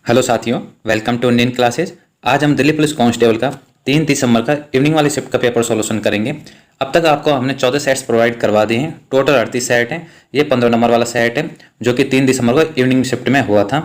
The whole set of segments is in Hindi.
हेलो साथियों, वेलकम टू इंडियन क्लासेज। आज हम दिल्ली पुलिस कांस्टेबल का 3 दिसंबर का इवनिंग वाली शिफ्ट का पेपर सॉल्यूशन करेंगे। अब तक आपको हमने 14 सेट्स प्रोवाइड करवा दिए हैं। टोटल 38 सेट हैं। ये 15 नंबर वाला सेट है जो कि 3 दिसंबर को इवनिंग शिफ्ट में हुआ था।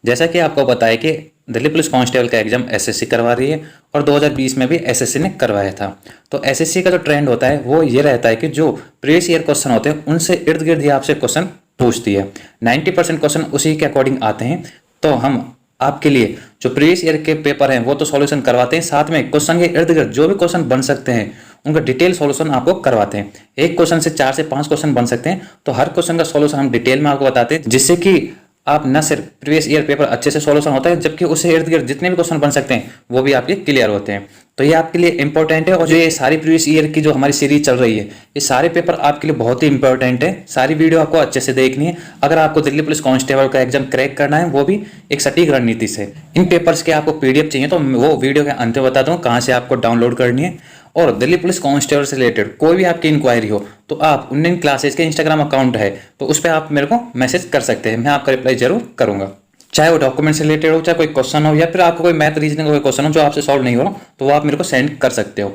जैसा कि आपको बताया कि दिल्ली पुलिस कांस्टेबल का एग्जाम एसएससी करवा रही है और 2020 में भी एसएससी ने करवाया था। तो एसएससी का जो ट्रेंड होता है वो ये रहता है कि जो प्रीवियस ईयर क्वेश्चन होते हैं उनसे इर्द गिर्द ही आपसे क्वेश्चन पूछती है। 90% क्वेश्चन उसी के अकॉर्डिंग आते हैं। तो हम आपके लिए जो प्रीवियस ईयर के पेपर हैं वो तो सॉल्यूशन करवाते हैं, साथ में क्वेश्चन के इर्द गिर्द जो भी क्वेश्चन बन सकते हैं उनका डिटेल सॉल्यूशन आपको करवाते हैं। एक क्वेश्चन से 4 से 5 क्वेश्चन बन सकते हैं, तो हर क्वेश्चन का सॉल्यूशन हम डिटेल में आपको बताते हैं, जिससे कि आप न सिर्फ प्रीवियस ईयर पेपर अच्छे से सॉल्यूशन होता है, जबकि उससे इर्द गिर्द जितने भी क्वेश्चन बन सकते हैं वो भी आपके क्लियर होते हैं। तो ये आपके लिए इंपॉर्टेंट है। और जो ये सारी प्रीवियस ईयर की जो हमारी सीरीज चल रही है, ये सारे पेपर आपके लिए बहुत ही इंपॉर्टेंट है। सारी वीडियो आपको अच्छे से देखनी है अगर आपको दिल्ली पुलिस कांस्टेबल का एग्जाम क्रैक करना है, वो भी एक सटीक रणनीति से। इन पेपर्स के आपको पीडीएफ चाहिए तो वो वीडियो के अंत में बता दूँ कहाँ से आपको डाउनलोड करनी है। और दिल्ली पुलिस कांस्टेबल से रिलेटेड कोई भी आपकी इंक्वायरी हो तो आप इंडियन क्लासेज के इंस्टाग्राम अकाउंट है तो उस पर आप मेरे को मैसेज कर सकते हैं, मैं आपका रिप्लाई जरूर करूंगा। चाहे वो डॉक्यूमेंट से रिलेटेड हो, चाहे कोई क्वेश्चन हो, या फिर आपको कोई मैथ रीजनिंग का कोई क्वेश्चन हो जो आपसे सॉल्व नहीं हो रहा, तो वो आप मेरे को सेंड कर सकते हो।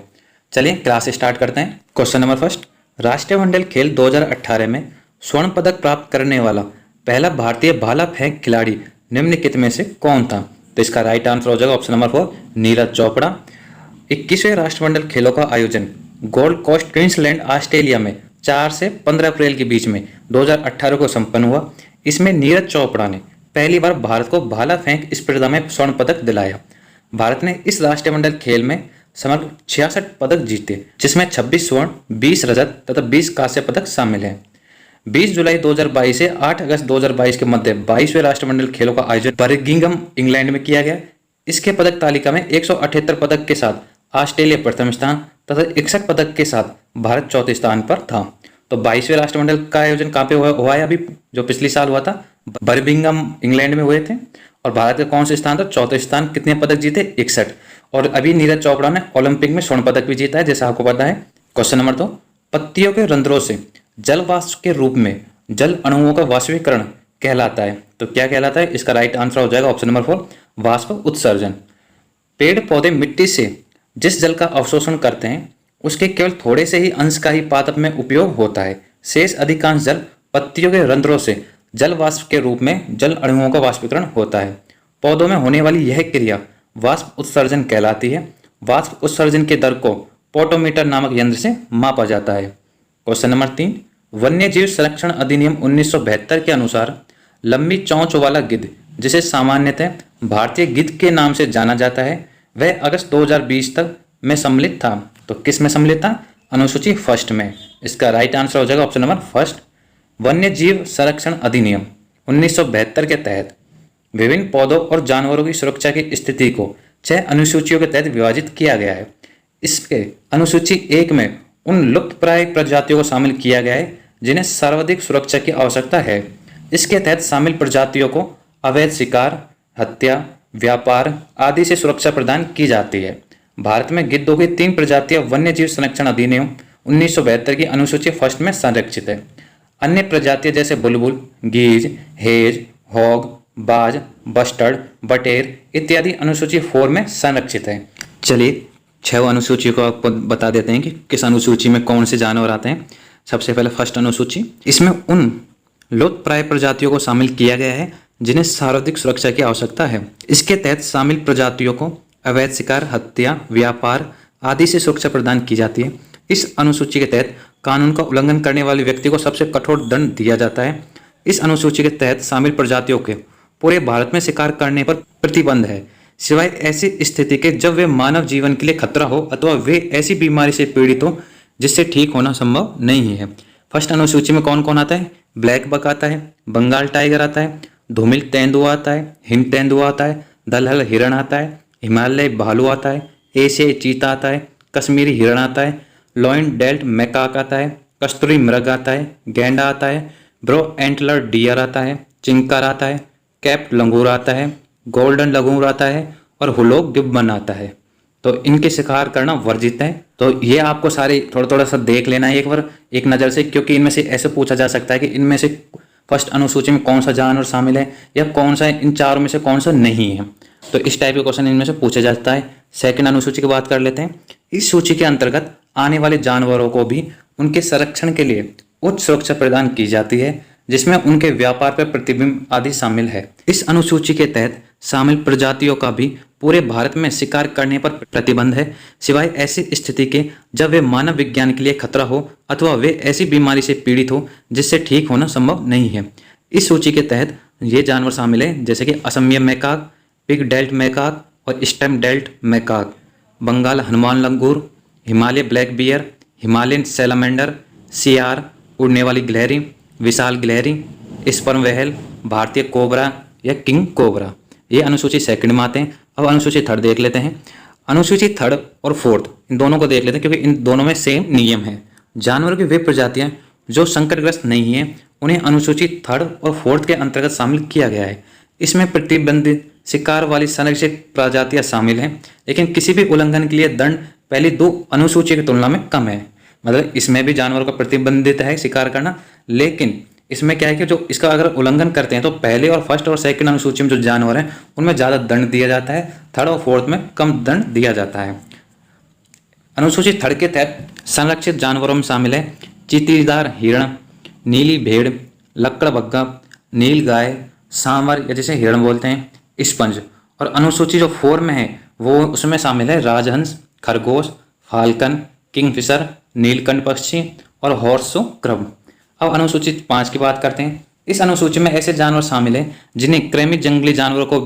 चलिए क्लास स्टार्ट करते हैं। क्वेश्चन नंबर फर्स्ट, राष्ट्रीय मंडल खेल 2018 में स्वर्ण पदक प्राप्त करने वाला पहला भारतीय भाला फेंक खिलाड़ी निम्नलिखित में से कौन था? तो इसका राइट आंसर हो जाएगा ऑप्शन नंबर 4, नीरज चोपड़ा। 21वें राष्ट्रमंडल खेलों का आयोजन गोल्ड कोस्ट क्वींसलैंड ऑस्ट्रेलिया में 4 से 15 अप्रैल के बीच में 2018 को संपन्न हुआ। इसमें नीरज चोपड़ा ने पहली बार भारत को भाला फेंक स्पर्धा में स्वर्ण पदक दिलाया। भारत ने इस राष्ट्रमंडल खेल में समग्र 66 पदक जीते, जिसमें 26 स्वर्ण, 20 रजत तथा 20 कांस्य पदक शामिल हैं। 20 जुलाई 2022 से 8 अगस्त 2022 के मध्य 22वें राष्ट्रमंडल खेलों का आयोजन बर्मिंघम इंग्लैंड में किया गया। इसके पदक तालिका में 178 पदक के साथ ऑस्ट्रेलिया प्रथम स्थान तथा 61 पदक के साथ भारत चौथे स्थान पर था। तो 22वें राष्ट्रमंडल का आयोजन कहाँ पे हुआ है? अभी जो पिछले साल हुआ था बर्मिंघम इंग्लैंड में हुए थे। और भारत का कौन सा स्थान था? चौथे स्थान। कितने पदक जीते? 61। और अभी नीरज चोपड़ा ने ओलंपिक में स्वर्ण पदक भी जीता है, जैसा आपको पता है। क्वेश्चन नंबर 2, पत्तियों के रंध्रों से जल वाष्प के रूप में जल अणुओं का वाष्पीकरण कहलाता है। तो क्या कहलाता है? इसका राइट आंसर हो जाएगा ऑप्शन नंबर 4, वाष्प उत्सर्जन। पेड़ पौधे मिट्टी से जिस जल का अवशोषण करते हैं उसके केवल थोड़े से ही अंश का ही पादप में उपयोग होता है। शेष अधिकांश जल पत्तियों के रंध्रों से जल वाष्प के रूप में जल अणुओं का वाष्पीकरण होता है। पौधों में होने वाली यह क्रिया वाष्प उत्सर्जन कहलाती है। वाष्प उत्सर्जन के दर को पोटोमीटर नामक यंत्र से मापा जाता है। क्वेश्चन नंबर 3, वन्य जीव संरक्षण अधिनियम 1972 के अनुसार लंबी चोंच वाला गिद्ध, जिसे सामान्यतः भारतीय गिद्ध के नाम से जाना जाता है, वह अगस्त 2020 तक में सम्मिलित था। तो किस में सम्मिलित था? अनुसूची फर्स्ट में। इसका राइट आंसर हो जाएगा ऑप्शन नंबर फर्स्ट। वन्य जीव संरक्षण अधिनियम 1972 के तहत विभिन्न पौधों और जानवरों की सुरक्षा की स्थिति को 6 अनुसूचियों के तहत विभाजित किया गया है। इसके अनुसूची 1 में उन लुप्तप्राय प्रजातियों को शामिल किया गया है जिन्हें सर्वाधिक सुरक्षा की आवश्यकता है। इसके तहत शामिल प्रजातियों को अवैध शिकार, हत्या, व्यापार आदि से सुरक्षा प्रदान की जाती है। भारत में गिद्धों की 3 प्रजातियां वन्य जीव संरक्षण अधिनियम 1972 की अनुसूची फर्स्ट में संरक्षित है। अन्य प्रजातियां जैसे बुलबुल, गीज, हेज, हॉग, बाज, बस्टर्ड, बटेर इत्यादि अनुसूची 4 में संरक्षित है। चलिए 6 अनुसूची को आपको बता देते हैं कि किस अनुसूची में कौन से जानवर आते हैं। सबसे पहले फर्स्ट अनुसूची, इसमें उन लुप्तप्राय प्रजातियों को शामिल किया गया है जिन्हें सर्वाधिक सुरक्षा की आवश्यकता है। इसके तहत शामिल प्रजातियों को अवैध शिकार, हत्या, व्यापार आदि से सुरक्षा प्रदान की जाती है। इस अनुसूची के तहत कानून का उल्लंघन करने वाले व्यक्ति को सबसे कठोर दंड दिया जाता है। इस अनुसूची के तहत शामिल प्रजातियों के पूरे भारत में शिकार करने पर प्रतिबंध है, सिवाय ऐसी स्थिति के जब वे मानव जीवन के लिए खतरा हो अथवा वे ऐसी बीमारी से पीड़ित हो जिससे ठीक होना संभव नहीं है। फर्स्ट अनुसूची में कौन कौन आता है? ब्लैक बक आता है, बंगाल टाइगर आता है, धूमिल तेंदुआ आता है, हिम तेंदुआ आता है, दलहल हिरण आता है, हिमालय भालू आता है, एशियाई चीता आता है, कश्मीरी हिरण आता है, लॉइन डेल्ट मैकाक आता है, कस्तूरी मृग आता है, गैंडा आता है, ब्रो एंटलर डियर आता है, चिंकर आता है, कैप लंगूर आता है, गोल्डन लंगूर आता है और हुलोक गिब्बन आता है। तो इनके शिकार करना वर्जित है। तो ये आपको सारे थोड़ा थोड़ा सा देख लेना है एक बार एक नज़र से, क्योंकि इनमें से ऐसे पूछा जा सकता है कि इनमें से फर्स्ट अनुसूची में कौन सा जानवर शामिल है या कौन सा इन चारों में से कौन सा नहीं है। तो इस टाइप के क्वेश्चन इनमें से पूछा जाता है। सेकंड अनुसूची की बात कर लेते हैं। इस सूची के अंतर्गत आने वाले जानवरों को भी उनके संरक्षण के लिए उच्च सुरक्षा प्रदान की जाती है, जिसमें उनके व्यापार पर प्रतिबंध आदि शामिल है। इस अनुसूची के तहत शामिल प्रजातियों का भी पूरे भारत में शिकार करने पर प्रतिबंध है, सिवाय ऐसी स्थिति के जब वे मानव विज्ञान के लिए खतरा हो अथवा वे ऐसी बीमारी से पीड़ित हो जिससे ठीक होना संभव नहीं है। इस सूची के तहत ये जानवर शामिल है जैसे कि असमिया मैकाक, पिग डेल्ट मैकाक और stump tailed macaque, Bengal Hanuman लंगूर, Himalaya black bear, Himalayan salamander, सियार, उड़ने वाली गिलहरी, विशाल गिलहरी, स्पर्म व्हेल, भारतीय कोबरा या किंग कोबरा। ये अनुसूची सेकंड में आते हैं। अब अनुसूची थर्ड देख लेते हैं। अनुसूची थर्ड और फोर्थ इन दोनों को देख लेते हैं क्योंकि इन दोनों में सेम नियम है। जानवरों की वे प्रजातियां जो संकटग्रस्त नहीं है उन्हें अनुसूची थर्ड और फोर्थ के अंतर्गत शामिल किया गया है। इसमें प्रतिबंधित शिकार वाली संरक्षित प्रजातियां शामिल हैं, लेकिन किसी भी उल्लंघन के लिए दंड पहली दो अनुसूची की तुलना में कम है। मतलब इसमें भी जानवरों का प्रतिबंधित है शिकार करना, लेकिन इसमें क्या है कि जो इसका अगर उल्लंघन करते हैं तो पहले और फर्स्ट और सेकंड अनुसूची में जो जानवर हैं उनमें ज़्यादा दंड दिया जाता है, थर्ड और फोर्थ में कम दंड दिया जाता है। अनुसूची थर्ड के तहत संरक्षित जानवरों में शामिल है चींटीदार हिरण, नीली भेड़, लकड़बग्गा, नील गाय, सांवर या जिसे हिरण बोलते हैं, स्पंज। और अनुसूची जो 4 में है वो उसमें शामिल है राजहंस, खरगोश, फाल्कन, किंगफिशर, नीलकंठ पक्षी और हॉर्सो क्रब। अब अनुसूची 5 की बात करते हैं। इस अनुसूची में ऐसे जानवर शामिल हैं जिन्हें कृमि जंगली जानवरों को,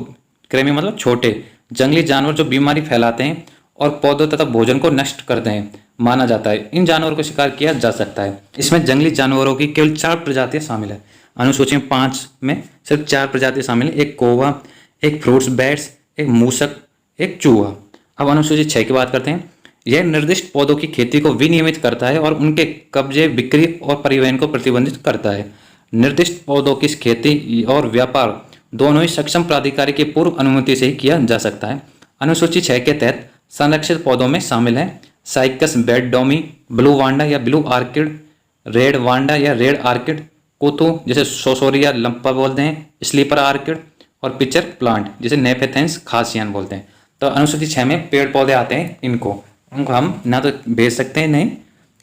कृमि मतलब छोटे जंगली जानवर जो बीमारी फैलाते हैं और पौधों तथा भोजन को नष्ट करते हैं माना जाता है। इन जानवरों को शिकार किया जा सकता है। इसमें जंगली जानवरों की केवल 4 प्रजातियां शामिल है। अनुसूची में 5 में सिर्फ 4 प्रजातियां शामिल है, एक कौवा, एक फ्रूट्स बैट्स, एक मूसक, एक चूहा। अब अनुसूची 6 की बात करते हैं। यह निर्दिष्ट पौधों की खेती को विनियमित करता है और उनके कब्जे, बिक्री और परिवहन को प्रतिबंधित करता है। निर्दिष्ट पौधों की खेती और व्यापार दोनों ही सक्षम प्राधिकारी की पूर्व अनुमति से ही किया जा सकता है। अनुसूची 6 के तहत संरक्षित पौधों में शामिल है साइकस बेडडोमी, ब्लू वांडा या ब्लू आर्किड, रेड वांडा या रेड आर्किड, कोतू जिसे सोसोरिया लंपा बोलते हैं, स्लीपर आर्किड और पिक्चर प्लांट जिसे नेफेथेंस खासियन बोलते हैं। तो अनुसूची 6 में पेड़ पौधे आते हैं, इनको हम ना तो बेच सकते हैं, नहीं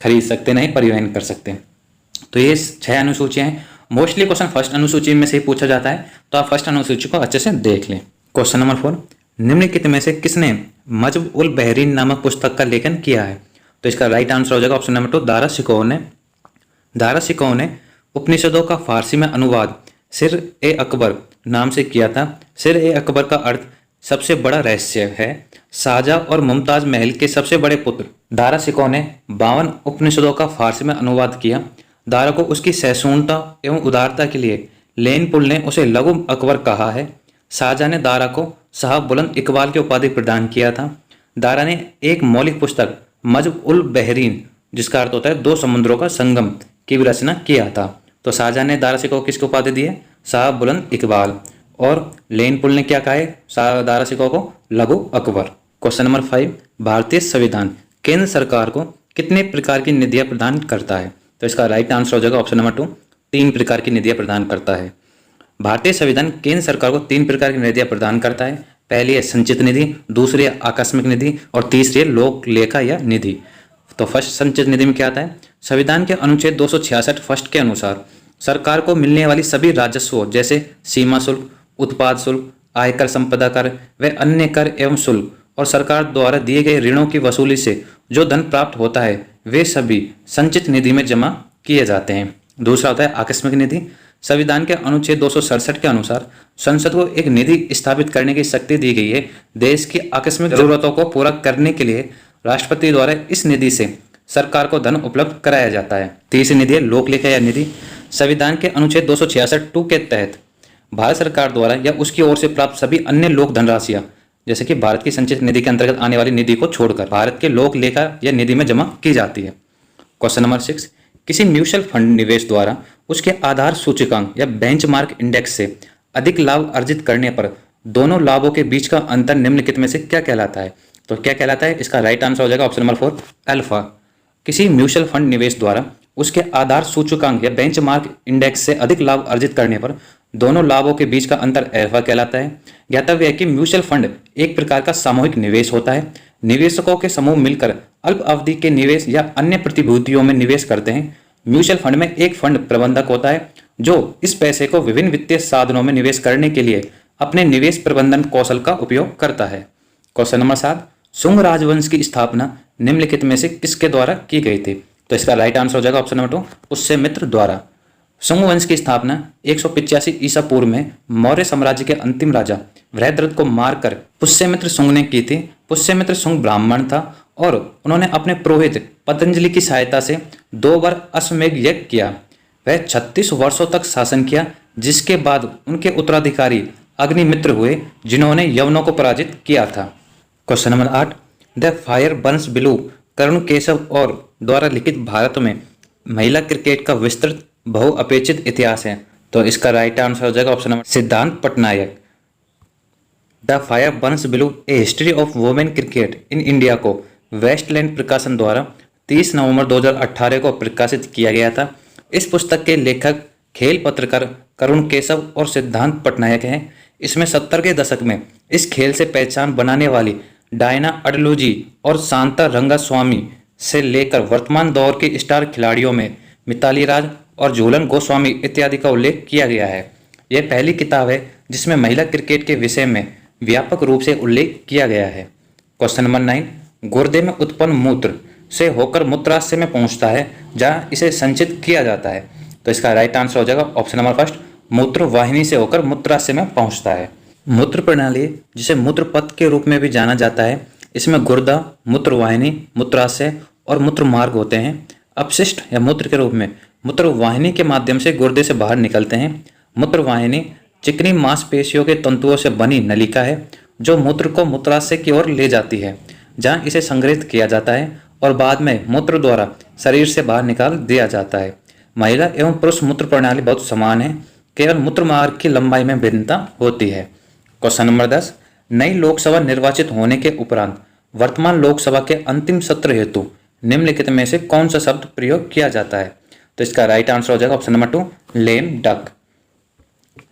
खरीद सकते, नहीं परिवहन कर सकते। तो ये 6 अनुसूचियां हैं। मोस्टली क्वेश्चन फर्स्ट अनुसूची में से ही पूछा जाता है, तो आप फर्स्ट अनुसूची को अच्छे से देख लें। क्वेश्चन नंबर 4, निम्नलिखित में से किसने मजब उल बहरीन नामक पुस्तक का लेखन किया है? तो इसका राइट आंसर हो जाएगा ऑप्शन नंबर 2 दारा शिकोह ने। दारा शिकोह ने उपनिषदों का फारसी में अनुवाद सिर ए अकबर नाम से किया था। सिर ए अकबर का अर्थ सबसे बड़ा रहस्य है। शाहजहां और मुमताज महल के सबसे बड़े पुत्र दारा शिकोह ने 52 उपनिषदों का फारसी में अनुवाद किया। दारा को उसकी सहिष्णुता एवं उदारता के लिए लेनपुल ने उसे लघु अकबर कहा है। शाहजहां ने दारा को साहब बुलंद इकबाल की उपाधि प्रदान किया था। दारा ने एक मौलिक पुस्तक मजब उल बहरीन, जिसका अर्थ होता है 2 समुद्रों का संगम, की भी रचना किया था। तो शाहजहां ने दारा शिकोह को किसकी उपाधि दी है? साहब बुलंद इकबाल। और लेनपुल ने क्या कहा है दारा शिकोह को? लघु अकबर। क्वेश्चन नंबर 5, भारतीय संविधान केंद्र सरकार को कितने प्रकार की निधियां प्रदान करता है? तो इसका राइट आंसर हो जाएगा ऑप्शन नंबर 2 3 प्रकार की निधियां प्रदान करता है। भारतीय संविधान केंद्र सरकार को 3 प्रकार की निधियां प्रदान करता है। पहली है संचित निधि, दूसरी है आकस्मिक निधि और तीसरी है लोक लेखा या निधि। तो फर्स्ट संचित निधि में क्या आता है? संविधान के अनुच्छेद 266 फर्स्ट के अनुसार सरकार को मिलने वाली सभी राजस्व जैसे सीमा शुल्क, उत्पाद शुल्क, आयकर संपदा कर व अन्य कर एवं शुल्क और सरकार द्वारा दिए गए ऋणों की वसूली से जो धन प्राप्त होता है वे सभी संचित निधि में जमा किए जाते हैं। दूसरा होता है आकस्मिक निधि। संविधान के अनुच्छेद 267 के अनुसार संसद को एक निधि स्थापित करने की शक्ति दी गई है। देश की आकस्मिक जरूरतों को पूरा करने के लिए राष्ट्रपति द्वारा इस निधि से सरकार को धन उपलब्ध कराया जाता है। तीसरी निधि है लोक लेखा या निधि। संविधान के अनुच्छेद 266(2) के तहत भारत सरकार द्वारा या उसकी ओर से प्राप्त सभी अन्य लोक धनराशियां, जैसे कि भारत की संचित निधि के अंतर्गत आने वाली निधि को छोड़कर भारत के लोक लेखा या निधि में जमा की जाती है। क्वेश्चन नंबर 6, किसी म्यूचुअल फंड निवेश द्वारा उसके आधार सूचकांक या बेंचमार्क इंडेक्स से अधिक लाभ अर्जित करने पर दोनों लाभों के बीच का अंतर निम्नलिखित में से क्या कहलाता है? तो क्या कहलाता है? इसका राइट आंसर हो जाएगा ऑप्शन नंबर 4 अल्फा। किसी म्यूचुअल फंड निवेश द्वारा उसके आधार सूचकांक या बेंचमार्क इंडेक्स से अधिक लाभ अर्जित करने पर दोनों लाभों के बीच का अंतर अल्फा कहलाता है। ज्ञातव्य है कि म्यूचुअल फंड एक प्रकार का सामूहिक निवेश होता है। निवेशकों के समूह मिलकर अल्प अवधि के निवेश या अन्य प्रतिभूतियों में निवेश करते हैं। म्यूचुअल फंड में एक फंड प्रबंधक होता है जो इस पैसे को विभिन्न वित्तीय साधनों में निवेश करने के लिए अपने निवेश प्रबंधन कौशल का उपयोग करता है। क्वेश्चन नंबर 7, शुंग राजवंश की स्थापना निम्नलिखित में से किसके द्वारा की गई थी? तो इसका राइट आंसर हो जाएगा ऑप्शन नंबर 2, पुष्यमित्र द्वारा। शुंग वंश की स्थापना 185 ईसा पूर्व में मौर्य साम्राज्य के अंतिम राजा वृहद्रथ को मारकर पुष्यमित्र शुंग ने की थी। पुष्यमित्र शुंग ब्राह्मण था और उन्होंने अपने पुरोहित पतंजलि की सहायता से 2 बार अश्वमेध यज्ञ किया। वह 36 वर्षों तक शासन किया, जिसके बाद उनके उत्तराधिकारी अग्निमित्र हुए, जिन्होंने यवनों को पराजित किया था। Question number 8, the fire burns blue Karun Keshav और द्वारा लिखित भारत में महिला क्रिकेट का विस्तृत बहुअपेक्षित इतिहास है। तो इसका राइट आंसर हो जाएगा option number Siddhant Patnaik. The fire burns blue a history of women cricket in India को वेस्टलैंड प्रकाशन द्वारा 30 नवंबर 2018 को प्रकाशित किया गया था। इस पुस्तक के लेखक खेल पत्रकार करुण केशव और सिद्धांत पटनायक हैं। इसमें 70 के दशक में इस खेल से पहचान बनाने वाली डायना अडलूजी और शांता रंगास्वामी से लेकर वर्तमान दौर के स्टार खिलाड़ियों में मिताली राज और झूलन गोस्वामी इत्यादि का उल्लेख किया गया है। यह पहली किताब है जिसमें महिला क्रिकेट के विषय में व्यापक रूप से उल्लेख किया गया है। क्वेश्चन नंबर 9, गुर्दे में उत्पन्न मूत्र से होकर मूत्राशय में पहुंचता है, जहां इसे संचित किया जाता है। तो इसका राइट आंसर हो जाएगा ऑप्शन नंबर फर्स्ट, मूत्र वाहिनी से होकर मूत्राशय में पहुंचता है। मूत्र प्रणाली, जिसे मूत्रपथ के रूप में भी जाना जाता है, इसमें गुर्दा, मूत्रवाहिनी, मूत्राशय और मूत्र मार्ग होते हैं। अपशिष्ट या मूत्र के रूप में मूत्रवाहिनी के माध्यम से गुर्दे से बाहर निकलते हैं। मूत्रवाहिनी चिकनी मांसपेशियों के तंतुओं से बनी नलिका है जो मूत्र को मूत्राशय की ओर ले जाती है, जहां इसे संग्रहित किया जाता है और बाद में मूत्र द्वारा शरीर से बाहर निकाल दिया जाता है। महिला एवं पुरुष मूत्र प्रणाली बहुत समान है, केवल मूत्र मार्ग की लंबाई में भिन्नता होती है। क्वेश्चन नंबर 10, नई लोकसभा निर्वाचित होने के उपरांत वर्तमान लोकसभा के अंतिम सत्र हेतु निम्नलिखित में से कौन सा शब्द प्रयोग किया जाता है? तो इसका राइट आंसर हो जाएगा ऑप्शन नंबर 2, लेम डक।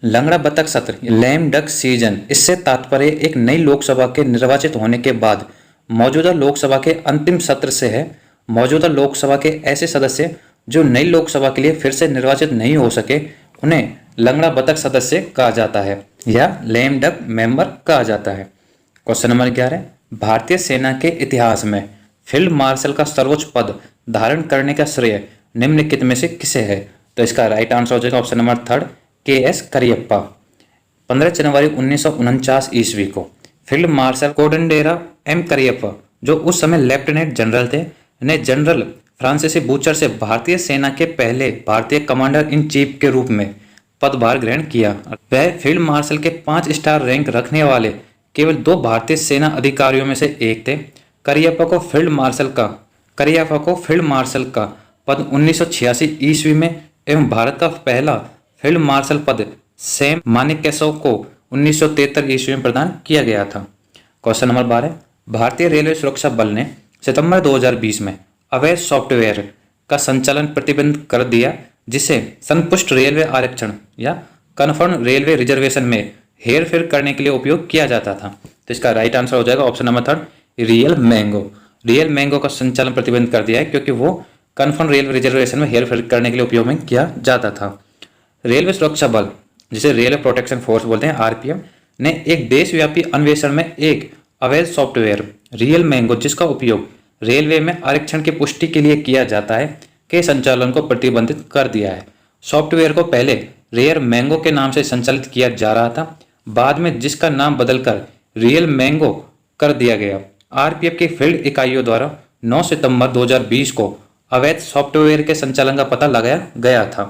लंगड़ा बतख सत्र, लेम डक सीजन, इससे तात्पर्य एक नई लोकसभा के निर्वाचित होने के बाद मौजूदा लोकसभा के अंतिम सत्र से है। मौजूदा लोकसभा के ऐसे सदस्य जो नई लोकसभा के लिए फिर से निर्वाचित नहीं हो सके, उन्हें लंगड़ा बतख सदस्य कहा जाता है या लेम डक मेंबर कहा जाता है। क्वेश्चन नंबर 11, भारतीय सेना के इतिहास में फील्ड मार्शल का सर्वोच्च पद धारण करने का श्रेय निम्नलिखित में से किसे है? तो इसका राइट आंसर हो जाएगा ऑप्शन नंबर 3, के.एस. करियप्पा। 15 जनवरी 1949 ईस्वी को field marshal Kodandera M Cariappa, जो उस समय लेफ्टिनेंट जनरल थे, ने जनरल फ्रांसीसी बूचर से भारतीय सेना के पहले भारतीय कमांडर इन चीफ के रूप में पदभार ग्रहण किया। वह फील्ड मार्शल के 5 स्टार रैंक रखने वाले केवल 2 भारतीय सेना अधिकारियों में से एक थे। करियप्पा को फील्ड मार्शल का पद 1986 ईस्वी में एवं भारत का पहला फील्ड मार्शल पद सैम मानेकशॉ को 1973 ईस्वी में प्रदान किया गया था। क्वेश्चन नंबर 12, भारतीय रेलवे सुरक्षा बल ने सितंबर 2020 में अवैध सॉफ्टवेयर का संचालन प्रतिबंध कर दिया, जिसे संपुष्ट रेलवे आरक्षण या कन्फर्म रेलवे रिजर्वेशन में हेरफेर करने के लिए उपयोग किया जाता था। तो इसका राइट आंसर हो जाएगा ऑप्शन नंबर 3, रियल मैंगो का संचालन प्रतिबंध कर दिया है, क्योंकि वो कन्फर्म रेलवे रिजर्वेशन में हेरफेर करने के लिए उपयोग में किया जाता था। रेलवे सुरक्षा बल, जिसे रेलवे प्रोटेक्शन फोर्स बोलते हैं, आरपीएफ, ने एक देशव्यापी अन्वेषण में एक अवैध सॉफ्टवेयर रियल मैंगो, जिसका उपयोग रेलवे में आरक्षण की पुष्टि के लिए किया जाता है, के संचालन को प्रतिबंधित कर दिया है। सॉफ्टवेयर को पहले रेयर मैंगो के नाम से संचालित किया जा रहा था, बाद में जिसका नाम बदलकर रियल मैंगो कर दिया गया। आरपीएफ की फील्ड इकाइयों द्वारा 9 सितंबर 2020 को अवैध सॉफ्टवेयर के संचालन का पता लगाया गया था।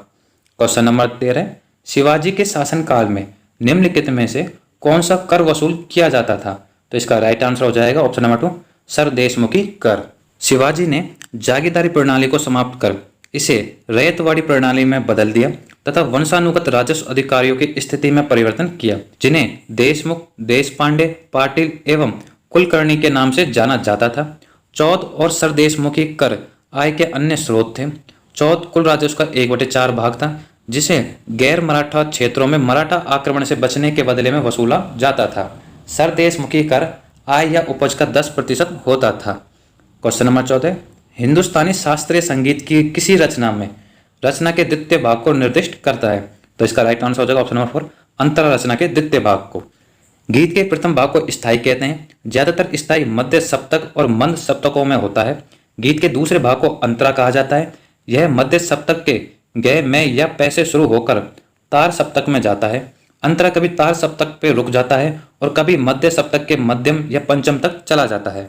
क्वेश्चन नंबर 13, शिवाजी के शासनकाल में निम्नलिखित में से कौन सा कर वसूल किया जाता था? तो इसका राइट आंसर हो जाएगा ऑप्शन नंबर 2, सरदेशमुखी कर। शिवाजी ने जागीरदारी प्रणाली को समाप्त कर इसे रैयतवाड़ी प्रणाली में बदल दिया तथा वंशानुगत राजस्व अधिकारियों की स्थिति में परिवर्तन किया, जिन्हें देशमुख, देशपांडे, पाटिल एवं कुलकर्णी के नाम से जाना जाता था। चौथ और सरदेशमुखी कर आय के अन्य स्रोत थे। चौथ कुल राजस्व का 1/4 भाग था, जिसे गैर मराठा क्षेत्रों में मराठा आक्रमण से बचने के बदले में वसूला जाता था। सरदेशमुखी कर आय या उपज का 10% होता था। क्वेश्चन नंबर 14, हिंदुस्तानी शास्त्रीय संगीत की किसी रचना में रचना के द्वितीय भाग को निर्दिष्ट करता है? तो इसका राइट आंसर हो जाएगा ऑप्शन नंबर 4, अंतरा रचना के द्वितीय भाग को। गीत के प्रथम भाग को स्थाई कहते हैं। ज्यादातर स्थाई मध्य सप्तक और मंद सप्तकों में होता है। गीत के दूसरे भाग को अंतरा कहा जाता है। यह मध्य सप्तक के ग में या पै से शुरू होकर तार सप्तक में जाता है। अंतरा कभी तार सप्तक पे रुक जाता है और कभी मध्य सप्तक के मध्यम या पंचम तक चला जाता है।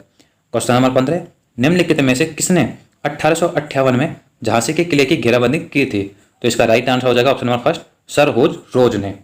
क्वेश्चन नंबर 15, निम्नलिखित में से किसने 1858 में झांसी के किले की घेराबंदी की थी? तो इसका राइट आंसर हो जाएगा ऑप्शन नंबर फर्स्ट, सर रोज ने।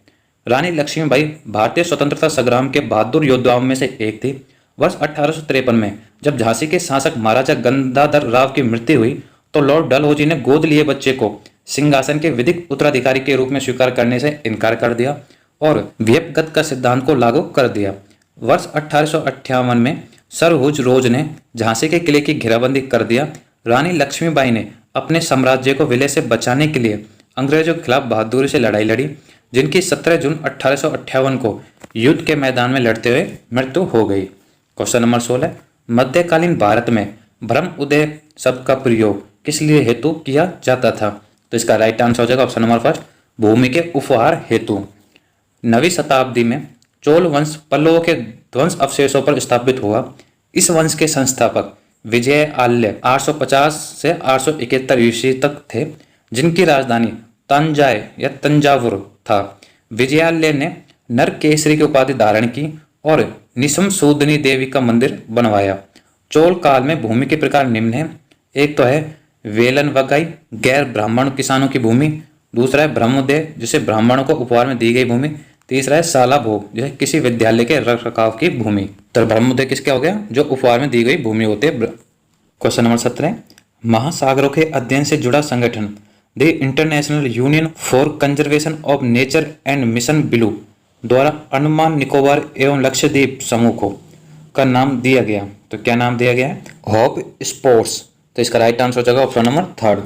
रानी लक्ष्मीबाई भारतीय स्वतंत्रता संग्राम के बहादुर योद्धाओं में से एक थी। वर्ष 1853 में जब झांसी के शासक महाराजा गंगाधर राव की मृत्यु हुई तो लॉर्ड डलहौजी ने गोद लिए बच्चे को सिंहासन के विधिक उत्तराधिकारी के रूप में स्वीकार करने से इनकार कर दिया और वियपगत का सिद्धांत को लागू कर दिया। वर्ष 1858 में सर रोज ने झांसी के किले की घेराबंदी कर दिया। रानी लक्ष्मीबाई ने अपने साम्राज्य को विलय से बचाने के लिए अंग्रेजों के खिलाफ बहादुरी से लड़ाई लड़ी, जिनकी 17 जून 1858 को युद्ध के मैदान में लड़ते हुए मृत्यु हो गई। क्वेश्चन नंबर 16, मध्यकालीन भारत में ब्रह्म उदय शब्द का प्रयोग किस लिए हेतु किया जाता था? तो इसका राइट आंसर हो जाएगा ऑप्शन नंबर फर्स्ट, भूमि के उपहार हेतु। 9वीं शताब्दी में चोल वंश पल्लवों के ध्वंस अवशेषों पर स्थापित हुआ। इस वंश के संस्थापक विजय आल्य 850 से 871 ईस्वी तक थे, जिनकी राजधानी तंजाय या तंजावुर था। विजयालय ने नरकेसरी की उपाधि धारण की और निशम सूदनी देवी का मंदिर बनवाया। चोल काल में भूमि के प्रकार निम्न है। एक तो है वेलन वगाई, गैर ब्राह्मण किसानों की भूमि। दूसरा है ब्रह्मोदय, जिसे ब्राह्मणों को उपहार में दी गई भूमि। तीसरा है साला भोग, जैसे किसी विद्यालय के रख रखाव की भूमि। तो ब्रह्मोदय किसके हो गया? जो उपहार में दी गई भूमि होते हैं। क्वेश्चन नंबर 17, महासागरों के अध्ययन से जुड़ा संगठन the international union for conservation of nature and mission blue द्वारा अंडमान निकोबार एवं लक्षद्वीप समूह को का नाम दिया गया। तो क्या नाम दिया गया है? Hop sports. तो इसका राइट आंसर हो जाएगा ऑप्शन नंबर 3,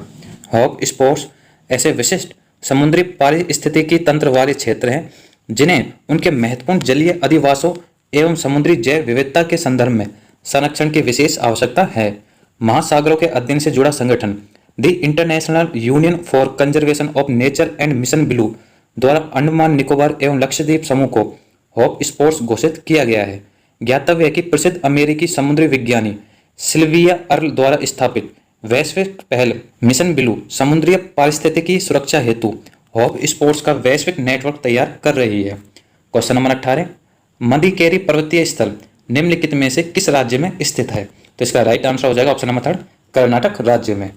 हॉप स्पोर्ट्स। ऐसे विशिष्ट समुद्री पारिस्थितिकी तंत्र वाले क्षेत्र हैं जिन्हें उनके महत्वपूर्ण जलीय अधिवासों एवं समुद्री जैव विविधता के संदर्भ में संरक्षण की विशेष आवश्यकता है। महासागरों के अध्ययन से जुड़ा संगठन the international union for conservation of nature and mission blue द्वारा अंडमान निकोबार एवं लक्षद्वीप समूह को हॉप स्पोर्ट्स घोषित किया गया है। ज्ञातव्य है कि प्रसिद्ध अमेरिकी समुद्री विज्ञानी सिल्विया अर्ल द्वारा स्थापित वैश्विक पहल मिशन ब्लू समुद्री पारिस्थितिकी सुरक्षा हेतु हॉप स्पोर्ट्स का वैश्विक नेटवर्क तैयार कर रही है। क्वेश्चन नंबर 18, मदिकेरी पर्वतीय स्थल निम्नलिखित में से किस राज्य में स्थित है? तो इसका राइट आंसर हो जाएगा ऑप्शन नंबर 3, कर्नाटक राज्य में।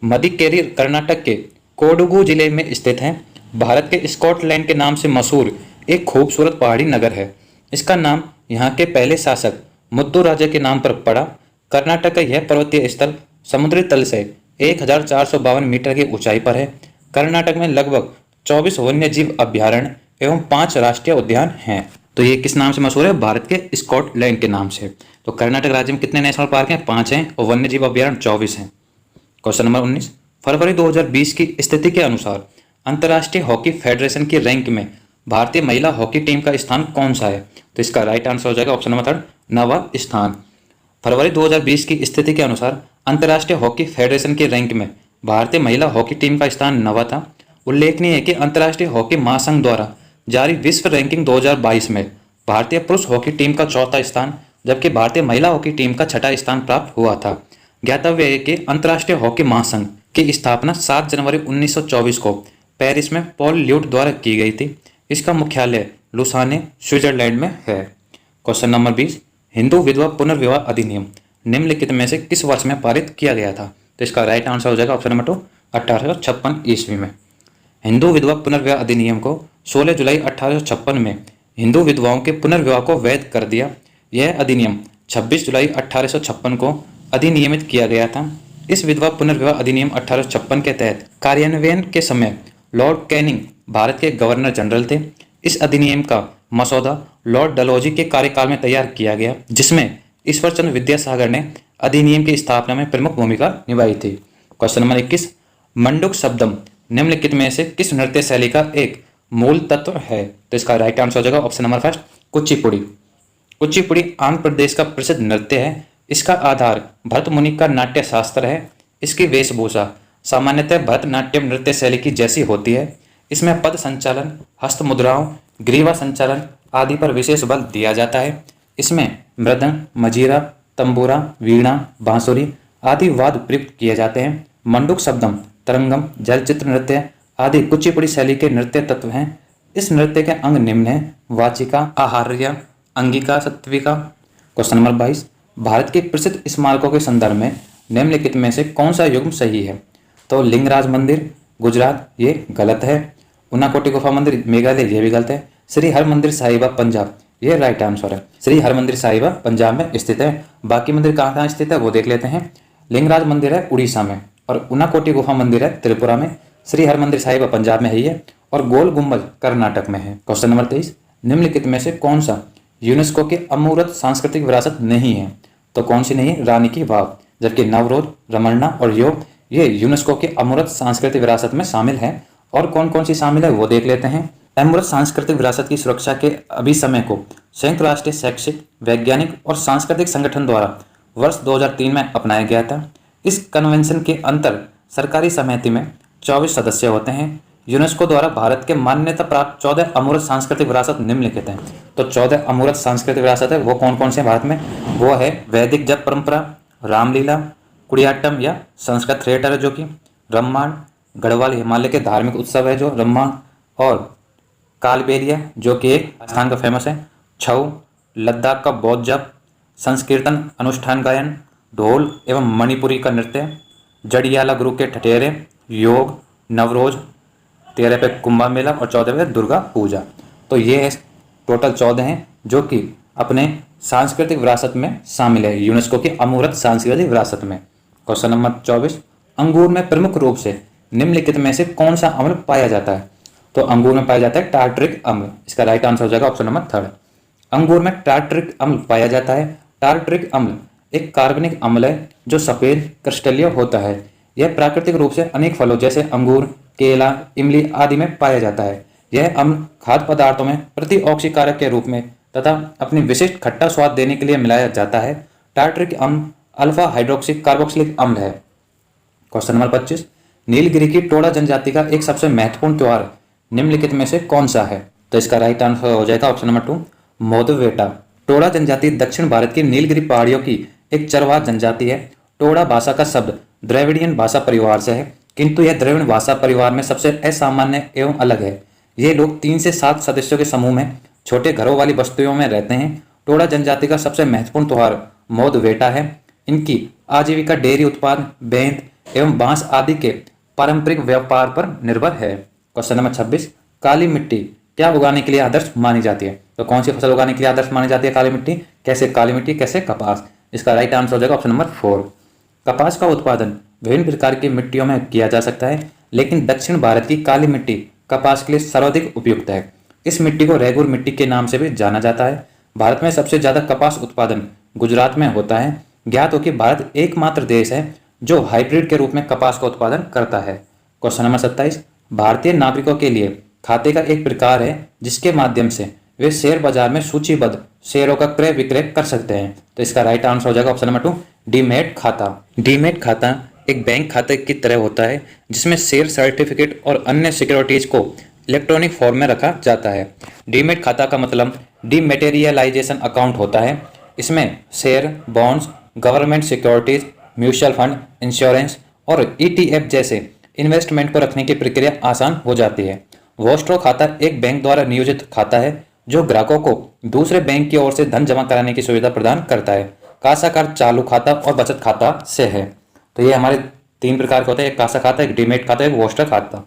मदिकेरी कर्नाटक के कोडगु जिले में स्थित है। भारत के स्कॉटलैंड के नाम से मशहूर एक खूबसूरत पहाड़ी नगर है। इसका नाम यहाँ के पहले शासक मुत्तु राजा के नाम पर पड़ा। कर्नाटक का यह पर्वतीय स्थल समुद्री तल से 1452 मीटर की ऊंचाई पर है। कर्नाटक में लगभग 24 वन्य जीव अभ्यारण्य एवं 5 राष्ट्रीय उद्यान हैं। तो ये किस नाम से मशहूर है? भारत के स्कॉटलैंड के नाम से। तो कर्नाटक राज्य में कितने नेशनल पार्क हैं? 5 हैं और वन्य जीव अभ्यारण्य 24 हैं। क्वेश्चन नंबर 19, फरवरी 2020 की स्थिति के अनुसार अंतर्राष्ट्रीय हॉकी फेडरेशन की रैंक में भारतीय महिला हॉकी टीम का स्थान कौन सा है? तो इसका राइट आंसर हो जाएगा ऑप्शन नंबर 3, 9वां स्थान। फरवरी 2020 की स्थिति के अनुसार अंतर्राष्ट्रीय हॉकी फेडरेशन की रैंक में भारतीय महिला हॉकी टीम का स्थान 9वां था। उल्लेखनीय है कि अंतर्राष्ट्रीय हॉकी महासंघ द्वारा जारी विश्व रैंकिंग 2022 में भारतीय पुरुष हॉकी टीम का 4था स्थान जबकि भारतीय महिला हॉकी टीम का 6ठा स्थान प्राप्त हुआ था। ज्ञातव्य है कि अंतर्राष्ट्रीय हॉकी महासंघ की स्थापना 7 जनवरी 1924 को पेरिस में पॉल ल्यूट द्वारा की गई थी। इसका मुख्यालय लुसाने स्विट्जरलैंड में है। क्वेश्चन नंबर 20, हिंदू विधवा पुनर्विवाह अधिनियम निम्नलिखित में से किस वर्ष में पारित किया गया था? तो इसका राइट आंसर हो जाएगा ऑप्शन नंबर 2, 1856 ईस्वी में। हिंदू विधवा पुनर्विवाह अधिनियम को 16 जुलाई 1856 में हिंदू विधवाओं के पुनर्विवाह को वैध कर दिया। यह अधिनियम 26 जुलाई 1856 को अधिनियमित किया गया था। इस विधवा पुनर्विवाह अधिनियम 1856 के तहत कार्यान्वयन के समय लॉर्ड कैनिंग भारत के गवर्नर जनरल थे। इस अधिनियम का मसौदा लॉर्ड डलहौजी के कार्यकाल में तैयार किया गया, जिसमें ईश्वरचंद्र विद्यासागर ने अधिनियम की स्थापना में प्रमुख भूमिका निभाई थी। क्वेश्चन नंबर 21, मंडूक शब्दम निम्नलिखित में से किस नृत्य शैली का एक मूल तत्व है? तो इसका राइट आंसर हो जाएगा option number first Kuchipudi. Kuchipudi Andhra Pradesh का प्रसिद्ध नृत्य है। इसका आधार भरत मुनि का नाट्य शास्त्र है। इसकी वेशभूषा सामान्यतः भरतनाट्यम नृत्य शैली की जैसी होती है। इसमें पद संचालन, हस्त मुद्राओं, ग्रीवा संचालन आदि पर विशेष बल दिया जाता है। इसमें मृदंग, मजीरा, तंबूरा, वीणा, बांसुरी आदि वाद्य प्रयुक्त किए जाते हैं। मंडूक शब्दम, तरंगम, जलचित्र नृत्य आदि कुचिपुड़ी शैली के नृत्य तत्व हैं। इस नृत्य के अंग निम्न हैं: वाचिका, आहार्य, अंगिका, सत्विका। क्वेश्चन नंबर 22, भारत के प्रसिद्ध स्मारकों के संदर्भ में निम्नलिखित में से कौन सा युग्म सही है? तो लिंगराज मंदिर गुजरात, ये गलत है। उनाकोटी गुफा मंदिर मेघालय, ये भी गलत है। श्री हरमंदिर साहिबा पंजाब, ये राइट आंसर है। श्री हरमंदिर साहिबा पंजाब में स्थित है। बाकी मंदिर कहाँ कहाँ स्थित है वो देख लेते हैं। लिंगराज मंदिर है उड़ीसा में, और उनाकोटी गुफा मंदिर है त्रिपुरा में। श्री हरमंदिर साहिबा पंजाब में है और गोल गुम्बद कर्नाटक में है। क्वेश्चन नंबर 23, निम्नलिखित में से कौन सा यूनेस्को की अमूर्त सांस्कृतिक विरासत नहीं है? तो कौन सी नहीं है? रानी की वाव, जबकि नवरोज, रमन्ना और योग ये यूनेस्को की अमूर्त सांस्कृतिक विरासत में शामिल है। और कौन कौन सी शामिल है वो देख लेते हैं। अमूर्त सांस्कृतिक विरासत की सुरक्षा के अभिसमय को संयुक्त राष्ट्र शैक्षिक, वैज्ञानिक और सांस्कृतिक संगठन द्वारा वर्ष 2003 में अपनाया गया था। इस कन्वेंशन के अंतर सरकारी समिति में 24 सदस्य होते हैं। यूनेस्को द्वारा भारत के मान्यता प्राप्त 14 अमूर्त सांस्कृतिक विरासत निम्नलिखित हैं। तो 14 अमूर्त सांस्कृतिक विरासत है वो कौन कौन से भारत में? वो है वैदिक जप परंपरा, रामलीला, कुडियाट्टम या संस्कृत थिएटर है जो कि रम्माण, गढ़वाल हिमालय के धार्मिक उत्सव है जो रम्माण, और कालबेलिया जो कि एक स्थान का फेमस है, छऊ, लद्दाख का बौद्ध जप, संस्कीर्तन अनुष्ठान गायन, ढोल एवं मणिपुरी का नृत्य, जड़ियाला गुरु के ठठेरे, योग, नवरोज, 13 पे कुंभ मेला और 14 पे दुर्गा पूजा। तो ये है टोटल 14 हैं जो कि अपने सांस्कृतिक विरासत में शामिल है, यूनेस्को की अमूर्त सांस्कृतिक विरासत में। क्वेश्चन नंबर 24, अंगूर में प्रमुख रूप से निम्नलिखित में से कौन सा अम्ल पाया जाता है? तो अंगूर में पाया जाता है टार्टरिक अम्ल। इसका राइट आंसर हो जाएगा ऑप्शन नंबर 3। अंगूर में टार्टरिक अम्ल पाया जाता है। टार्टरिक अम्ल एक कार्बनिक अम्ल है जो सफेद क्रिस्टलीय होता है। यह प्राकृतिक रूप से अनेक फलों जैसे अंगूर, केला, इमली आदि में पाया जाता है। यह अम्ल खाद्य पदार्थों में प्रतिऑक्सीकारक के रूप में तथा अपनी विशिष्ट खट्टा स्वाद देने के लिए मिलाया जाता है। टार्टरिक अम्ल अल्फा हाइड्रोक्सी कार्बोक्सिलिक अम्ल है। क्वेश्चन नंबर 25, नीलगिरी की टोडा जनजाति का एक सबसे महत्वपूर्ण त्योहार निम्नलिखित में से कौन सा है? तो इसका राइट आंसर हो जाएगा ऑप्शन नंबर 2 मोदवेटा। टोडा जनजाति दक्षिण भारत की नीलगिरी पहाड़ियों की एक चरवाह जनजाति है। टोडा भाषा का शब्द द्रविडियन भाषा परिवार से है, किंतु यह द्रविड़ भाषा परिवार में सबसे असामान्य एवं अलग है। ये लोग 3 से 7 सदस्यों के समूह में छोटे घरों वाली बस्तियों में रहते हैं। टोडा जनजाति का सबसे महत्वपूर्ण त्योहार मोदवेटा है। इनकी आजीविका डेयरी उत्पाद, बेंत एवं बांस आदि के पारंपरिक व्यापार पर निर्भर है। क्वेश्चन नंबर 26, काली मिट्टी क्या उगाने के लिए आदर्श मानी जाती है? तो कौन सी फसल उगाने के लिए आदर्श मानी जाती है काली मिट्टी? कैसे काली मिट्टी, कैसे कपास? इसका राइट आंसर हो जाएगा ऑप्शन नंबर 4। कपास का उत्पादन विभिन्न प्रकार की मिट्टियों में किया जा सकता है, लेकिन दक्षिण भारत की काली मिट्टी कपास के लिए सर्वाधिक उपयुक्त है। इस मिट्टी को रेगुर मिट्टी के नाम से भी जाना जाता है। भारत में सबसे ज्यादा कपास उत्पादन गुजरात में होता है। ज्ञात हो कि भारत एकमात्र देश है जो हाइब्रिड के रूप में कपास का उत्पादन करता है। क्वेश्चन नंबर 27, भारतीय नागरिकों के लिए खाते का एक प्रकार है जिसके माध्यम से वे शेयर बाजार में सूचीबद्ध शेयरों का क्रय विक्रय कर सकते हैं। तो इसका राइट आंसर हो जाएगा ऑप्शन नंबर 2 डीमैट खाता। डीमैट खाता एक बैंक खाते की तरह होता है जिसमें शेयर सर्टिफिकेट और अन्य सिक्योरिटीज को इलेक्ट्रॉनिक फॉर्म में रखा जाता है। डीमैट खाता का मतलब डीमेटेरियलाइजेशन अकाउंट होता है। इसमें share, bonds, government securities, mutual fund, insurance और ETF जैसे इन्वेस्टमेंट को रखने की प्रक्रिया आसान हो जाती है। वोस्ट्रो खाता एक बैंक द्वारा नियोजित खाता है जो ग्राहकों को दूसरे बैंक की ओर से धन जमा कराने की सुविधा प्रदान करता है। कासाकार चालू खाता और बचत खाता से है। तो ये हमारे 3 प्रकार के होते हैं, एक कासा खाता, एक डीमैट खाता, एक वोस्ट्रो खाता।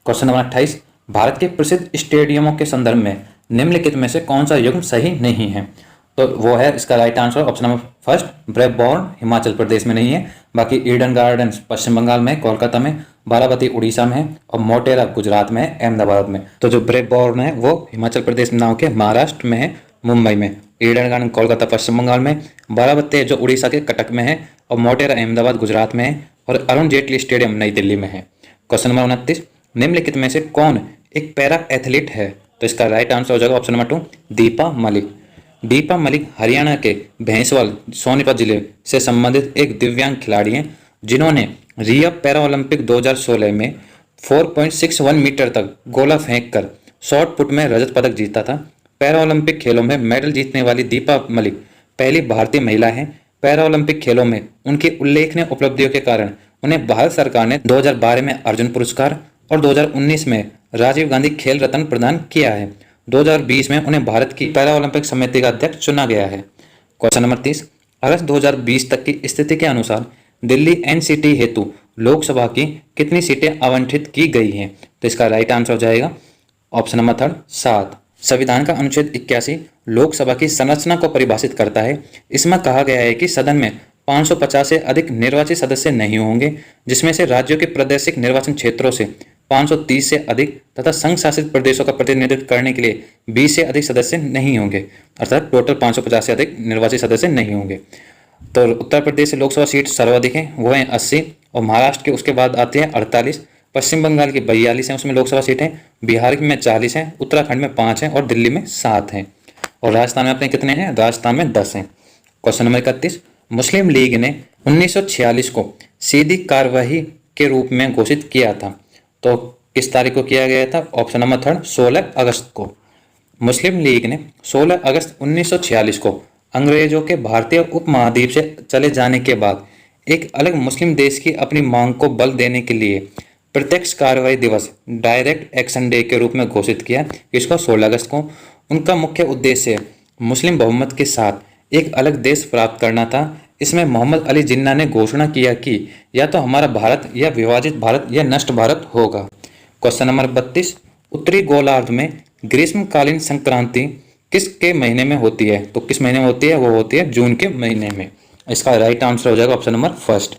क्वेश्चन नंबर 28, भारत के प्रसिद्ध स्टेडियमों के संदर्भ में निम्नलिखित में से कौन सा युग्म सही नहीं है? तो वो है इसका right answer option number first Brabourne Himachal Pradesh में नहीं है। बाकी ईडन गार्डन्स पश्चिम बंगाल में, कोलकाता में, बाराबती उड़ीसा में है और मोटेरा गुजरात में है, अहमदाबाद में। तो जो ब्रेबॉर्न है वो हिमाचल प्रदेश में ना होकर महाराष्ट्र में है, मुंबई में। ईडन गार्डन कोलकाता पश्चिम बंगाल में, बाराबती जो उड़ीसा के कटक में है और मोटेरा अहमदाबाद गुजरात में है। और अरुण जेटली स्टेडियम नई दिल्ली में है। क्वेश्चन नंबर 29, निम्नलिखित में से कौन एक पैरा एथलीट है? तो इसका राइट आंसर हो जाएगा ऑप्शन नंबर 2, दीपा मलिक। दीपा मलिक हरियाणा के भैंसवाल सोनीपत जिले से संबंधित एक दिव्यांग खिलाड़ी हैं जिन्होंने रियो पैरा ओलंपिक 2016 में 4.61 मीटर तक गोला फेंककर शॉट पुट में रजत पदक जीता था। पैरा ओलंपिक खेलों में मेडल जीतने वाली दीपा मलिक पहली भारतीय महिला हैं। पैरा ओलंपिक खेलों में उनकी उल्लेखनीय उपलब्धियों के कारण उन्हें भारत सरकार ने 2012 में अर्जुन पुरस्कार और 2019 में राजीव गांधी खेल रत्न प्रदान किया है। 2020 में उन्हें भारत की पैरा ओलंपिक समिति का अध्यक्ष चुना गया है। क्वेश्चन नंबर 30, अगस्त 2020 तक की स्थिति के अनुसार दिल्ली एनसीटी हेतु लोकसभा की कितनी सीटें आवंटित की गई हैं? तो इसका राइट आंसर हो जाएगा ऑप्शन नंबर 3, 7। संविधान का अनुच्छेद 81 लोकसभा की संरचना को परिभाषित करता है। इसमें कहा गया है कि सदन में 550 से अधिक निर्वाचित सदस्य नहीं होंगे, जिसमें से राज्यों के प्रादेशिक निर्वाचन क्षेत्रों से 530 से अधिक तथा संघ शासित प्रदेशों का प्रतिनिधित्व करने के लिए 20 से अधिक सदस्य नहीं होंगे, अर्थात टोटल 550 से अधिक निर्वाचित सदस्य नहीं होंगे। तो उत्तर प्रदेश से लोकसभा सीट सर्वाधिक है, वो है 80, और महाराष्ट्र के उसके बाद आती है 48, पश्चिम बंगाल की 42 हैं उसमें लोकसभा सीटें, बिहार में 40 हैं, उत्तराखंड में 5 हैं और दिल्ली में 7 हैं। और राजस्थान में अपने कितने हैं? राजस्थान में 10 हैं। क्वेश्चन नंबर 31, मुस्लिम लीग ने 1946 को सीधी कार्यवाही के रूप में घोषित किया था, तो किस तारीख को किया गया था? ऑप्शन नंबर 3, 16 अगस्त को। मुस्लिम लीग ने 16 अगस्त 1946 को अंग्रेजों के भारतीय उपमहाद्वीप से चले जाने के बाद एक अलग मुस्लिम देश की अपनी मांग को बल देने के लिए प्रत्यक्ष कार्रवाई दिवस डायरेक्ट एक्शन डे के रूप में घोषित किया, इसको 16 अगस्त को। उनका मुख्य उद्देश्य मुस्लिम बहुमत के साथ एक अलग देश प्राप्त करना था। इसमें मोहम्मद अली जिन्ना ने घोषणा किया कि या तो हमारा भारत या विभाजित भारत या नष्ट भारत होगा। क्वेश्चन नंबर 32, उत्तरी गोलार्ध में ग्रीष्मकालीन संक्रांति किसके महीने में होती है? तो किस महीने में होती है? वो होती है जून के महीने में। इसका राइट आंसर हो जाएगा ऑप्शन नंबर 1।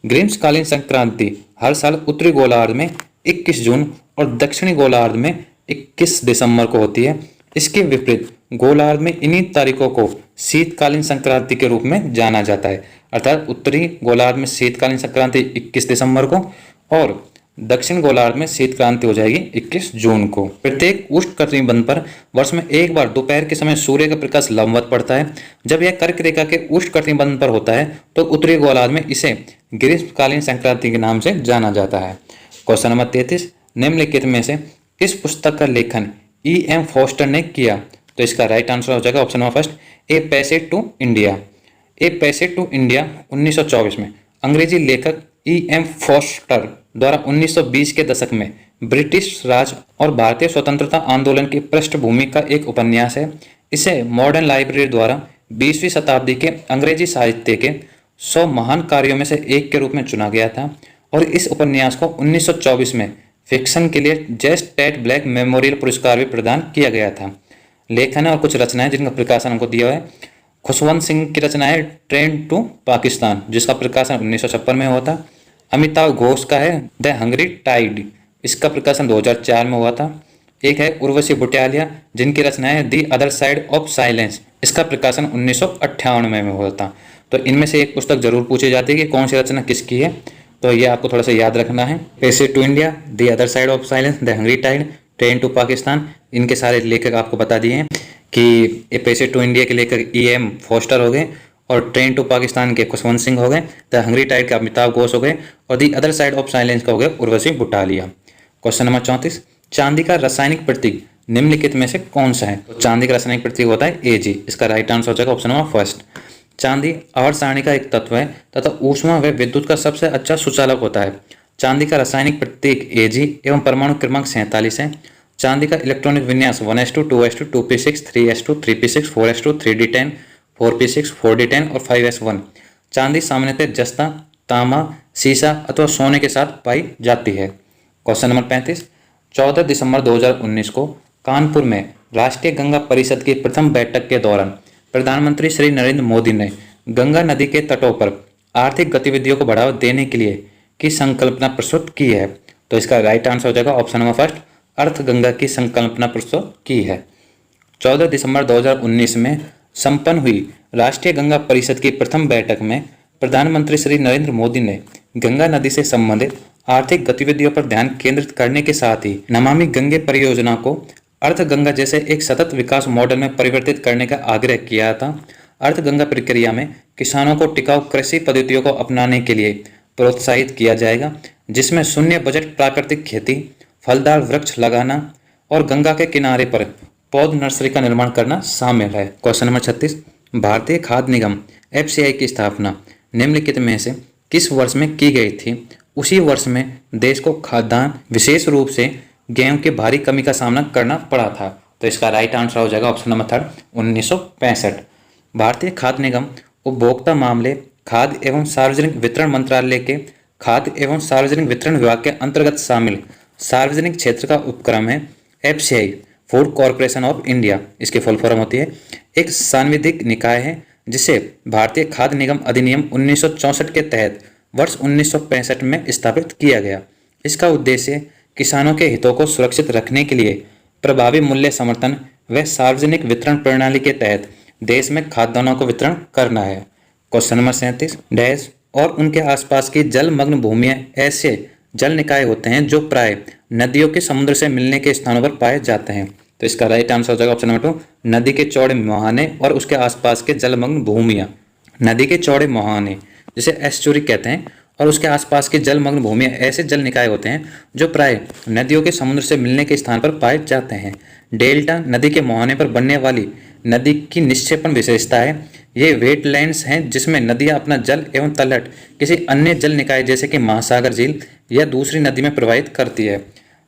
ग्रीष्मकालीन संक्रांति हर साल उत्तरी गोलार्ध में 21 जून और दक्षिणी गोलार्ध में 21 दिसंबर को होती है। इसके विपरीत गोलार्ध में इन्हीं तारीखों को शीतकालीन संक्रांति के रूप में जाना जाता है, अर्थात उत्तरी गोलार्ध में शीतकालीन संक्रांति 21 दिसंबर को और दक्षिण गोलार्ध में शीतक्रांति हो जाएगी 21 जून को। प्रत्येक उष्ण कटिबंध पर वर्ष में एक बार दोपहर के समय सूर्य का प्रकाश लंबवत पड़ता है। जब यह कर्क रेखा के उष्ण कटिबंध पर होता है तो उत्तरी गोलार्ध में इसे ग्रीष्मकालीन संक्रांति के नाम से जाना जाता है। क्वेश्चन नंबर 33, निम्नलिखित में से किस पुस्तक का लेखन E.M. फोस्टर ने किया? तो इसका राइट आंसर हो जाएगा option number 1, a passage to India. A passage to India 1924 में अंग्रेजी लेखक E.M. फोस्टर द्वारा 1920 के दशक में ब्रिटिश राज और भारतीय स्वतंत्रता आंदोलन की पृष्ठभूमि का एक उपन्यास है। इसे मॉडर्न लाइब्रेरी द्वारा 20वीं शताब्दी के अंग्रेजी साहित्य के 100 महान कार्यों में से एक के रूप में चुना गया था और इस उपन्यास को 1924 में फिक्शन के लिए जेस टेट ब्लैक मेमोरियल पुरस्कार भी प्रदान किया गया था। लेखन और कुछ रचनाएं जिनका प्रकाशन हमको दिया है। खुशवंत सिंह की रचना है ट्रेन टू पाकिस्तान, जिसका प्रकाशन 1956 में हुआ था। अमिताभ घोष का है द हंग्री टाइड, इसका प्रकाशन 2004 में हुआ था। एक है उर्वशी भुटियालिया जिनकी रचना है दी अदर साइड ऑफ साइलेंस, इसका प्रकाशन 1998 में हुआ था। तो इनमें से एक पुस्तक जरूर पूछी जाती है कि कौन सी रचना किसकी है, तो ये आपको थोड़ा सा याद रखना है। Passage to India, the other side of silence, the hungry tide, train to Pakistan, इनके सारे लेखक आपको बता दिए हैं कि पैसेज टू इंडिया के लेखक E.M. फोस्टर हो गए और ट्रेन टू पाकिस्तान के खुशवंत सिंह हो गए, द हंग्री टाइड के अमिताभ घोष हो गए और दी अदर साइड ऑफ साइलेंस का हो गया उर्वशी भुटियालिया। क्वेश्चन नंबर 34, चांदी का रासायनिक प्रतीक निम्नलिखित में से कौन सा है? तो चांदी का रासायनिक प्रतीक होता है Ag, इसका राइट आंसर हो जाएगा ऑप्शन नंबर 1। चांदी आवर्त सारणी का एक तत्व है तथा ऊष्मा व विद्युत का सबसे अच्छा सुचालक होता है। चांदी का रासायनिक प्रतीक Ag एवं परमाणु क्रमांक 47 है। चांदी का इलेक्ट्रॉनिक विन्यास 1s2, 2s2, 2p6, 3s2, 3p6, 4s2, 3d10, 4p6, 4d10 और 5s1। चांदी सामान्यतः जस्ता, तांबा, सीसा अथवा सोने के साथ पाई जाती है। क्वेश्चन नंबर 35, 14 दिसंबर 2019 को कानपुर में राष्ट्रीय गंगा परिषद की प्रथम बैठक के दौरान प्रधानमंत्री श्री नरेंद्र मोदी ने गंगा नदी के तटों पर आर्थिक गतिविधियों को बढ़ावा देने के लिए की संकल्पना प्रस्तुत की है। तो इसका राइट आंसर हो जाएगा ऑप्शन नंबर 1, अर्थ गंगा की संकल्पना प्रस्तुत की है। 14 दिसंबर 2019 में संपन्न हुई राष्ट्रीय गंगा परिषद की प्रथम बैठक में प्रधानमंत्री श्री नरेंद्र मोदी ने गंगा नदी से संबंधित आर्थिक गतिविधियों पर ध्यान केंद्रित करने के साथ ही नमामि गंगे परियोजना को अर्थ गंगा जैसे एक सतत विकास मॉडल में परिवर्तित करने का आग्रह किया था। अर्थ गंगा प्रक्रिया में किसानों को टिकाऊ कृषि पद्धतियों को अपनाने के लिए प्रोत्साहित किया जाएगा, जिसमें शून्य बजट प्राकृतिक खेती, फलदार वृक्ष लगाना और गंगा के किनारे पर पौध नर्सरी का निर्माण करना शामिल है। क्वेश्चन नंबर 36, भारतीय खाद्य निगम FCI की स्थापना निम्नलिखित में से किस वर्ष में की गई थी? उसी वर्ष में देश को खाद्यान्न विशेष रूप से गेहूं की भारी कमी का सामना करना पड़ा था। तो इसका राइट आंसर हो जाएगा ऑप्शन नंबर 3 1965। भारतीय खाद्य निगम उपभोक्ता मामले, खाद्य एवं सार्वजनिक वितरण मंत्रालय के खाद्य एवं सार्वजनिक वितरण विभाग के अंतर्गत शामिल सार्वजनिक क्षेत्र का उपक्रम है। FCI food corporation of India, इसकी फुल फॉर्म होती है, एक सांविधिक निकाय है जिसे भारतीय खाद्य निगम अधिनियम 1964 के तहत वर्ष 1965 में स्थापित किया गया। इसका उद्देश्य किसानों के हितों को सुरक्षित रखने के लिए प्रभावी मूल्य समर्थन व सार्वजनिक वितरण प्रणाली के तहत देश में खाद्यान्नों को वितरण करना है। क्वेश्चन नंबर 37, डैश और उनके आसपास की जलमग्न भूमियां ऐसे जल निकाय होते हैं जो प्राय नदियों के समुद्र से मिलने के स्थानों पर पाए जाते हैं। तो इसका राइट आंसर हो जाएगा ऑप्शन नंबर 2 नदी के चौड़े मुहाने और उसके आसपास के जलमग्न भूमियां। नदी के चौड़े मुहाने जिसे एस्चुरी कहते हैं और उसके आसपास की जलमग्न भूमियां ऐसे जल निकाय होते हैं जो प्राय नदियों के समुद्र से मिलने के स्थान पर पाए जाते हैं। डेल्टा नदी के मुहाने पर बनने वाली नदी की निक्षेपण विशेषता है। ये वेटलैंड्स हैं जिसमें नदियां अपना जल एवं तलहट किसी अन्य जल निकाय जैसे कि महासागर झील या दूसरी नदी में प्रवाहित करती है,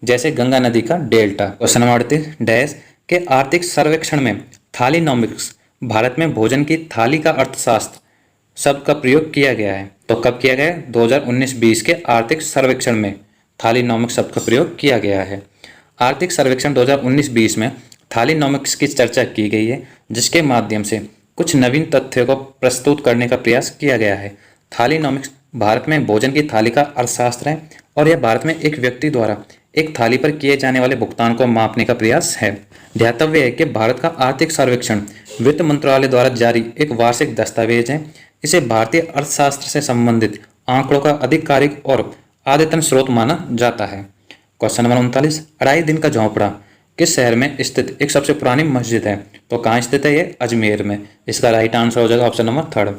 जैसे गंगा नदी का डेल्टा। क्वेश्चन नंबर 38, डैश के आर्थिक सर्वेक्षण में थालीनॉमिक्स भारत में भोजन की थाली का अर्थशास्त्र शब्द का प्रयोग किया गया है। तो कब किया गया है? 2019-20 के आर्थिक सर्वेक्षण में थालीनॉमिक्स शब्द का प्रयोग किया गया है। आर्थिक सर्वेक्षण 2019-20 में थालीनॉमिक्स की चर्चा की गई है, जिसके माध्यम से कुछ नवीन तथ्यों को प्रस्तुत करने का प्रयास किया गया है। थालीनॉमिक्स भारत में भोजन की थाली का अर्थशास्त्र है और यह भारत में एक व्यक्ति द्वारा एक थाली पर किए जाने वाले भुगतान को मापने का प्रयास है। ध्यातव्य है कि भारत का आर्थिक सर्वेक्षण वित्त मंत्रालय द्वारा जारी एक वार्षिक दस्तावेज है। इसे भारतीय अर्थशास्त्र से संबंधित आंकड़ों का आधिकारिक और अद्यतन स्रोत माना जाता है। क्वेश्चन नंबर 39, अढ़ाई दिन का झोंपड़ा किस शहर में स्थित एक सबसे पुरानी मस्जिद है? तो कहाँ स्थित है ये? अजमेर में। इसका राइट आंसर हो जाएगा ऑप्शन नंबर 3।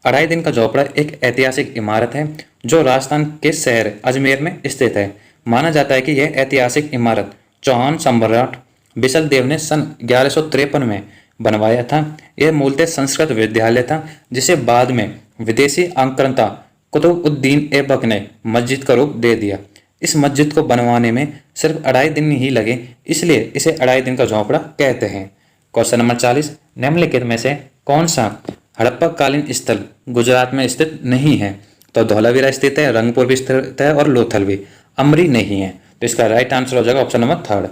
अढ़ाई दिन का झोंपड़ा एक ऐतिहासिक इमारत है जो राजस्थान के शहर अजमेर में स्थित है। माना जाता है कि यह ऐतिहासिक इमारत चौहान सम्राट बिसल देव ने सन 1153 में बनवाया था। यह मूलतः संस्कृत विद्यालय था, जिसे बाद में विदेशी आक्रांता कुतुबुद्दीन ऐबक ने मस्जिद का रूप दे दिया। इस मस्जिद को बनवाने में सिर्फ अढ़ाई दिन ही लगे, इसलिए इसे अढ़ाई दिन का झोंपड़ा कहते हैं। क्वेश्चन नंबर 40, निम्नलिखित में से कौन सा हड़प्पा कालीन स्थल गुजरात में स्थित नहीं है? तो धौलावीरा स्थित है, रंगपुर भी स्थित है और लोथल भी। अमरी नहीं है। तो इसका राइट आंसर हो जाएगा ऑप्शन नंबर 3।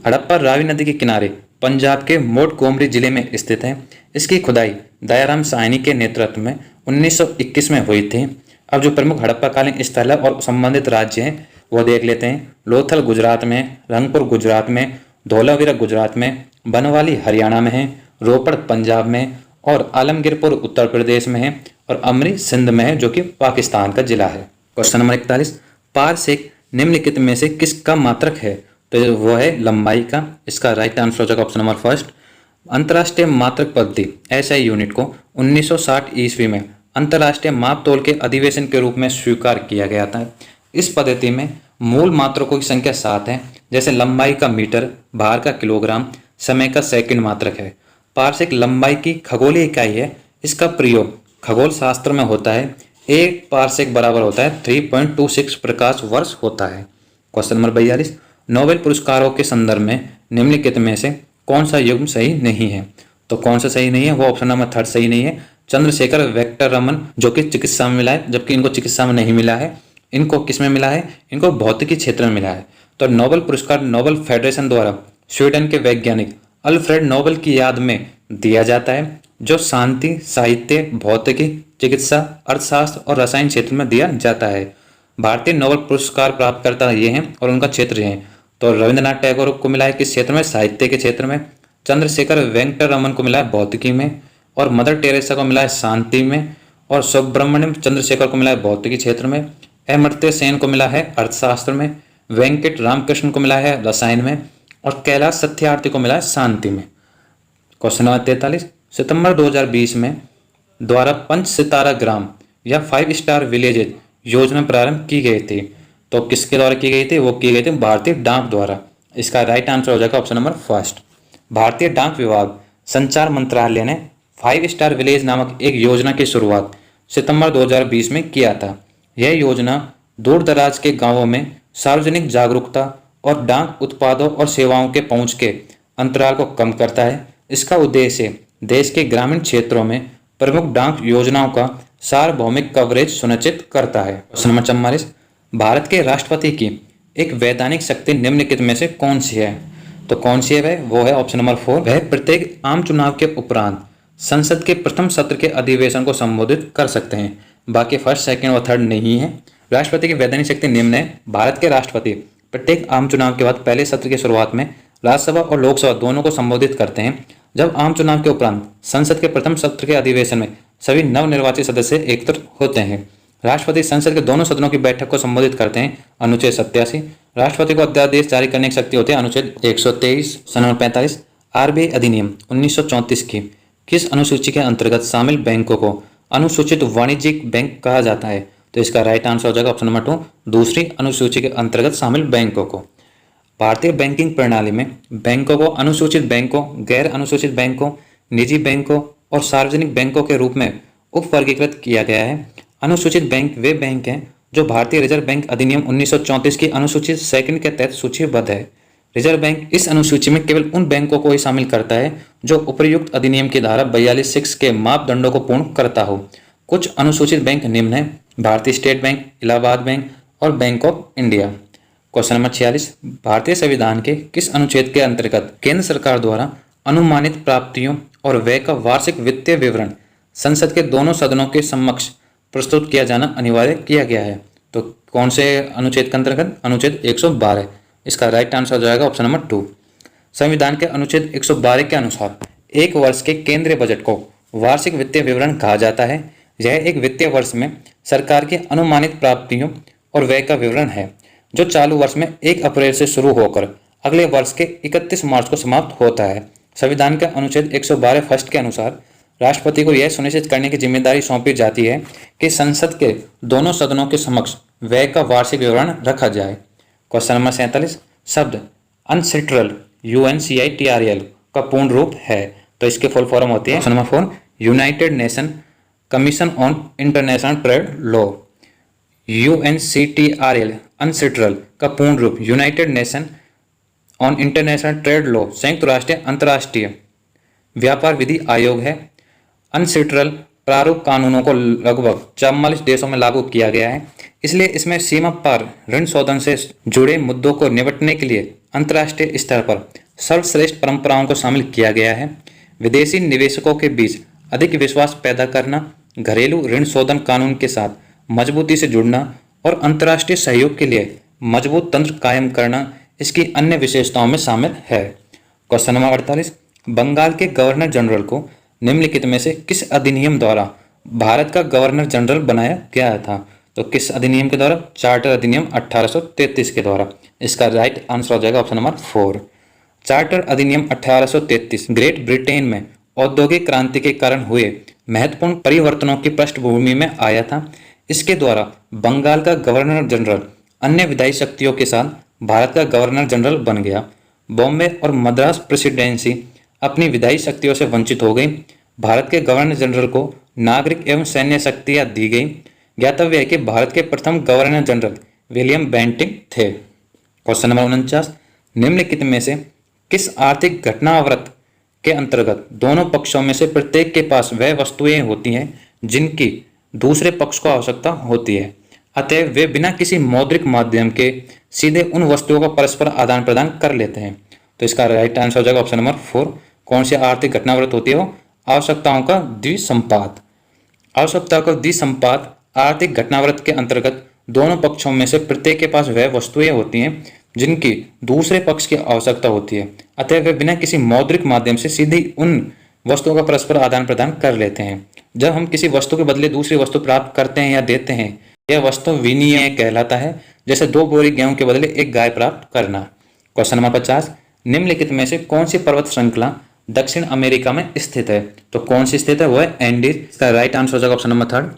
हड़प्पा रावी नदी के किनारे पंजाब के मोंटगोमरी जिले में स्थित है। इसकी खुदाई दयाराम साहनी के नेतृत्व में 1921 में हुई थी। अब जो प्रमुख हड़प्पा कालीन स्थल है और संबंधित राज्य हैं वो देख लेते हैं। लोथल गुजरात में, रंगपुर गुजरात में, धौलावीरा गुजरात में, बनवाली हरियाणा में है, रोपड़ पंजाब में और आलमगीरपुर उत्तर प्रदेश में है और अमरी सिंध में है, जो कि पाकिस्तान का जिला है। क्वेश्चन नंबर 41, पारसेक निम्नलिखित में से किसका मात्रक है? तो वो है लंबाई का। इसका राइट आंसर हो जाएगा ऑप्शन नंबर 1। अंतर्राष्ट्रीय मात्रक पद्धति SI यूनिट को 1960 ईस्वी में अंतर्राष्ट्रीय माप तोल के अधिवेशन के रूप में स्वीकार किया गया था। इस पद्धति में मूल मात्रकों की संख्या 7 है, जैसे लंबाई का मीटर, भार का किलोग्राम, समय का सेकंड मात्रक है। पारसेक लंबाई की खगोलीय इकाई है। इसका प्रयोग खगोल शास्त्र में होता है। एक पारसेक बराबर होता है 3.26 प्रकाश वर्ष होता है। क्वेश्चन नंबर 42, नोबेल पुरस्कारों के संदर्भ में निम्नलिखित में से कौन सा युग्म सही नहीं है? तो कौन सा सही नहीं है? वो ऑप्शन नंबर 3 सही नहीं है। चंद्रशेखर वेंकट रमन, जो कि चिकित्सा में मिला है, जबकि इनको चिकित्सा में नहीं मिला है। इनको किस में मिला है? इनको भौतिकी क्षेत्र में मिला है। तो नोबेल पुरस्कार नोबेल फेडरेशन द्वारा स्वीडन के वैज्ञानिक अल्फ्रेड नोबेल की याद में दिया जाता है, जो शांति, साहित्य, भौतिकी, चिकित्सा, अर्थशास्त्र और रसायन क्षेत्र में दिया जाता है। भारतीय नोबेल पुरस्कार प्राप्तकर्ता ये हैं और उनका क्षेत्र ये हैं। तो रविंद्रनाथ टैगोर को मिला है किस क्षेत्र में? साहित्य के क्षेत्र में। चंद्रशेखर वेंकट रमन को मिला है भौतिकी में और मदर टेरेसा को मिला है शांति में और सुब्रमण्यम चंद्रशेखर को मिला है भौतिकी क्षेत्र में, अमर्त्य सेन को मिला है अर्थशास्त्र में, वेंकट रामकृष्ण को मिला है रसायन में और कैलाश सत्यार्थी को मिला है शांति में। क्वेश्चन नंबर 43, सितंबर 2020 में द्वारा पंच सितारा ग्राम या 5 स्टार विलेजेज योजना प्रारंभ की गई थी। तो किसके द्वारा की गई थी? वो की गई थी भारतीय डाक द्वारा। इसका राइट आंसर हो जाएगा ऑप्शन नंबर फर्स्ट। भारतीय डाक विभाग संचार मंत्रालय ने 5 स्टार विलेज नामक एक योजना की शुरुआत सितंबर 2020 में किया था। यह योजना दूर दराज के गांवों में सार्वजनिक जागरूकता और डाक उत्पादों और सेवाओं के पहुंच के अंतराल को कम करता है। इसका उद्देश्य देश के ग्रामीण क्षेत्रों में प्रमुख डाक योजनाओं का सार्वभौमिक कवरेज सुनिश्चित करता है। क्वेश्चन नंबर 44, भारत के राष्ट्रपति की एक वैधानिक शक्ति निम्नलिखित में से कौन सी है? तो कौन सी है वह? वो है ऑप्शन नंबर 4, वह प्रत्येक आम चुनाव के उपरांत संसद के प्रथम सत्र के अधिवेशन को संबोधित कर सकते हैं। बाकी फर्स्ट, सेकंड और थर्ड नहीं है। राष्ट्रपति की वैधानिक शक्ति निम्न है। भारत के राष्ट्रपति प्रत्येक आम चुनाव के बाद पहले सत्र की शुरुआत में राज्यसभा और लोकसभा दोनों को संबोधित करते हैं। जब आम चुनाव के उपरांत संसद के प्रथम सत्र के अधिवेशन में सभी नवनिर्वाचित सदस्य एकत्र होते हैं। राष्ट्रपति संसद के दोनों सदनों की बैठक को संबोधित करते हैं। अनुच्छेद 87। राष्ट्रपति को अध्यादेश जारी करने की शक्ति होती है। अनुच्छेद 123। नंबर 45, आरबीआई अधिनियम 1934 की किस अनुसूची के अंतर्गत शामिल बैंकों को अनुसूचित वाणिज्यिक बैंक कहा जाता है? तो इसका राइट आंसर हो जाएगा ऑप्शन नंबर 2, दूसरी अनुसूची के अंतर्गत शामिल बैंकों को। भारतीय बैंकिंग प्रणाली में बैंकों को अनुसूचित बैंकों, गैर अनुसूचित बैंकों, निजी बैंकों और सार्वजनिक बैंकों के रूप में उपवर्गीकृत किया गया है। अनुसूचित बैंक वे बैंक हैं जो भारतीय रिजर्व बैंक अधिनियम 1934 की अनुसूची सेकंड के तहत सूचीबद्ध है। रिजर्व बैंक इस अनुसूची में केवल उन बैंकों को ही शामिल करता है जो उपर्युक्त अधिनियम की धारा 42(6) के मापदंडों को पूर्ण करता हो। कुछ अनुसूचित बैंक निम्न हैं: भारतीय स्टेट बैंक, इलाहाबाद बैंक और bank of India. Question number 46, भारतीय संविधान के किस अनुच्छेद के अंतर्गत केंद्र सरकार द्वारा अनुमानित प्राप्तियों और व्यय का वार्षिक वित्तीय विवरण संसद के दोनों सदनों के समक्ष प्रस्तुत किया जाना अनिवार्य किया गया है? तो कौन से अनुच्छेद के अंतर्गत? अनुच्छेद 112। इसका राइट आंसर हो जाएगा ऑप्शन नंबर 2। संविधान के अनुच्छेद 112 के अनुसार एक वर्ष के केंद्रीय बजट को वार्षिक वित्तीय विवरण कहा जाता है। यह एक वित्तीय वर्ष में सरकार की अनुमानित प्राप्तियों और व्यय का विवरण है जो चालू वर्ष में 1 अप्रैल से शुरू होकर अगले वर्ष के 31 मार्च को समाप्त होता है। संविधान के अनुच्छेद 112 फर्स्ट के अनुसार राष्ट्रपति को यह सुनिश्चित करने की जिम्मेदारी सौंपी जाती है कि संसद के दोनों सदनों के समक्ष व्यय का वार्षिक विवरण रखा जाए। क्वेश्चन नंबर 47, शब्द अनसिट्रल UNCITRAL का पूर्ण रूप है? तो इसके फुल फॉर्म होती है। Option number 4, United nation commission on international trade law. UNCTRAL अनसिट्रल का पूर्ण रूप United nation on international trade law संयुक्त राष्ट्र अंतर्राष्ट्रीय व्यापार विधि आयोग है। अनसिट्रल प्रारूप कानूनों को लगभग 44 देशों में लागू किया गया है, इसलिए इसमें सीमा पार ऋण शोधन से जुड़े मुद्दों को निपटने के लिए अंतर्राष्ट्रीय स्तर पर सर्वश्रेष्ठ परंपराओं को शामिल किया गया है। विदेशी निवेशकों के बीच अधिक विश्वास पैदा करना, घरेलू ऋण शोधन कानून के साथ मजबूती से जुड़ना और अंतर्राष्ट्रीय सहयोग के लिए मजबूत तंत्र कायम करना इसकी अन्य विशेषताओं में शामिल है। क्वेश्चन नंबर 48, बंगाल के गवर्नर जनरल को निम्नलिखित में से किस अधिनियम द्वारा भारत का गवर्नर जनरल बनाया गया था? तो किस अधिनियम के द्वारा? चार्टर अधिनियम 1833 के द्वारा। इसका राइट आंसर हो जाएगा ऑप्शन नंबर 4। चार्टर अधिनियम 1833 ग्रेट ब्रिटेन में औद्योगिक क्रांति के कारण हुए महत्वपूर्ण परिवर्तनों की पृष्ठभूमि में आया था। इसके द्वारा बंगाल का गवर्नर जनरल अन्य विधायी शक्तियों के साथ भारत का गवर्नर जनरल बन गया। बॉम्बे और मद्रास प्रेसिडेंसी अपनी विधायी शक्तियों से वंचित हो गई। भारत के गवर्नर जनरल को नागरिक एवं सैन्य शक्तियां दी गई। ज्ञातव्य है कि भारत के प्रथम गवर्नर जनरल विलियम बेंटिंक थे। क्वेश्चन नंबर 49, निम्नलिखित में से किस आर्थिक घटनाव्रत के अंतर्गत दोनों पक्षों में से प्रत्येक के पास वह वस्तुएं होती हैं जिनकी दूसरे पक्ष को आवश्यकता होती है, अतः वे बिना किसी मौद्रिक माध्यम के सीधे उन वस्तुओं का परस्पर आदान प्रदान कर लेते हैं? तो इसका राइट आंसर हो जाएगा ऑप्शन नंबर 4। कौन सी आर्थिक घटनाव्रत होती है? वो आवश्यकताओं का द्विसंपात। आवश्यकताओं का द्विसंपात आर्थिक घटनाव्रत के अंतर्गत दोनों पक्षों में से प्रत्येक के पास वह वस्तुएं होती हैं जिनकी दूसरे पक्ष की आवश्यकता होती है, अतः वे बिना किसी मौद्रिक माध्यम से सीधे उन वस्तुओं का परस्पर आदान प्रदान कर लेते हैं। जब हम किसी वस्तु के बदले दूसरी वस्तु प्राप्त करते हैं या देते हैं, यह वस्तु विनिमय कहलाता है। जैसे 2 बोरी गेहूं के बदले 1 गाय प्राप्त करना। क्वेश्चन नंबर 50, निम्नलिखित में से कौन सी पर्वत श्रृंखला दक्षिण अमेरिका में स्थित है? तो कौन सी स्थित है? वो है एंडीज। इसका राइट आंसर हो जाएगा ऑप्शन नंबर 3।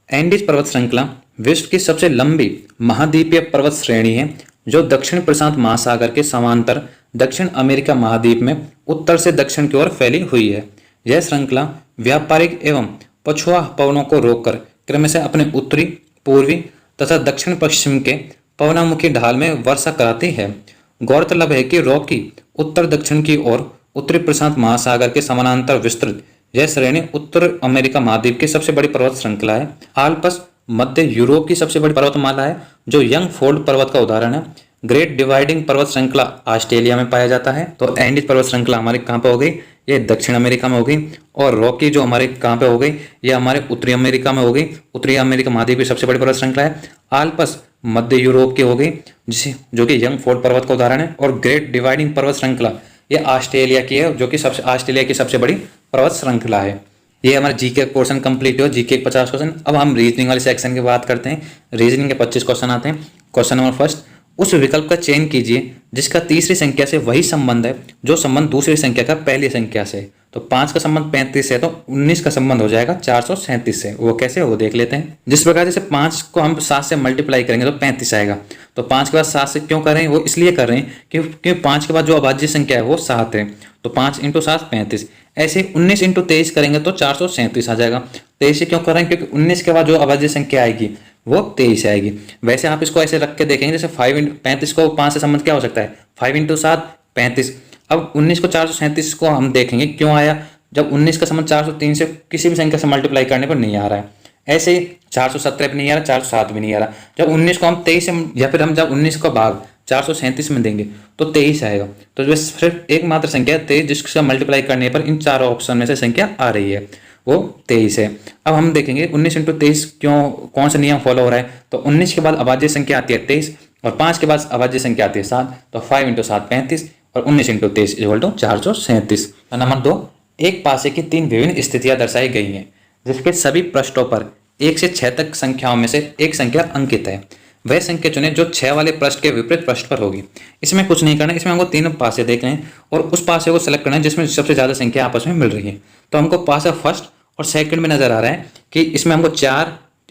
एंडीज पर्वत श्रृंखला विश्व की सबसे लंबी महाद्वीपीय पर्वत श्रेणी है, जो दक्षिण प्रशांत महासागर के समांतर दक्षिण अमेरिका महाद्वीप में उत्तर से दक्षिण की ओर फैली हुई है। यह श्रृंखला व्यापारिक एवं पछुआ पवनों को रोककर क्रमशः अपने उत्तरी, पूर्वी तथा दक्षिण पश्चिम के पवनामुखी ढाल में वर्षा कराती है। गौरतलब है कि रॉकी उत्तर दक्षिण की ओर उत्तरी प्रशांत महासागर के समानांतर विस्तृत यह श्रेणी उत्तर अमेरिका महाद्वीप की सबसे बड़ी पर्वत श्रृंखला है। आल्प्स मध्य यूरोप की सबसे बड़ी पर्वतमाला है, जो यंग फोल्ड पर्वत का उदाहरण है। ग्रेट डिवाइडिंग पर्वत श्रृंखला ऑस्ट्रेलिया में पाया जाता है। तो एंडीज पर्वत श्रृंखला हमारे कहाँ पे हो गई? ये दक्षिण अमेरिका में हो गई। और रॉकी जो हमारे कहाँ पे हो गई? ये हमारे उत्तरी अमेरिका में हो गई। उत्तरी अमेरिका महाद्वीप की सबसे बड़ी पर्वत श्रृंखला है। आल्प्स मध्य यूरोप की हो गई, जिसे जो कि यंग फोल्ड पर्वत का उदाहरण है। और ग्रेट डिवाइडिंग पर्वत श्रृंखला ये ऑस्ट्रेलिया की है, जो कि ऑस्ट्रेलिया की सबसे बड़ी पर्वत श्रृंखला है। ये हमारा जीके पोर्शन कंप्लीट हो, जीके 50 क्वेश्चन। अब हम रीजनिंग वाले सेक्शन की बात करते हैं। रीजनिंग के 25 क्वेश्चन आते हैं। क्वेश्चन नंबर फर्स्ट, उस विकल्प का चयन कीजिए जिसका तीसरी संख्या से वही संबंध है जो संबंध दूसरी संख्या का पहली संख्या से। तो 5 का संबंध 35 से है, तो 19 का संबंध हो जाएगा 437 से। वो कैसे वो देख लेते हैं। जिस प्रकार जैसे 5 को हम 7 से मल्टीप्लाई करेंगे तो 35 आएगा। तो 5 के बाद 7 से क्यों कर रहे हैं? वो इसलिए कर रहे हैं क्योंकि 5 के बाद जो अभाज्य संख्या है वो 7 है। तो 5 × 7 35। ऐसे 19 × 23 करेंगे तो 437 आ जाएगा। 23 से क्यों कर रहे हैं? क्योंकि 19 के बाद जो अभाज्य संख्या आएगी वो 23 आएगी। वैसे आप इसको ऐसे रख के देखेंगे, जैसे 35 को 5 से संबंध क्या हो सकता है? 5 × 7 35। अब 19 को 437 को हम देखेंगे क्यों आया, जब 19 का संबंध 403 से किसी भी संख्या से मल्टीप्लाई करने पर नहीं आ रहा है। ऐसे 417 पे नहीं आ रहा, 407 भी नहीं आ रहा। जब 19 को हम 23 से या फिर हम जब 19 का भाग 437 में देंगे तो 23 आएगा। तो जो सिर्फ एकमात्र संख्या 23 जिसका मल्टीप्लाई करने पर इन चारों ऑप्शन में से संख्या आ रही है वो 23 है। अब हम देखेंगे 19 × 23 क्यों, कौन सा नियम फॉलो हो रहा है। तो 19 के बाद अभाज्य संख्या आती है 23 और 5 के बाद अभाज्य संख्या आती है 7। तो 5 × 7 35 और 19 × 23 = 437। नंबर 2, एक पासे की 3 विभिन्न स्थितियां दर्शाई गई हैं जिसके सभी पृष्ठों पर 1 से 6 तक संख्याओं में से एक संख्या अंकित है। वह संख्या चुने जो 6 वाले पृष्ठ के विपरीत पृष्ठ पर होगी। इसमें कुछ नहीं करना, इसमें हमको 3 पासे देखने हैं और उस पासे को सेलेक्ट करना है जिसमें सबसे ज़्यादा संख्या आपस में मिल रही है। तो हमको पासा फर्स्ट और सेकंड में नजर आ रहा है कि इसमें हमको 4,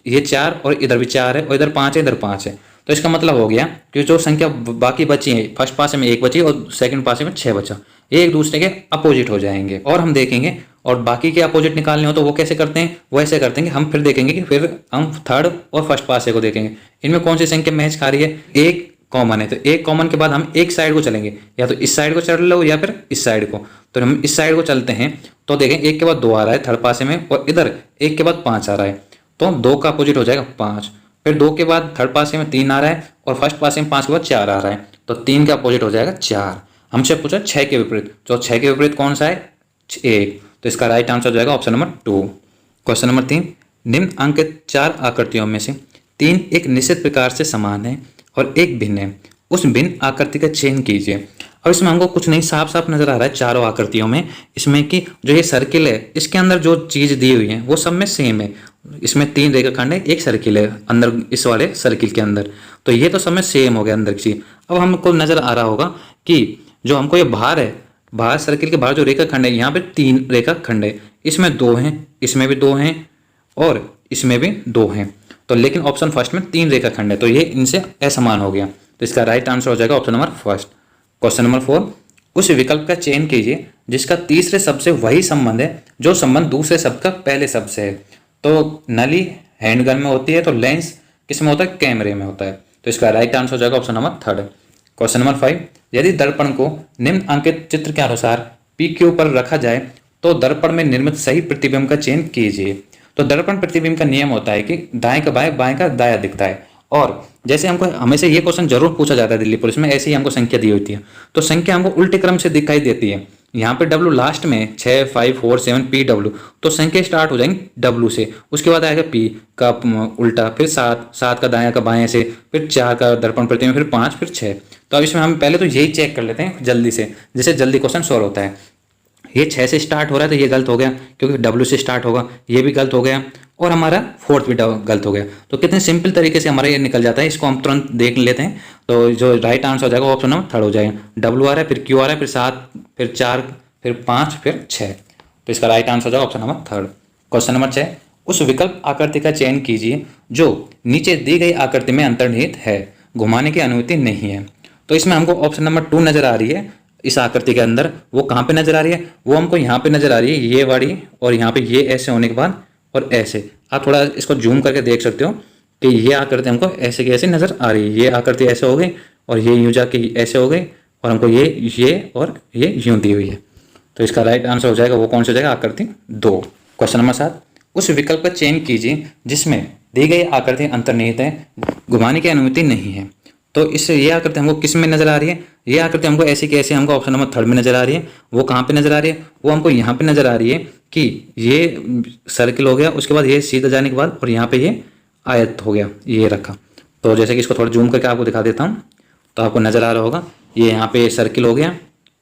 ये 4 और इधर भी 4 है और इधर 5 है, इधर 5 है। तो इसका मतलब हो गया कि जो संख्या बाकी बची है, फर्स्ट पासे में 1 बची और सेकंड पासे में 6 बचा, ये एक दूसरे के अपोजिट हो जाएंगे। और हम देखेंगे और बाकी के अपोजिट निकालने हो तो वो कैसे करते हैं, वो ऐसे करते हैं कि हम फिर देखेंगे कि फिर हम थर्ड और फर्स्ट पासे को देखेंगे, इनमें कौन सी संख्या मैच खा रही है। एक कॉमन है तो एक कॉमन के बाद हम एक साइड को चलेंगे, या तो इस साइड को चल लो या फिर इस साइड को। तो हम इस साइड को चलते हैं तो देखें 1 के बाद 2 आ रहा है थर्ड पासे में और इधर 1 के बाद 5 आ रहा है, तो 2 का अपोजिट हो जाएगा 5। फिर 2 के बाद थर्ड पासे में 3 आ रहा है और फर्स्ट पासे में 5 के बाद 4 आ रहा है, तो 3 का अपोजिट हो जाएगा 4। हमसे पूछा 6 के विपरीत, तो 6 के विपरीत कौन सा है? 1। तो इसका राइट आंसर हो जाएगा ऑप्शन नंबर 2। क्वेश्चन नंबर 3, निम्न अंकित 4 आकृतियों में से 3 एक निश्चित प्रकार से समान है और एक भिन्न है। उस भिन्न आकृति का चयन कीजिए। और इसमें हमको कुछ नहीं साफ साफ नजर आ रहा है चारों आकृतियों में, इसमें कि जो ये सर्किल है इसके अंदर जो चीज दी हुई है वो सब में सेम है। इसमें 3 रेखाखंड है, एक सर्किल है अंदर इस वाले सर्किल के अंदर, तो ये तो सब में सेम हो गया अंदर की चीज। अब हमको नजर आ रहा होगा कि जो हमको ये बाहर है, बाहर सर्किल के बाहर जो रेखाखंड है यहाँ पे 3 रेखाखंड है, इसमें 2 हैं, इसमें भी 2 हैं और इसमें भी 2 हैं। तो लेकिन ऑप्शन फर्स्ट में 3 रेखाखंड है तो ये इनसे असमान हो गया, तो इसका राइट आंसर हो जाएगा option number first. Question number 4, उस विकल्प का चयन कीजिए जिसका तीसरे शब्द से वही संबंध है जो संबंध दूसरे शब्द का पहले शब्द से है। तो नली हैंडगन में होती है, तो लेंस किस में होता है? कैमरे में होता है, तो इसका राइट आंसर हो जाएगा ऑप्शन नंबर 3। क्वेश्चन नंबर 5, यदि दर्पण को निम्न अंकित चित्र के अनुसार PQ पर रखा जाए तो दर्पण में निर्मित सही प्रतिबिंब का चयन कीजिए। तो दर्पण प्रतिबिंब का नियम होता है कि दाएं का बाएं, बाएं का दाया दिखता है। और जैसे हमको हमेशा ये क्वेश्चन जरूर पूछा जाता है दिल्ली पुलिस में, ऐसे ही हमको संख्या दी होती है, तो संख्या हमको उल्टे क्रम से दिखाई देती है। यहाँ पे W लास्ट में 6, 5, 4, 7 PW, तो संख्या स्टार्ट हो जाएंगी W से, उसके बाद आएगा P का उल्टा, फिर 7 का दाया का बाएं से, फिर 4 का दर्पण प्रतिबिंब, फिर 5, फिर 6। तो अब इसमें हम पहले तो यही चेक कर लेते हैं जल्दी से, जिससे जल्दी क्वेश्चन सॉल्व होता है। ये 6 से स्टार्ट हो रहा है तो ये गलत हो गया, क्योंकि W से स्टार्ट होगा, ये भी गलत हो गया, और हमारा फोर्थ भी गलत हो गया। तो कितने सिंपल तरीके से हमारा ये निकल जाता है, इसको हम तुरंत देख लेते हैं। तो जो राइट आंसर हो जाएगा ऑप्शन नंबर थर्ड हो जाएगा। W आ रहा है, फिर Q आ रहा है, फिर 7, फिर 4, फिर 5, फिर 6। तो इसका राइट आंसर हो जाएगा option number third. Question number 6, उस विकल्प आकृति का चयन कीजिए जो नीचे दी गई आकृति में अंतर्निहित है, घुमाने की अनुमति नहीं है। तो इसमें हमको ऑप्शन नंबर 2 नजर आ रही है। इस आकृति के अंदर वो कहाँ पे नजर आ रही है, वो हमको यहाँ पे नजर आ रही है, ये वाली, और यहाँ पे ये ऐसे होने के बाद और ऐसे। आप थोड़ा इसको जूम करके देख सकते हो कि ये आकृति हमको ऐसे की ऐसे नजर आ रही है। ये आकृति ऐसे हो गई और ये यूं जाके ऐसे हो गई, और हमको ये और ये यूं दी हुई है। तो इसका राइट आंसर हो जाएगा वो कौन सा हो जाएगा, आकृति 2। क्वेश्चन नंबर 7, उस विकल्प का चयन कीजिए जिसमें दी गई आकृति अंतर्निहित है, घुमाने की अनुमति नहीं है। तो इससे ये आकृति हमको किस में नजर आ रही है, ये आकृति हमको ऐसे कैसे हमको ऑप्शन नंबर थर्ड में नजर आ रही है। वो कहाँ पे नजर आ रही है, वो हमको यहाँ पे नजर आ रही है कि ये सर्किल हो गया, उसके बाद ये सीधा जाने के बाद और यहाँ पे ये आयत हो गया, ये रखा। तो जैसे कि इसको थोड़ा जूम करके आपको दिखा देता हूँ, तो आपको नजर आ रहा होगा ये यहाँ पे सर्किल हो गया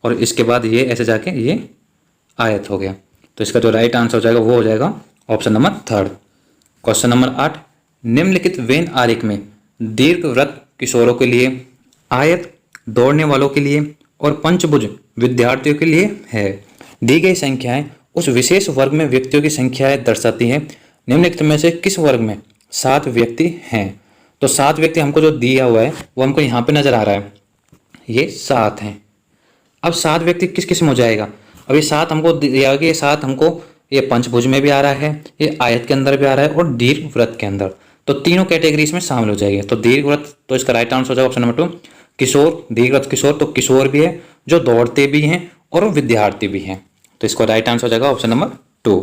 और इसके बाद ये ऐसे जाके ये आयत हो गया। तो इसका जो राइट आंसर हो जाएगा वो हो जाएगा option number third. Question number 8, निम्नलिखित वेन आरेख में दीर्घवृत्त किशोरों के लिए, आयत दौड़ने वालों के लिए और पंचभुज विद्यार्थियों के लिए है। दी गई संख्याएं उस विशेष वर्ग में व्यक्तियों की संख्याएं दर्शाती हैं। निम्नलिखित में से किस वर्ग में 7 व्यक्ति हैं। तो 7 व्यक्ति हमको जो दिया हुआ है वो हमको यहाँ पे नजर आ रहा है, ये 7 हैं। अब 7 व्यक्ति किस किस में हो जाएगा, अब ये 7 हमको दिया गया, ये 7 हमको ये पंचभुज में भी आ रहा है, ये आयत के अंदर भी आ रहा है और दीर्घवृत्त के अंदर। तो तीनों कैटेगरी इसमें शामिल हो जाएगी। तो दीर्घवृत्त, तो इसका राइट आंसर हो जाएगा ऑप्शन नंबर 2। किशोर, दीर्घवृत्त किशोर, तो किशोर भी है जो दौड़ते भी हैं और विद्यार्थी भी हैं। तो इसका राइट आंसर हो जाएगा ऑप्शन नंबर 2।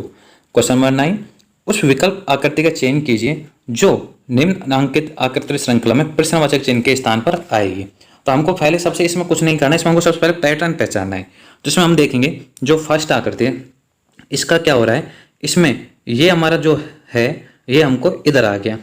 क्वेश्चन नंबर 9, उस विकल्प आकृति का चयन कीजिए जो निम्नांकित आकृति श्रृंखला में प्रश्नवाचक चिन्ह के स्थान पर आएगी। तो हमको पहले सबसे इसमें कुछ नहीं करना है, इसमें हमको सबसे पहले पैटर्न पहचानना है। तो इसमें हम देखेंगे जो फर्स्ट आकृति है इसका क्या हो रहा है, इसमें ये हमारा जो है ये हमको इधर आ गया,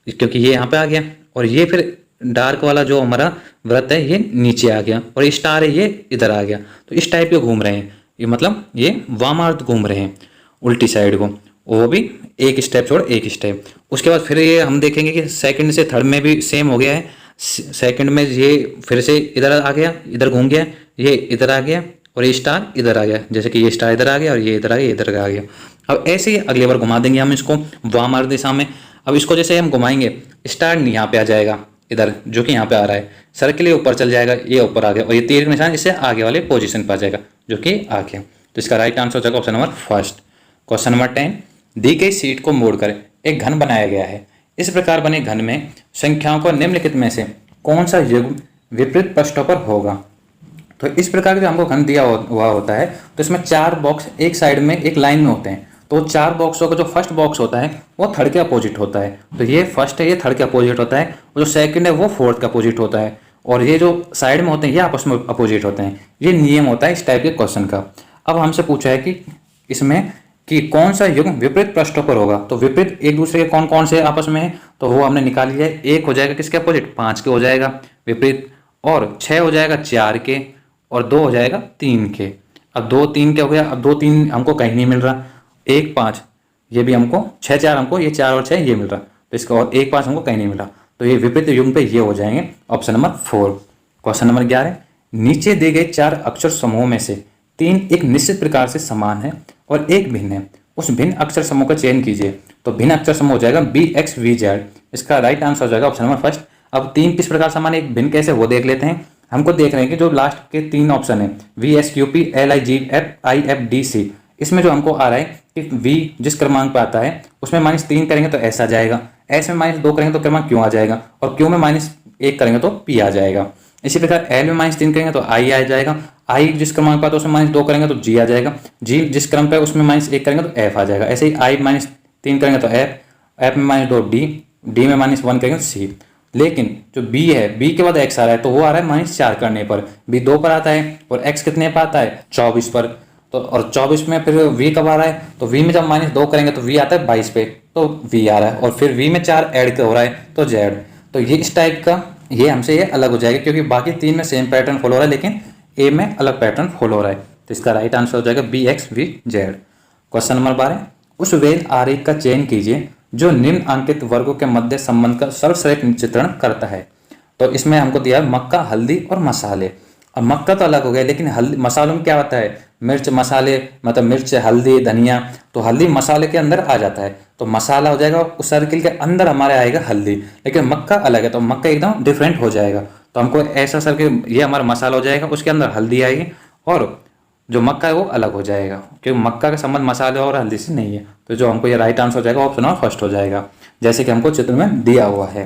क्योंकि ये यहाँ पे आ गया, और ये फिर डार्क वाला जो हमारा वृत्त है ये नीचे आ गया, और स्टार है ये इधर आ गया। तो इस टाइप के घूम रहे हैं, ये मतलब ये वामार्थ घूम रहे हैं उल्टी साइड को, वो भी एक स्टेप छोड़ एक स्टेप। उसके बाद फिर ये हम देखेंगे कि सेकंड से थर्ड में भी सेम हो गया है। सेकंड में ये फिर से इधर आ गया, इधर घूम गया, ये इधर आ गया और ये स्टार इधर आ गया, जैसे कि ये स्टार इधर आ गया और ये इधर आ गया, इधर आ गया। अब ऐसे ही अगली बार घुमा देंगे हम इसको वामार्थ दिशा में। अब इसको जैसे हम घुमाएंगे, स्टार यहाँ पे आ जाएगा इधर, जो कि यहाँ पे आ रहा है, सर्किल ऊपर चल जाएगा, ये ऊपर आ गया, और ये तीर का निशान इससे आगे वाले पोजीशन पर आ जाएगा, जो कि आ गया। तो इसका राइट आंसर हो जाएगा option number first. Question number 10, दी गई शीट को मोड़कर एक घन बनाया गया है। इस प्रकार बने घन में संख्याओं को निम्नलिखित में से कौन सा युग्म विपरीत पृष्ठों पर होगा। तो इस प्रकार का हमको घन दिया हुआ होता है, तो इसमें 4 बॉक्स एक साइड में एक लाइन में होते हैं। तो 4 बॉक्सों का जो फर्स्ट बॉक्स होता है वो थर्ड के अपोजिट होता है। तो ये फर्स्ट है, ये थर्ड के अपोजिट होता है, और जो सेकंड है वो फोर्थ का अपोजिट होता है, और ये जो साइड में होते हैं ये आपस में अपोजिट होते हैं। ये नियम होता है इस टाइप के क्वेश्चन का। अब हमसे पूछा है कि इसमें कि कौन सा युग्म विपरीत पृष्ठों पर होगा। तो विपरीत एक दूसरे के कौन कौन से आपस में है, तो वो हमने निकाल लिया है। 1 हो जाएगा किसके अपोजिट, 5 के हो जाएगा विपरीत, और 6 हो जाएगा 4 के, और 2 हो जाएगा 3 के। अब 2 3 क्या हो गया, अब 2 3 हमको कहीं नहीं मिल रहा, 1 5 ये भी हमको, 6 4 हमको, ये 4 और 6 ये मिल रहा, तो इसका और 1 5 हमको कहीं नहीं मिल रहा। तो ये विपरीत युग्म पे ये हो जाएंगे ऑप्शन नंबर 4। क्वेश्चन नंबर 11, नीचे दिए गए 4 अक्षर समूह में से 3 एक निश्चित प्रकार से समान है और एक भिन्न है। उस भिन्न अक्षर समूह का चयन कीजिए। तो भिन्न अक्षर समूह हो जाएगा BXVZ। इसका राइट आंसर हो जाएगा ऑप्शन नंबर फर्स्ट। अब 3 किस प्रकार समान है, एक भिन्न कैसे, वो देख लेते हैं। हमको देख रहे हैं कि जो लास्ट के 3 ऑप्शन है VSQP LIGFIFDC, इसमें जो हमको आ रहा है कि V जिस क्रमांक पर आता है उसमें -3 करेंगे तो S आ जाएगा, S में -2 करेंगे तो क्रमांक Q आ जाएगा, और Q में -1 करेंगे तो P आ जाएगा। इसी प्रकार L में -3 करेंगे तो I आ जाएगा, I जिस क्रमांक पर आता है उसमें -2 करेंगे तो G आ जाएगा, G जिस क्रम पर उसमें -1 करेंगे तो F आ जाएगा। ऐसे ही I -3 करेंगे तो F, F में -2 D, D में -1 करेंगे तो C। लेकिन जो B है, B के बाद X आ रहा है, तो वो आ रहा है -4 करने पर, B 2 पर आता है, और X कितने पर आता है 24 पर। तो और 24 में फिर V कब आ रहा है, तो V में जब -2 करेंगे तो V आता है 22 पे, तो V आ रहा है, और फिर V में 4 ऐड हो रहा है तो Z। तो ये इस टाइप का ये हमसे ये अलग हो जाएगा, क्योंकि बाकी 3 में सेम पैटर्न फॉलो हो रहा है, लेकिन A में अलग पैटर्न फॉलो हो रहा है। तो इसका राइट आंसर हो जाएगा BXVZ। क्वेश्चन नंबर 12, उस वेन आरेख का चयन कीजिए जो निम्न अंकित वर्गों के मध्य संबंध का सर्वश्रेष्ठ चित्रण करता है। तो इसमें हमको दिया है मक्का, हल्दी और मसाले। अब मक्का तो अलग हो गया, लेकिन हल्दी मसालों में क्या होता है, मिर्च मसाले, मतलब मिर्च, हल्दी, धनिया, तो हल्दी मसाले के अंदर आ जाता है, तो मसाला हो जाएगा, उस सर्किल के अंदर हमारे आएगा हल्दी। लेकिन मक्का अलग है, तो मक्का एकदम डिफरेंट हो जाएगा। तो हमको ऐसा सर्किल, ये हमारा मसाला हो जाएगा, उसके अंदर हल्दी आएगी, और जो मक्का है वो अलग हो जाएगा, क्योंकि मक्का का संबंध मसाले और हल्दी से नहीं है। तो जो हमको ये राइट आंसर हो जाएगा ऑप्शन नंबर फर्स्ट हो जाएगा, जैसे कि हमको चित्र में दिया हुआ है।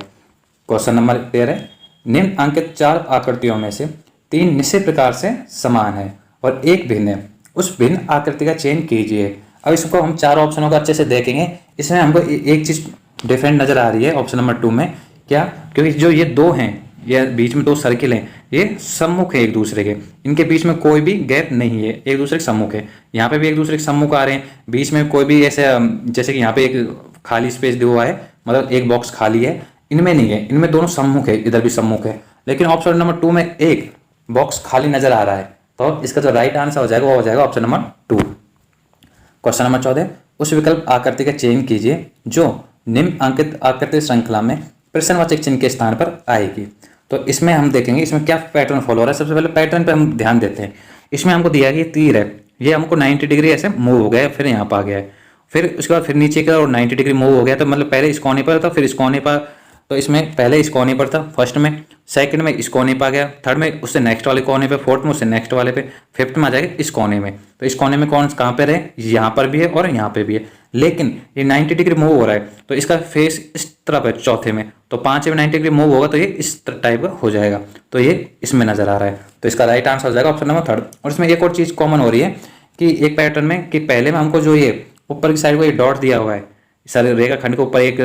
क्वेश्चन नंबर 13, निम्न अंकित 4 आकृतियों में से 3 निश्चित प्रकार से समान है और एक भिन्न है, उस भिन्न आकृति का चयन कीजिए। अब इसको हम 4 ऑप्शनों को अच्छे से देखेंगे। इसमें हमको एक चीज डिफरेंट नजर आ रही है ऑप्शन नंबर 2 में, क्या, क्योंकि जो ये 2 हैं, ये बीच में 2 सर्किल हैं, ये सम्मुख है एक दूसरे के, इनके बीच में कोई भी गैप नहीं है, एक दूसरे के सम्मुख है। यहाँ पे भी एक दूसरे के सम्मुख आ रहे हैं, बीच में कोई भी ऐसे, जैसे कि यहाँ पे एक खाली स्पेस दिया हुआ है, मतलब एक बॉक्स खाली है, इनमें नहीं है, इनमें दोनों सम्मुख है, इधर भी सम्मुख है। लेकिन ऑप्शन नंबर 2 में एक बॉक्स खाली नजर आ रहा है, तो इसका जो राइट आंसर हो जाएगा वो हो जाएगा ऑप्शन नंबर 2। क्वेश्चन नंबर 14, उस विकल्प आकृति का चयन कीजिए जो निम्न अंकित आकृति श्रृंखला में प्रश्नवाचक चिन्ह के स्थान पर आएगी। तो इसमें हम देखेंगे इसमें क्या पैटर्न फॉलो हो रहा है। सबसे पहले पैटर्न पे हम ध्यान देते हैं। इसमें हमको दिया गया तीर है, ये हमको 90 डिग्री ऐसे मूव हो गया है, फिर यहाँ पर आ गया है, फिर उसके बाद फिर नीचे का और 90 डिग्री मूव हो गया, तो मतलब पहले इस कोने पर था, फिर इस कोने पर, तो इसमें पहले इस कोने पर था फर्स्ट में, सेकंड में इस कोने पर आ गया, थर्ड में उससे नेक्स्ट वाले कोने पे, फोर्थ में उससे नेक्स्ट वाले पे, फिफ्थ में आ जाएगा इस कोने में। तो इस कोने में कौन कहाँ पे है, यहाँ पर भी है और यहाँ पे भी है, लेकिन ये 90 डिग्री मूव हो रहा है, तो इसका फेस इस तरफ है चौथे में, तो 5 में 90 डिग्री मूव होगा तो ये इस टाइप का हो जाएगा, तो ये इसमें नजर आ रहा है। तो इसका राइट आंसर हो जाएगा ऑप्शन नंबर 3। और इसमें एक और चीज कॉमन हो रही है कि एक पैटर्न में, कि पहले में हमको जो ये ऊपर की साइड को ये डॉट दिया हुआ है, सारे रेखाखंड के ऊपर एक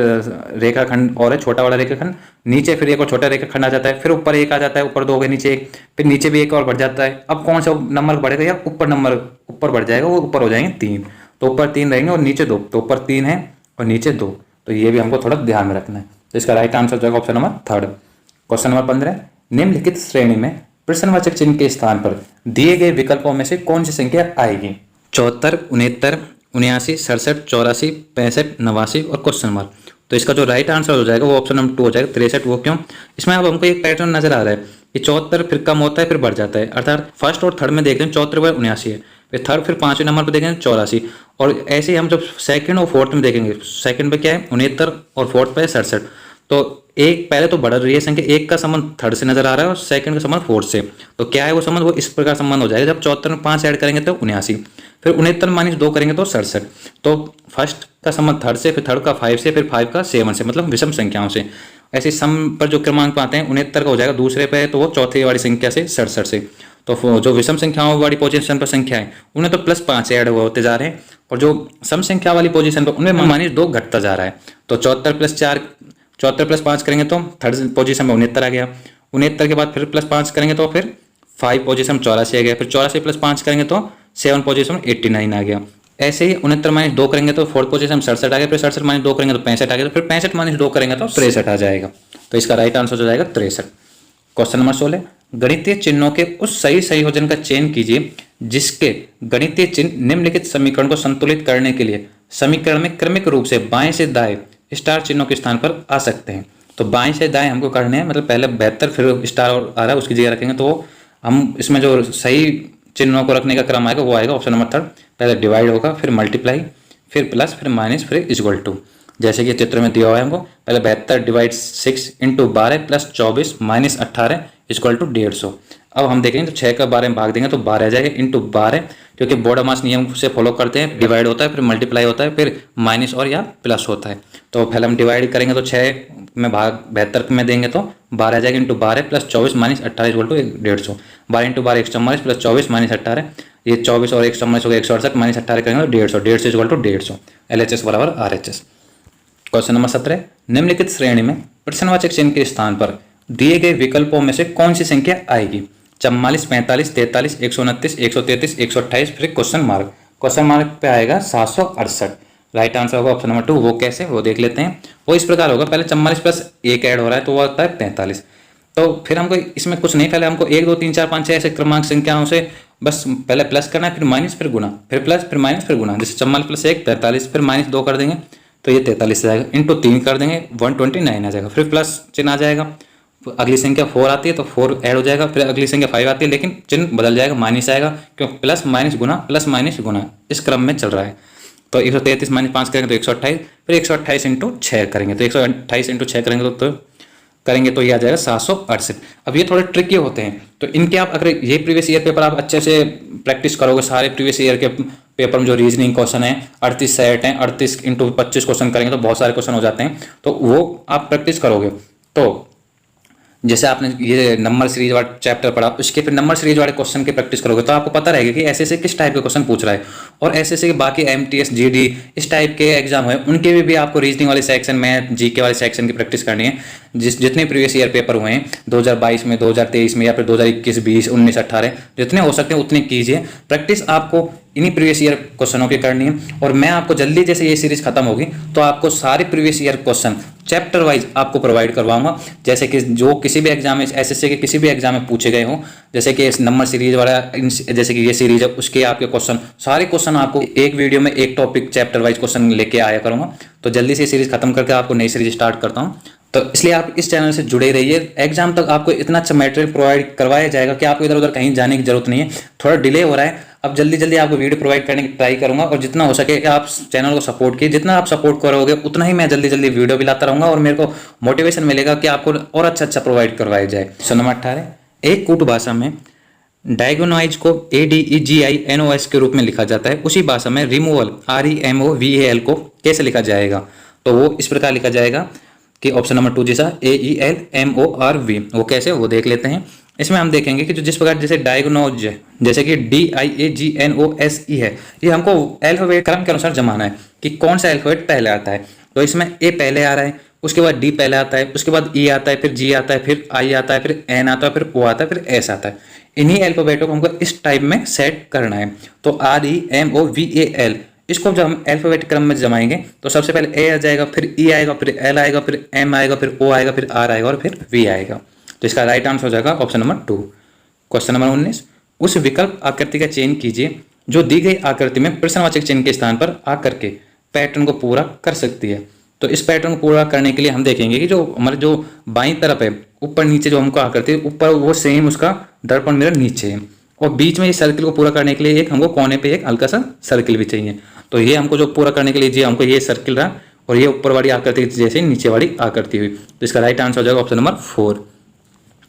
रेखाखंड और है, छोटा वाला रेखाखंड, नीचे फिर एक और छोटा रेखाखंड आ जाता है, फिर ऊपर एक आ जाता है, ऊपर 2 के नीचे एक, फिर नीचे भी एक और बढ़ जाता है। अब कौन सा नंबर बढ़ेगा, या ऊपर नंबर ऊपर बढ़ जाएगा, वो ऊपर हो जाएंगे 3, तो ऊपर 3 रहेंगे और नीचे 2, तो ऊपर 3 है और नीचे 2, तो ये भी हमको थोड़ा ध्यान में रखना है। तो इसका राइट आंसर हो जाएगा ऑप्शन नंबर 3। क्वेश्चन नंबर 15, निम्नलिखित श्रेणी में प्रश्नवाचक चिन्ह के स्थान पर दिए गए विकल्पों में से कौन सी संख्या आएगी। 74, 69, 79, 67, 84, 65, 89 और क्वेश्चन मार्क। तो इसका जो राइट आंसर हो जाएगा वो ऑप्शन नंबर 2 हो जाएगा 63। वो क्यों, इसमें अब हमको एक पैटर्न नजर आ रहा है कि 74 फिर कम होता है फिर बढ़ जाता है, अर्थात फर्स्ट और थर्ड में देखते हैं 74 पर 79 है, फिर थर्ड फिर 5वें नंबर पर देखेंगे 84, और ऐसे ही हम जब सेकंड और फोर्थ में देखेंगे, सेकंड पे क्या है 69 और फोर्थ पे है 67, तो एक पहले तो बढ़ रही है संख्या, एक का संबंध थर्ड से नजर आ रहा है और सेकंड का संबंध फोर्थ से, तो क्या है वो संबंध, वो इस प्रकार संबंध हो जाएगा, जब 74 में 5 ऐड करेंगे तो 79, फिर 69 माइनस 2 करेंगे तो 67, तो फर्स्ट का संबंध थर्ड से, फिर थर्ड का 5 से, फिर 5 का 7 से, मतलब विषम संख्याओं से। ऐसे सम पर जो क्रमांक आते हैं 69 का हो जाएगा दूसरे पे, तो वो चौथे वाली संख्या से 67 से। तो जो विषम संख्याओं वाली पोजीशन पर संख्या है उन्हें तो +5 ऐड होते जा रहे हैं, और जो सम संख्या वाली पोजीशन पर उनमें -2 घटता जा रहा है। तो 74 + 5 करेंगे तो थर्ड पोजीशन में 69 आ गया, 69 के बाद फिर +5 करेंगे तो फिर 5 पोजीशन 84 आ गया, फिर 84 + 5 करेंगे तो 7 पोजीशन 89 आ गया। ऐसे ही 69 - 2 करेंगे तो फोर्थ पोजीशन 67 आ गया, फिर 67 - 2 करेंगे तो 65 आ गया, फिर 65 - 2 करेंगे तो 63 आ जाएगा। तो इसका राइट आंसर हो जाएगा 63। क्वेश्चन नंबर 16, गणितीय चिन्हों के उस सही संयोजन का चयन कीजिए जिसके गणितीय चिन्ह निम्नलिखित समीकरण को संतुलित करने के लिए समीकरण में क्रमिक रूप से बाएं से दाएं स्टार चिन्हों के स्थान पर आ सकते हैं। तो बाएं से दाएं हमको करने हैं, मतलब पहले 72 फिर स्टार और आ रहा है उसकी जगह रखेंगे, तो हम इसमें जो सही चिन्हों को रखने का क्रम आएगा वो आएगा ऑप्शन नंबर 3। पहले डिवाइड होगा, फिर मल्टीप्लाई, फिर प्लस, फिर माइनस, फिर इक्वल टू, जैसे कि चित्र में दिया हुआ है हमको, पहले 72 / 6 × 12 + 24 - 18 = 150। अब हम देखेंगे तो 6 का 12 में भाग देंगे तो 12 आ जाएगा, इंटू 12, क्योंकि बोर्ड-मास नियम से फॉलो करते हैं, डिवाइड होता है, फिर मल्टीप्लाई होता है, फिर माइनस और या प्लस होता है। तो पहले हम डिवाइड करेंगे तो 6 में भाग 72 में देंगे तो 12 आ जाएगा, इंटू 12 + 24 - 18 = 150। 12 × 12 144 + 24 - 18, ये 24 और 144 हो गया 168, - 18 करेंगे तो 150, 150 = 150, LHS = RHS। क्वेश्चन नंबर 17, निम्नलिखित श्रेणी में प्रश्नवाचक चिन्ह के स्थान पर दिए गए विकल्पों में से कौन सी संख्या आएगी। 44, 45, 43, 129, 133, 128, फिर क्वेश्चन मार्क। क्वेश्चन मार्क पे आएगा 768। राइट आंसर होगा ऑप्शन नंबर 2। वो कैसे, वो देख लेते हैं। वो इस प्रकार होगा, पहले 44 + 1 ऐड हो रहा है तो वो आता है 45, तो फिर हमको इसमें कुछ नहीं, पहले हमको 1 2 3 4 5 6 ऐसे क्रमांक संख्याओं से बस पहले प्लस करना है, फिर माइनस, फिर गुना, फिर प्लस, फिर माइनस, फिर गुना। जैसे 44 + 1 43, फिर माइनस 2 कर देंगे तो ये 43 आ जाएगा, इंटू 3 कर देंगे 129 आ जाएगा, फिर प्लस चिन्ह आ जाएगा। अगली संख्या 4 आती है तो 4 ऐड हो जाएगा, फिर अगली संख्या 5 आती है लेकिन चिन्ह बदल जाएगा, माइनस आएगा, क्योंकि प्लस माइनस गुना, प्लस माइनस गुना इस क्रम में चल रहा है। तो 133 - 5 करेंगे तो 128, फिर 128 × 6 करेंगे तो 128 × 6 करेंगे तो ये आ जाएगा 768। अब ये थोड़े ट्रिकी होते हैं, तो इनके आप अगर ये प्रीवियस ईयर पेपर आप अच्छे से प्रैक्टिस करोगे, सारे प्रीवियस ईयर के पेपर में जो रीजनिंग क्वेश्चन है 38 सेट हैं, 38 × 25 क्वेश्चन करेंगे तो बहुत सारे क्वेश्चन हो जाते हैं, तो वो आप प्रैक्टिस करोगे। तो जैसे आपने ये नंबर सीरीज वाला चैप्टर पढ़ा, उसके फिर नंबर सीरीज वाले क्वेश्चन की प्रैक्टिस करोगे तो आपको पता रहेगा कि ऐसे से किस टाइप के क्वेश्चन पूछ रहा है, और ऐसे से बाकी MTS GD इस टाइप के एग्जाम है उनके भी आपको रीजनिंग वाले सेक्शन, मैथ, GK वाले सेक्शन की प्रैक्टिस करनी है। जितने प्रीवियस ईयर पेपर हुए हैं 2022 में, 2023 में, या फिर 2021, 20, 19, 18 जितने हो सकते हैं उतने कीजिए प्रैक्टिस। आपको इन्हीं प्रीवियस ईयर क्वेश्चनों की करनी है, और मैं आपको जल्दी जैसे ये सीरीज खत्म होगी तो आपको सारे previous year question chapter wise आपको प्रोवाइड करवाऊंगा, जैसे कि जो किसी भी एग्जाम में, SSC के किसी भी एग्जाम में पूछे गए हों, जैसे कि इस नंबर सीरीज वाला, जैसे कि ये सीरीज है उसके आपके क्वेश्चन, सारे क्वेश्चन आपको एक वीडियो में एक टॉपिक चैप्टर वाइज क्वेश्चन लेके आया करूंगा। तो जल्दी से सीरीज खत्म करके आपको नई सीरीज स्टार्ट करता हूँ, तो इसलिए आप इस चैनल से जुड़े रहिए। एग्जाम तक आपको इतना अच्छा मटेरियल प्रोवाइड करवाया जाएगा कि आपको इधर उधर कहीं जाने की जरूरत नहीं है। थोड़ा डिले हो रहा है, अब जल्दी जल्दी आपको वीडियो प्रोवाइड करने की ट्राई करूंगा, और जितना हो सके कि आप चैनल को सपोर्ट कीजिए, जितना आप सपोर्ट करोगे उतना ही मैं जल्दी जल्दी वीडियो भी लाता रहूंगा, और मेरे को मोटिवेशन मिलेगा कि आपको और अच्छा प्रोवाइड करवाया जाए। क्वेश्चन नंबर 18, एक कूट भाषा में डायगोनाइज को ADEGINOS के रूप में लिखा जाता है, उसी भाषा में रिमूवल REMOVAL को कैसे लिखा जाएगा? तो वो इस प्रकार लिखा जाएगा कि ऑप्शन नंबर 2 जैसा AELMORV, वो कैसे, वो देख लेते हैं। इसमें हम देखेंगे कि जो जिस प्रकार जैसे डायग्नोज है, जैसे कि DIAGNOSE है, ये हमको अल्फाबेट क्रम के अनुसार जमाना है कि कौन सा अल्फाबेट पहले आता है। तो इसमें A पहले आ रहा है, उसके बाद D पहले आता है, उसके बाद E आता है, फिर G आता है, फिर I आता है, फिर N आता है, फिर O आता है, फिर S आता है। इन्हीं अल्फाबेटों को हमको इस टाइप में सेट करना है। तो REMOVAL इसको जब हम अल्फाबेटिक क्रम में जमाएंगे तो सबसे पहले A आ जाएगा, फिर E आएगा, फिर L आएगा, फिर M आएगा, फिर O आएगा, फिर R आएगा और फिर V आएगा। तो इसका राइट आंसर हो जाएगा ऑप्शन नंबर 2। क्वेश्चन नंबर 19, उस विकल्प आकृति का चयन कीजिए जो दी गई आकृति में प्रश्नवाचक चिन्ह के स्थान पर आकर के पैटर्न को पूरा कर सकती है। तो इस पैटर्न को पूरा करने के लिए हम देखेंगे कि जो हमारे जो बाईं तरफ है, ऊपर नीचे जो हमको आकृति है, ऊपर वो सेम उसका दर्पण मिरर नीचे है, और बीच में इस सर्किल को पूरा करने के लिए एक हमको कोने पे एक हल्का सा सर्किल भी चाहिए। तो ये हमको जो पूरा करने के लिए हमको ये सर्किल रहा, और ये ऊपर वाली आकृति जैसे नीचे वाली आकृति हुई। तो इसका राइट आंसर हो जाएगा ऑप्शन नंबर 4।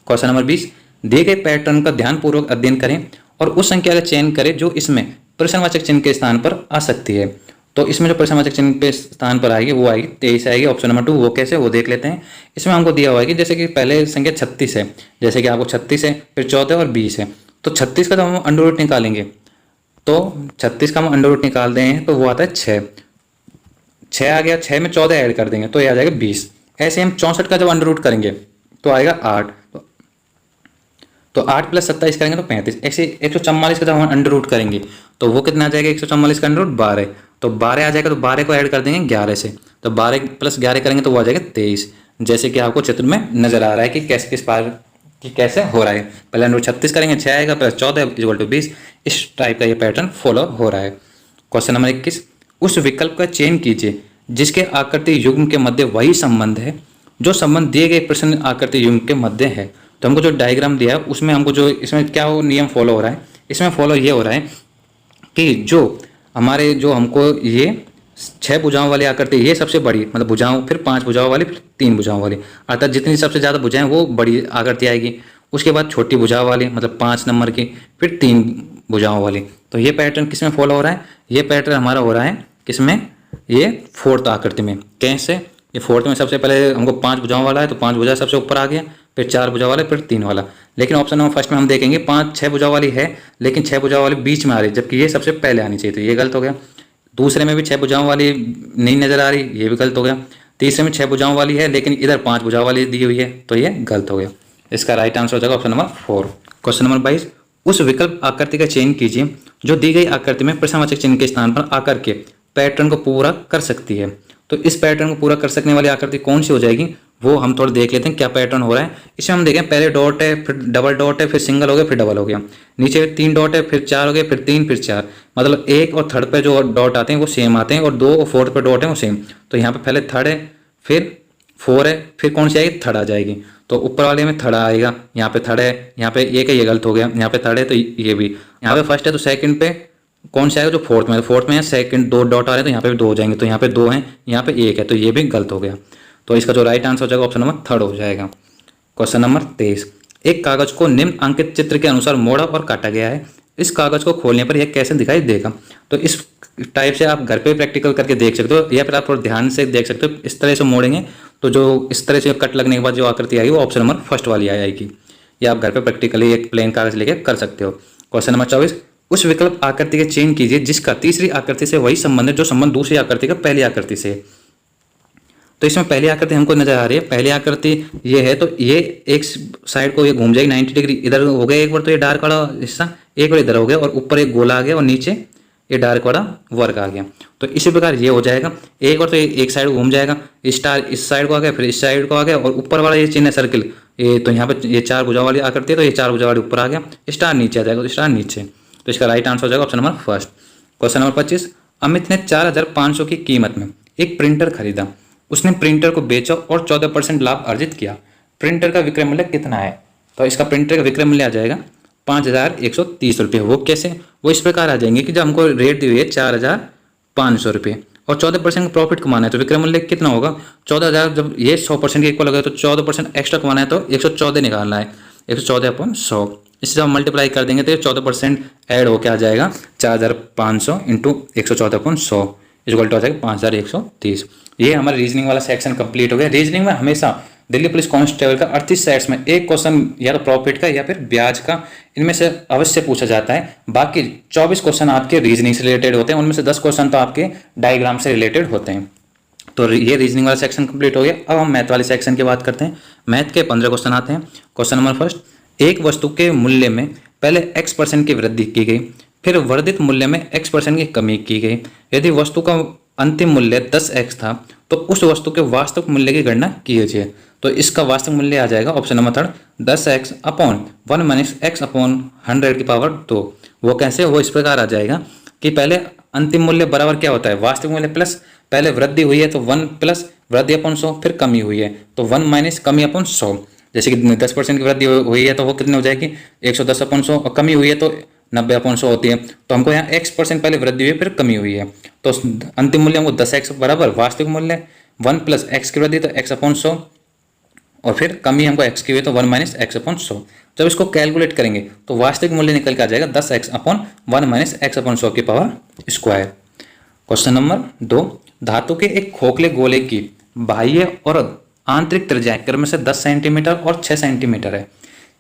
क्वेश्चन नंबर 20, दिए गए पैटर्न का ध्यानपूर्वक अध्ययन करें और उस संख्या का चयन करें जो इसमें प्रश्नवाचक चिन्ह के स्थान पर आ सकती है। तो इसमें जो प्रश्नवाचक चिन्ह के स्थान पर आएगी वो आएगी 23 आएगी, ऑप्शन नंबर 2। वो कैसे, वो देख लेते हैं। इसमें हमको दिया हुआ है कि जैसे कि पहले संख्या 36 है, जैसे कि आपको 36 है, फिर 14 और 20 है। तो 36 का जब हम अंडर रूट निकालेंगे तो 36 का हम अंडर रूट निकाल दें तो वो आता है 6 आ गया, 6 में 14 ऐड कर देंगे तो ये आ जाएगा 20। ऐसे हम 64 का जब अंडर रूट करेंगे तो आएगा 8, तो 8 + 27 करेंगे तो 35। ऐसे 144 का जब हम अंडर रूट करेंगे तो वो कितना आ जाएगा, 144 का अंडर रूट 12, तो 12 आ जाएगा, तो 12 को ऐड कर देंगे 11 से, तो 12 + 11 करेंगे तो वो आ जाएगा 23। जैसे कि आपको चित्र में नजर आ रहा है कि कैसे किस बार कि कैसे हो रहा है। पहले अंडर रूट 36 करेंगे, 6 आएगा, प्लस 14 = 20। इस टाइप का ये पैटर्न फॉलो हो रहा है। क्वेश्चन नंबर 21, उस विकल्प का चयन कीजिए जिसके आकृति युग्म के मध्य वही संबंध है जो संबंध दिए गए प्रश्न आकृति युग्म के मध्य है। तो हमको जो डायग्राम दिया है उसमें हमको जो इसमें क्या वो नियम फॉलो हो रहा है, इसमें फॉलो ये हो रहा है कि जो हमारे जो हमको ये 6 भुजाओं वाली आकृति, ये सबसे बड़ी मतलब भुजाओं, फिर 5 भुजाओं वाली, फिर 3 भुजाओं वाली, अर्थात जितनी सबसे ज़्यादा भुजाएं वो बड़ी आकृति आएगी। उसके बाद छोटी भुजाओं वाली मतलब 5 नंबर की, फिर 3 भुजाओं वाली। तो ये पैटर्न किसमें फॉलो हो रहा है, ये पैटर्न हमारा हो रहा है किसमें, ये 4th आकृति में। कैसे, ये 4th में सबसे पहले हमको 5 भुजाओं वाला है तो 5 भुजा सबसे ऊपर आ गया, फिर 4 भुजाओं वाला, फिर 3 वाला। लेकिन ऑप्शन नंबर फर्स्ट में हम देखेंगे 6 भुजाओं वाली है, लेकिन 6 भुजाओं वाली बीच में आ रही है, जबकि ये सबसे पहले आनी चाहिए, तो ये गलत हो गया। दूसरे में भी 6 भुजाओं वाली नहीं नजर आ रही, ये भी गलत हो गया। तीसरे में 6 भुजाओं वाली है लेकिन इधर 5 भुजाओं वाली दी हुई है, तो ये गलत हो गया। इसका राइट आंसर हो जाएगा ऑप्शन नंबर 4। क्वेश्चन नंबर 22, उस विकल्प आकृति का चयन कीजिए जो दी गई आकृति में प्रश्नवाचक चिन्ह के स्थान पर आकर के पैटर्न को पूरा कर सकती है। तो इस पैटर्न को पूरा कर सकने वाली आकृति कौन सी हो जाएगी, वो हम थोड़ा देख लेते हैं क्या पैटर्न हो रहा है। इसमें हम देखें पहले डॉट है, फिर डबल डॉट है, फिर सिंगल हो गया, फिर डबल हो गया, नीचे 3 डॉट है, फिर 4 हो गए, फिर 3, फिर 4, मतलब एक और थर्ड पे जो डॉट आते हैं वो सेम आते हैं, और 2 और 4 पे डॉट है वो सेम। तो यहाँ पे पहले थर्ड है, फिर 4 है, फिर कौन सी आएगी, थर्ड आ जाएगी। तो ऊपर वाले में थर्ड आएगा, यहाँ पे थर्ड है, यहाँ पे एक है, ये गलत हो गया, यहाँ पे थर्ड है तो ये भी, यहाँ पे फर्स्ट है तो सेकंड पे कौन सा आएगा, जो फोर्थ में, फोर्थ में है सेकंड 2 डॉट आ रहे हैं तो यहाँ पे भी 2 हो जाएंगे, तो यहाँ पे 2 हैं, यहाँ पे 1 है, तो ये भी गलत हो गया। तो इसका जो राइट आंसर हो जाएगा ऑप्शन नंबर थर्ड हो जाएगा। क्वेश्चन नंबर 23, एक कागज को निम्न अंकित चित्र के अनुसार मोड़ा और काटा गया है, इस कागज को खोलने पर यह कैसे दिखाई देगा। तो इस टाइप से आप घर पे प्रैक्टिकल करके देख सकते हो, या फिर आप थोड़ा ध्यान से देख सकते हो। इस तरह से मोड़ेंगे तो जो इस तरह से कट लगने के बाद जो आकृति आएगी वो ऑप्शन नंबर फर्स्ट वाली आएगी। या आप घर पे प्रैक्टिकली एक प्लेन कागज लेके कर सकते हो। क्वेश्चन नंबर 24, उस विकल्प आकृति के चयन कीजिए जिसका तीसरी आकृति से वही संबंध है जो संबंध दूसरी आकृति का पहली आकृति से। तो इसमें पहली आकृति हमको नजर आ रही है, पहली आकृति ये है, तो ये एक साइड को ये घूम जाएगी 90 डिग्री, इधर हो गया एक बार, तो ये डार्क वाला हिस्सा एक बार इधर हो गया, और ऊपर एक गोला आ गया, और नीचे ये डार्क वाला वर्क आ गया। तो इसी प्रकार ये हो जाएगा, एक बार तो एक साइड घूम जाएगा, स्टार इस साइड को आ गया, फिर इस साइड को आ गया, और ऊपर वाला ये चिन्ह सर्किल, ये तो यहाँ पे ये 4 भुजा वाली आकृति है, तो ये 4 भुजा वाली ऊपर आ गया, स्टार नीचे आ जाएगा, तो स्टार नीचे। तो इसका राइट आंसर हो जाएगा option number first. Question number 25, Amit ने 4500 की कीमत में एक प्रिंटर खरीदा, उसने प्रिंटर को बेचा और 14% लाभ अर्जित किया, प्रिंटर का विक्रय मूल्य कितना है। तो इसका प्रिंटर का विक्रय मूल्य आ जाएगा 5130 रुपये। वो कैसे, वो इस प्रकार आ जाएंगे कि जब हमको रेट दी हुई है 4500 रुपये और 14% का प्रॉफिट कमाना है, तो विक्रय मूल्य कितना होगा 14000। जब ये 100% के इक्वल हो गया तो 14% एक्स्ट्रा कमाना है, तो 114 निकालना है, 114/100। इससे जब मल्टीप्लाई कर देंगे तो ये 14% ऐड होकर आ जाएगा 4500 इंटू 114/100 इक्वल टू आ जाएगा 5130। ये हमारा रीजनिंग वाला सेक्शन कंप्लीट हो गया। रीजनिंग में हमेशा दिल्ली पुलिस कांस्टेबल का 38 सेट्स में एक क्वेश्चन या तो प्रॉफिट का या फिर ब्याज का, इनमें से अवश्य पूछा जाता है। बाकी 24 क्वेश्चन आपके रीजनिंग से रिलेटेड होते हैं, उनमें से 10 क्वेश्चन तो आपके डायग्राम से रिलेटेड होते हैं। तो ये रीजनिंग वाला सेक्शन कंप्लीट हो गया। अब हम मैथ वाले सेक्शन की बात करते हैं। मैथ के 15 क्वेश्चन आते हैं। क्वेश्चन नंबर फर्स्ट, एक वस्तु के मूल्य में पहले x% की वृद्धि की गई, फिर वर्धित मूल्य में x% की कमी की गई। यदि वस्तु का अंतिम मूल्य 10x था तो उस वस्तु के वास्तविक मूल्य की गणना कीजिए। तो इसका वास्तविक मूल्य आ जाएगा option number third 10x upon 1 minus x upon 100 की पावर 2। वो कैसे, वो इस प्रकार आ जाएगा कि पहले अंतिम मूल्य बराबर क्या होता है, वास्तविक मूल्य प्लस पहले वृद्धि हुई है तो 1 प्लस वृद्धि अपॉन 100, फिर कमी हुई है तो 1 माइनस कमी अपॉन 100। जैसे कि 10% की वृद्धि हुई है तो वो कितनी हो जाएगी 110/100, और कमी हुई है तो 90/100 होती है। तो हमको यहाँ x% पहले वृद्धि हुई है फिर कमी हुई है, तो अंतिम मूल्य हमको 10x बराबर वास्तविक मूल्य 1 प्लस x की वृद्धि तो x/100, और फिर कमी हमको x की हुई तो 1 माइनस x/100। जब इसको कैलकुलेट करेंगे तो वास्तविक मूल्य निकल के आ जाएगा 10x अपॉन 1 माइनस x/100 की पावर स्क्वायर। क्वेश्चन नंबर 2, धातु के एक खोखले गोले की बाह्य और आंतरिक त्रिज्याएं क्रम से 10 सेंटीमीटर और 6 सेंटीमीटर है।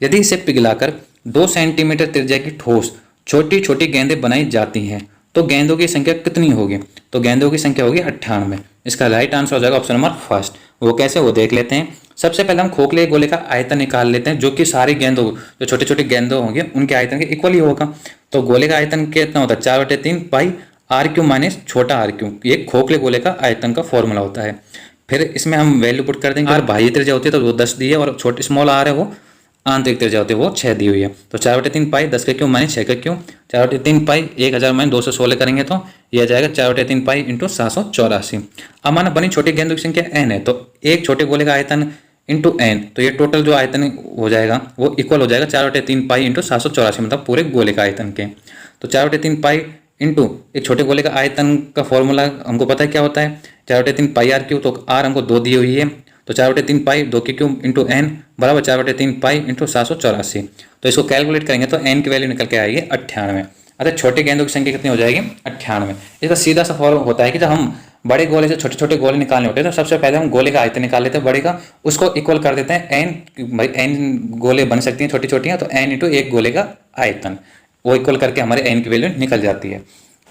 यदि इसे पिघलाकर 2 सेंटीमीटर त्रिज्या की ठोस छोटी छोटी गेंदें बनाई जाती हैं तो गेंदों की संख्या कितनी होगी। तो गेंदों की संख्या होगी 98। इसका राइट आंसर हो जाएगा ऑप्शन नंबर फर्स्ट। वो कैसे, वो देख लेते हैं। सबसे पहले हम खोखले गोले का आयतन निकाल लेते हैं, जो कि सारी गेंदों जो छोटे छोटे गेंदों होंगे उनके आयतन के इक्वल ही होगा। तो गोले का आयतन कितना होता है 4/3 पाई r³ माइनस छोटा r³। ये खोखले गोले का आयतन का फॉर्मूला होता है। फिर इसमें हम वैल्यू पुट कर देंगे। r बाह्य त्रिज्या होती है तो वो 10 दी है, और छोटी स्मॉल r है वो आंतरिक त्रिज्या होती है वो 6 दी हुई है। तो 4/3 पाई 10³ माइनस 6³, 4/3 पाई 1000 माइनस 216 करेंगे तो यह जाएगा 4/3 पाई इंटू 784। अब माना बनी छोटी गेंदों की संख्या n है, तो एक छोटे गोले का आयतन इंटू n, तो ये टोटल जो आयतन हो जाएगा वो इक्वल हो जाएगा 4/3 पाई इंटू 784, मतलब पूरे गोले का आयतन के। तो 4/3 पाई इंटू एक छोटे गोले का आयतन का फॉर्मूला हमको पता है क्या होता है 4/3 पाई r³, तो r हमको 2 दी हुई है, तो 4/3 पाई 2³ इंटू n बराबर 4/3 पाई इंटू 784। तो इसको कैलकुलेट करेंगे तो n की वैल्यू निकल के आएगी 98। अच्छा, छोटे गेंदों की संख्या कितनी हो जाएगी 98। इसका सीधा सा फॉर्मूला होता है कि जब हम बड़े गोले से छोटे छोटे गोले निकालने होते हैं तो सबसे पहले हम गोले का आयतन निकाल लेते हैं बड़े का, उसको इक्वल कर देते हैं n, भाई n गोले बन सकती हैं छोटी छोटी हैं, तो n इंटू एक गोले का आयतन वो इक्वल करके हमारे n की वैल्यू निकल जाती है।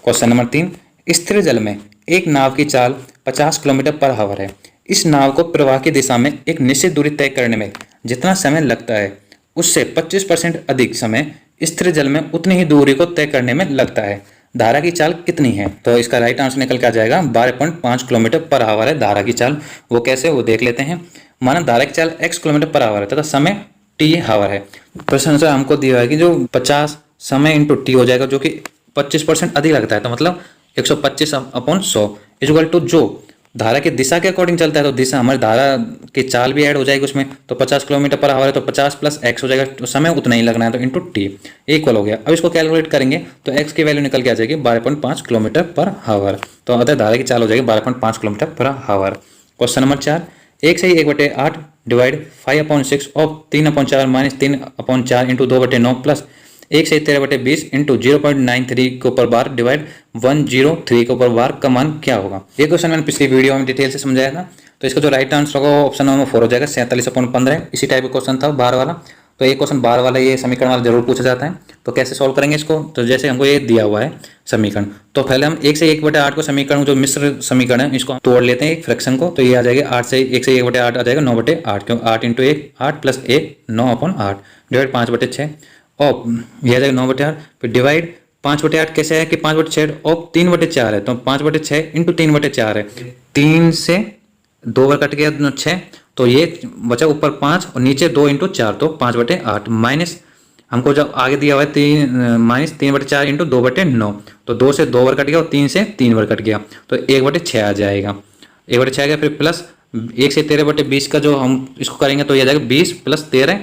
क्वेश्चन नंबर 3, स्थिर जल में एक नाव की चाल 50 किलोमीटर पर आवर है। इस नाव को प्रवाह की दिशा में एक निश्चित दूरी तय करने में जितना समय लगता है उससे 25% अधिक समय स्थिर जल में उतनी ही दूरी को तय करने में लगता है। धारा की चाल कितनी है। तो इसका राइट आंसर निकल के आ जाएगा 12.5 किलोमीटर पर आवर है धारा की चाल। वो कैसे, वो देख लेते हैं। माना धारा की चाल x किलोमीटर पर आवर है तथा समय t हावर है। प्रश्न अनुसार हमको दिया है कि जो 50 समय इंटू टी हो जाएगा जो कि 25% अधिक लगता है, तो मतलब 125/100 इक्वल टू जो धारा की दिशा के अकॉर्डिंग चलता है, तो दिशा हमारी धारा की चाल भी ऐड हो जाएगी उसमें, तो 50 किलोमीटर पर आवर है तो 50 प्लस x हो जाएगा, तो समय उतना ही लगना है तो इंटू टी इक्वल हो गया। अब इसको कैलकुलेट करेंगे तो x की वैल्यू निकल के आ जाएगी 12.5 किलोमीटर पर आवर, तो अतः धारा की चाल हो जाएगी 12.5 kilometre per hour. Question number 4, 1/1/8 divide 5/6 of 3/4 minus 3/4 into 2/9 plus 1/13/20 into 0.93 के ऊपर बार डिवाइड 103 के ऊपर बार का मान क्या होगा। ये क्वेश्चन मैंने पिछली वीडियो में डिटेल से समझाया था, तो इसका जो राइट आंसर होगा वो ऑप्शन नंबर 4 हो जाएगा 47/15। इसी टाइप का क्वेश्चन था बार वाला, तो ये क्वेश्चन बार वाला ये समीकरण वाला जरूर पूछा जाता है। तो कैसे सॉल्व करेंगे इसको, तो जैसे हमको ये दिया हुआ है समीकरण, तो पहले हम 1/1/8 को समीकरण जो मिश्र समीकरण है इसको तोड़ लेते हैं एक फ्रैक्शन को, तो ये आ जाएगा 1/1/8 आ जाएगा 9/8, क्यों 8 इंटू 1 8 प्लस 1 9/8 डिवाइड 5/6 और ये आ जाएगा 9/8, फिर डिवाइड 5/8 कैसे है कि 5/6 और 3/4 है, तो 5/6 इंटू 3/4 है, 3 से 2 बार कट गया 6, तो ये बचा ऊपर 5 और नीचे 2 इंटू 4 तो 5/8 माइनस हमको जब आगे दिया हुआ है 3 माइनस 3/4 इंटू 2/9, तो 2 से 2 बार कट गया और 3 से 3 बार कट गया तो 1/6 आ जाएगा, 1/6 आ गया। फिर प्लस 1/13/20 का जो हम इसको करेंगे तो ये आ जाएगा 20 प्लस 13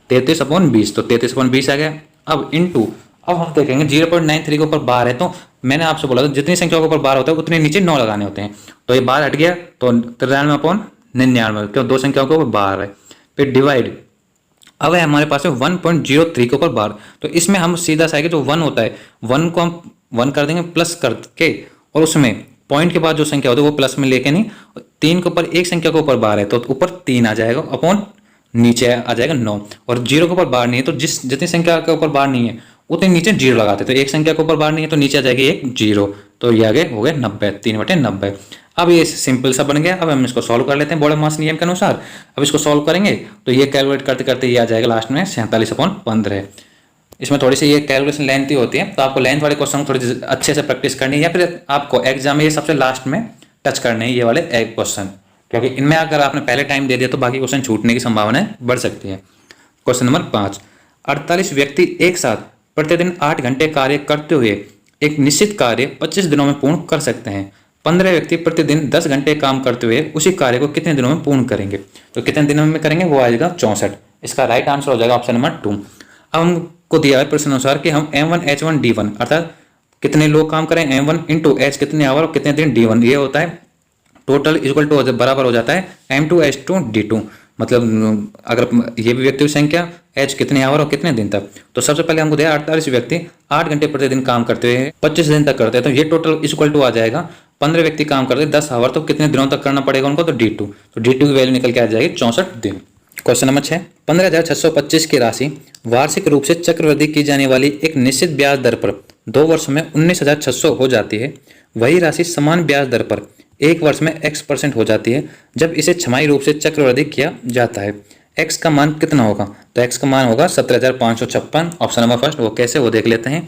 33/20, तो 33/20 आ गया। अब इंटू अब हम देखेंगे 0.93 के ऊपर बार है, तो मैंने आपसे बोला था जितनी संख्या के ऊपर बार होता है उतने नीचे 9 लगाने होते हैं, तो ये बार हट गया तो 93/99 क्यों दो संख्याओं के ऊपर बार है। फिर डिवाइड अब है हमारे पास है 1.03 के ऊपर बार, तो इसमें हम सीधा सा जो 1 होता है 1 को हम 1 कर देंगे प्लस करके, और उसमें पॉइंट के बाद जो संख्या होती है वो प्लस में लेके नहीं, 3 के ऊपर एक संख्या के ऊपर बार है तो ऊपर 3 आ जाएगा अपॉन नीचे आ जाएगा 9, और 0 के ऊपर बार नहीं है तो जितनी संख्या के ऊपर बार नहीं है उतने नीचे 0 लगाते, तो एक संख्या के ऊपर बार नहीं है तो नीचे आ जाएगी एक 0, तो ये आगे हो गया 90 3/90। अब ये सिंपल सा बन गया। अब हम इसको सॉल्व कर लेते हैं बॉडमास नियम के अनुसार। अब इसको सॉल्व करेंगे तो ये कैलकुलेट करते करते ये आ जाएगा लास्ट में 47/15। इसमें थोड़ी सी ये कैलकुलेशन लेंथी होती है, तो आपको लेंथ वाले क्वेश्चन थोड़ी अच्छे से प्रैक्टिस करनी है, या फिर आपको एग्जाम में ये सबसे लास्ट में टच करने हैं ये वाले एक क्वेश्चन, क्योंकि इनमें अगर आपने पहले टाइम दे दिया तो बाकी क्वेश्चन छूटने की संभावना बढ़ सकती है। क्वेश्चन नंबर 5, 48 व्यक्ति एक साथ प्रतिदिन 8 घंटे कार्य करते हुए एक निश्चित कार्य 25 दिनों में पूर्ण कर सकते हैं। 15 व्यक्ति प्रतिदिन 10 घंटे काम करते हुए उसी कार्य को कितने दिनों में पूर्ण करेंगे, तो कितने दिनों में करेंगे वो आएगा 64। इसका राइट आंसर हो जाएगा ऑप्शन नंबर 2। अब हमको दिया है प्रश्न अनुसार कि हम M1 H1 D1 अर्थात कितने लोग काम करें M1 इंटू H कितने आवर और कितने दिन D1, ये होता है टोटल इक्वल टू बराबर हो जाता है M2 H2 D2, मतलब अगर ये भी व्यक्ति की संख्या H कितने आवर और कितने दिन तक, तो सबसे पहले हमको दिया 48 व्यक्ति 8 घंटे प्रतिदिन काम करते हुए 25 दिन तक करते हैं, तो ये टोटल इक्वल टू आ जाएगा 15 व्यक्ति काम करते हैं 10 आवर, तो कितने दिनों तक करना पड़ेगा उनको, तो D2, तो D2 की वैल्यू निकल के आ जाएगी 64 दिन। क्वेश्चन नंबर 6, 15,625 की राशि वार्षिक रूप से चक्रवृद्धि की जाने वाली एक निश्चित ब्याज दर पर 2 वर्षों में 19,600 हो जाती है। वही राशि समान ब्याज दर पर 1 वर्ष में x% हो जाती है जब इसे छमाही रूप से चक्रवृद्धि किया जाता है। x का मान कितना होगा, तो x का मान होगा 17,556। ऑप्शन नंबर फर्स्ट, वो कैसे वो देख लेते हैं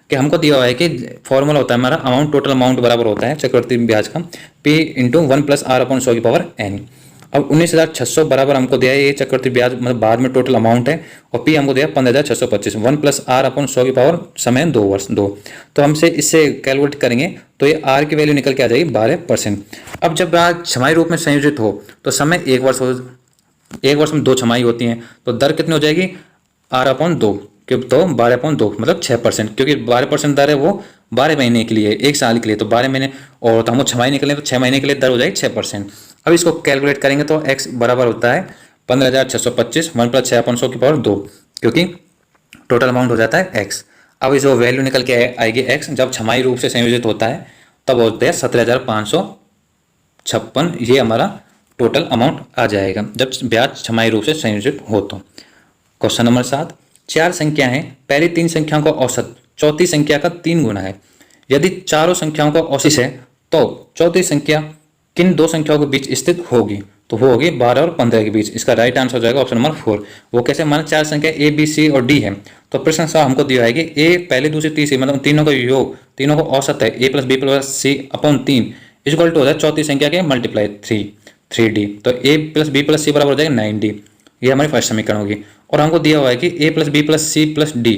कि हमको दिया हुआ है कि फॉर्मूला होता है हमारा अमाउंट टोटल अमाउंट बराबर होता है चक्रवृद्धि ब्याज का p इंटू 1 + r/100n। अब 19,600 बराबर हमको दिया है ये चक्रवृद्धि ब्याज मतलब बाद में टोटल अमाउंट है, और p हमको दिया 15,625 1 + r/100 समय 2 वर्ष 2, तो हमसे इससे कैलकुलेट करेंगे तो ये r की वैल्यू निकल के आ जाएगी 12%। अब जब ब्याज छमाही रूप में संयोजित हो तो समय 1 वर्ष हो, 1 वर्ष में 2 छमाही होती हैं, तो दर कितनी हो जाएगी r/2 क्यों, तो 12/2 मतलब 6%, क्योंकि 12% दर है वो 12 महीने के लिए 1 साल के लिए, तो 12 महीने और तो हमको 6 महीने के लिए, तो 6 महीने के लिए दर हो जाएगी 6%। अब इसको कैलकुलेट करेंगे तो x बराबर होता है 15,625 1 + 6/100 क्योंकि टोटल अमाउंट हो जाता है x। अब इस वैल्यू निकल के आएगी x जब छमाही रूप से संयोजित होता है तब होते हैं 17,556, ये हमारा टोटल अमाउंट आ जाएगा जब ब्याज छमाही रूप से संयोजित हो तो। क्वेश्चन नंबर 7, 4 संख्या है, पहली 3 संख्याओं का औसत चौथी संख्या का 3 गुना है। यदि चारों संख्याओं का औसत है तो चौथी संख्या किन 2 संख्याओं के बीच स्थित होगी, तो वो होगी 12 और 15 के बीच। इसका राइट आंसर हो जाएगा ऑप्शन नंबर 4। वो कैसे, माना 4 संख्या A B C और D है, तो प्रश्न सा हमको दिया है कि A पहले दूसरी तीसरी मतलब तीनों का योग, तीनों का औसत है A + B + C/3 equal to होता है चौथी संख्या के मल्टीप्लाई 3 3D। तो a प्लस बी प्लस सी बराबर हो जाएगा 9D। ये हमारी फर्स्ट समीकरण होगी। और हमको दिया हुआ है कि a plus B plus C plus D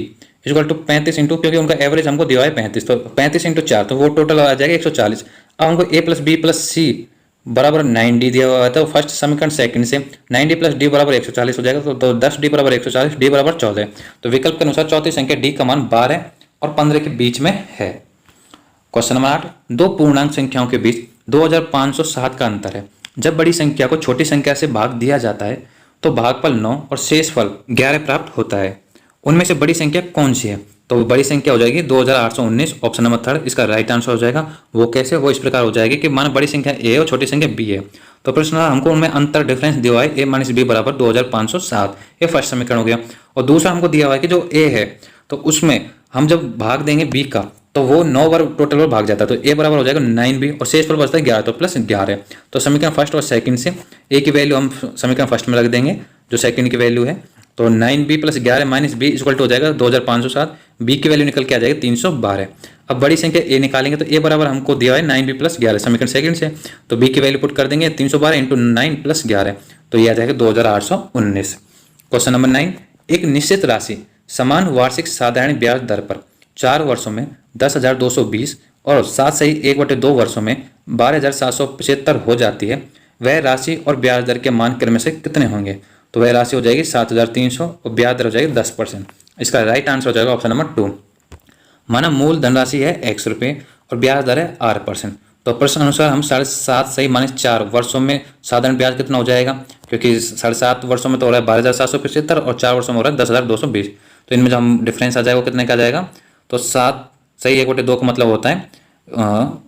equal to 35 into, क्योंकि उनका एवरेज हमको दिया हुआ है 35, तो 35 इंटू 4 तो वो टोटल आ जाएगा 140। अब हमको a प्लस बी प्लस सी बराबर 9D दिया हुआ है, तो फर्स्ट समीकरण सेकंड से 9D प्लस डी बराबर 140 हो जाएगा। तो 10D बराबर 140, डी बराबर 14। तो विकल्प के अनुसार चौथी संख्या डी का मान 12 और 15 के बीच में है। क्वेश्चन नंबर 8, दो पूर्णांक संख्याओं के बीच 2507 का अंतर है। जब बड़ी संख्या को छोटी संख्या से भाग दिया जाता है तो भागफल 9 और शेषफल 11 प्राप्त होता है। उनमें से बड़ी संख्या कौन सी है? तो बड़ी संख्या हो जाएगी 2819, ऑप्शन नंबर थर्ड इसका राइट आंसर हो जाएगा। वो कैसे? वो इस प्रकार हो जाएगी कि मानो बड़ी संख्या ए और छोटी संख्या बी है, तो प्रश्न हमको उनमें अंतर डिफरेंस दिया हुआ है a माइनस बी बराबर 2507। ये फर्स्ट समीकरण हो गया। और दूसरा हमको दिया हुआ है कि जो a है तो उसमें हम जब भाग देंगे b का तो वो 9 बार टोटल बार भाग जाता है, तो a बराबर हो जाएगा 9b और शेष पर बचता है 11, तो प्लस 11। तो समीकरण फर्स्ट और सेकंड से a की वैल्यू हम समीकरण फर्स्ट में रख देंगे जो सेकंड की वैल्यू है, तो 9b plus 11 minus B equal to हो जाएगा 2507। बी की वैल्यू निकल के आ जाएगी 312। अब बड़ी संख्या a निकालेंगे तो a बराबर हमको दिया है 9b प्लस 11 समीकरण सेकंड से, तो b की वैल्यू पुट कर देंगे 312 इंटू 9 प्लस 11, तो ये आ जाएगा 2819। क्वेश्चन नंबर 9, एक निश्चित राशि समान वार्षिक साधारण ब्याज दर पर 4 वर्षों में 10,220 और 7/1/2 वर्षों में 12,775 हो जाती है। वह राशि और ब्याज दर के मान क्रम से कितने होंगे? तो वह राशि हो जाएगी 7,300 और ब्याज दर हो जाएगी 10%। इसका राइट आंसर हो जाएगा ऑप्शन नंबर 2। माना मूल धनराशि है x रुपये और ब्याज दर है R%। तो प्रश्न अनुसार हम 7.5 सही माइनस 4 वर्षों में साधारण ब्याज कितना हो जाएगा? क्योंकि 7.5 वर्षों में तो हो रहा है 12,775 और 4 वर्षों में हो रहा है 10,220, तो इनमें जो हम डिफरेंस आ जाएगा वो कितने का आ जाएगा? तो 7 सही 1/2 का मतलब होता है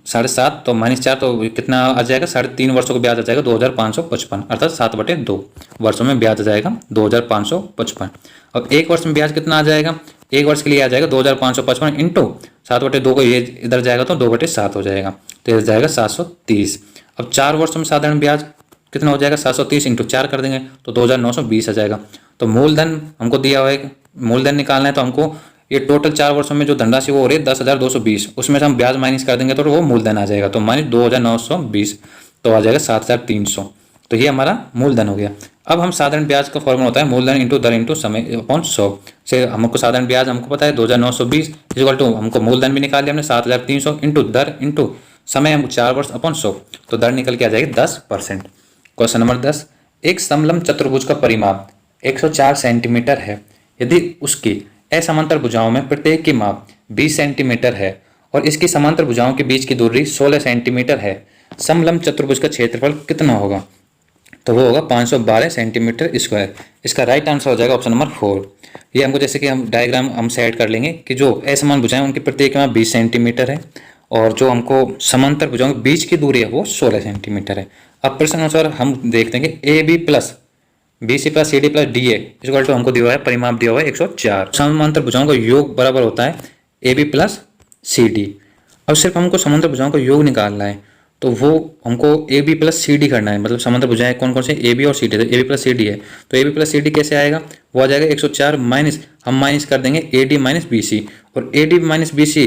7.5, तो -4 तो कितना आ जाएगा? 3.5 वर्षों का ब्याज आ जाएगा 2,555, अर्थात 7/2 वर्षों में ब्याज आ जाएगा 2,555। अब एक वर्ष में ब्याज कितना आ जाएगा? एक वर्ष के लिए आ जाएगा 2,555 इंटू 7/2 को ये इधर जाएगा तो 2/7 हो जाएगा, तो ये जाएगा 730। अब 4 वर्षों में साधारण ब्याज कितना हो जाएगा? 730 इंटू 4 कर देंगे तो 2,920 आ जाएगा। तो मूलधन हमको दिया हुआ है, मूलधन निकालना है, तो हमको ये टोटल 4 वर्षों में जो धनराशि वो हो रही है 10,220, उसमें से हम ब्याज माइनस कर देंगे तो वो मूलधन आ जाएगा, तो माइनस 2,920 तो आ जाएगा 7,300। तो ये हमारा मूलधन हो गया। अब हम साधारण ब्याज का फॉर्मूला होता है मूलधन इंटू दर इंटू समय अपॉन 100 से हमको साधारण ब्याज हमको पता है 2,920 इक्वल टू हमको मूलधन भी निकाल लिया हमने 7,300 इंटू दर इंटू समय हम 4 वर्ष अपॉन 100, तो दर निकल के आ जाएगी 10%। क्वेश्चन नंबर 10, एक समलंब चतुर्भुज का परिमाप 104 सेंटीमीटर है। यदि उसकी असमांतर भुजाओं में प्रत्येक की माप 20 सेंटीमीटर है और इसकी समांतर भुजाओं के बीच की दूरी 16 सेंटीमीटर है, समलंब चतुर्भुज का क्षेत्रफल कितना होगा? तो वो होगा 512 सेंटीमीटर स्क्वायर। इसका राइट आंसर हो जाएगा ऑप्शन नंबर 4। ये हमको जैसे कि हम डायग्राम हम सेट कर लेंगे कि जो असमान भुजाएं उनकी प्रत्येक की माप 20 सेंटीमीटर है और जो हमको समांतर भुजाओं के बीच की दूरी है वो 16 सेंटीमीटर है। अब प्रश्न अनुसार हम देखते हैं कि A B plus B C plus C D plus D A equal to हमको दिया हुआ है परिमाप दिया हुआ है 104। समांतर भुजाओं का योग बराबर होता है A B plus C D. अब सिर्फ हमको समांतर भुजाओं का योग निकालना है, तो वो हमको A B plus C D करना है, मतलब समांतर भुजाएं कौन कौन से? ए बी और सी डी, तो A B plus C D है, तो A B plus C D कैसे आएगा? वो आ जाएगा 104 माइनस हम माइनस कर देंगे A D minus B C, और A D minus B C,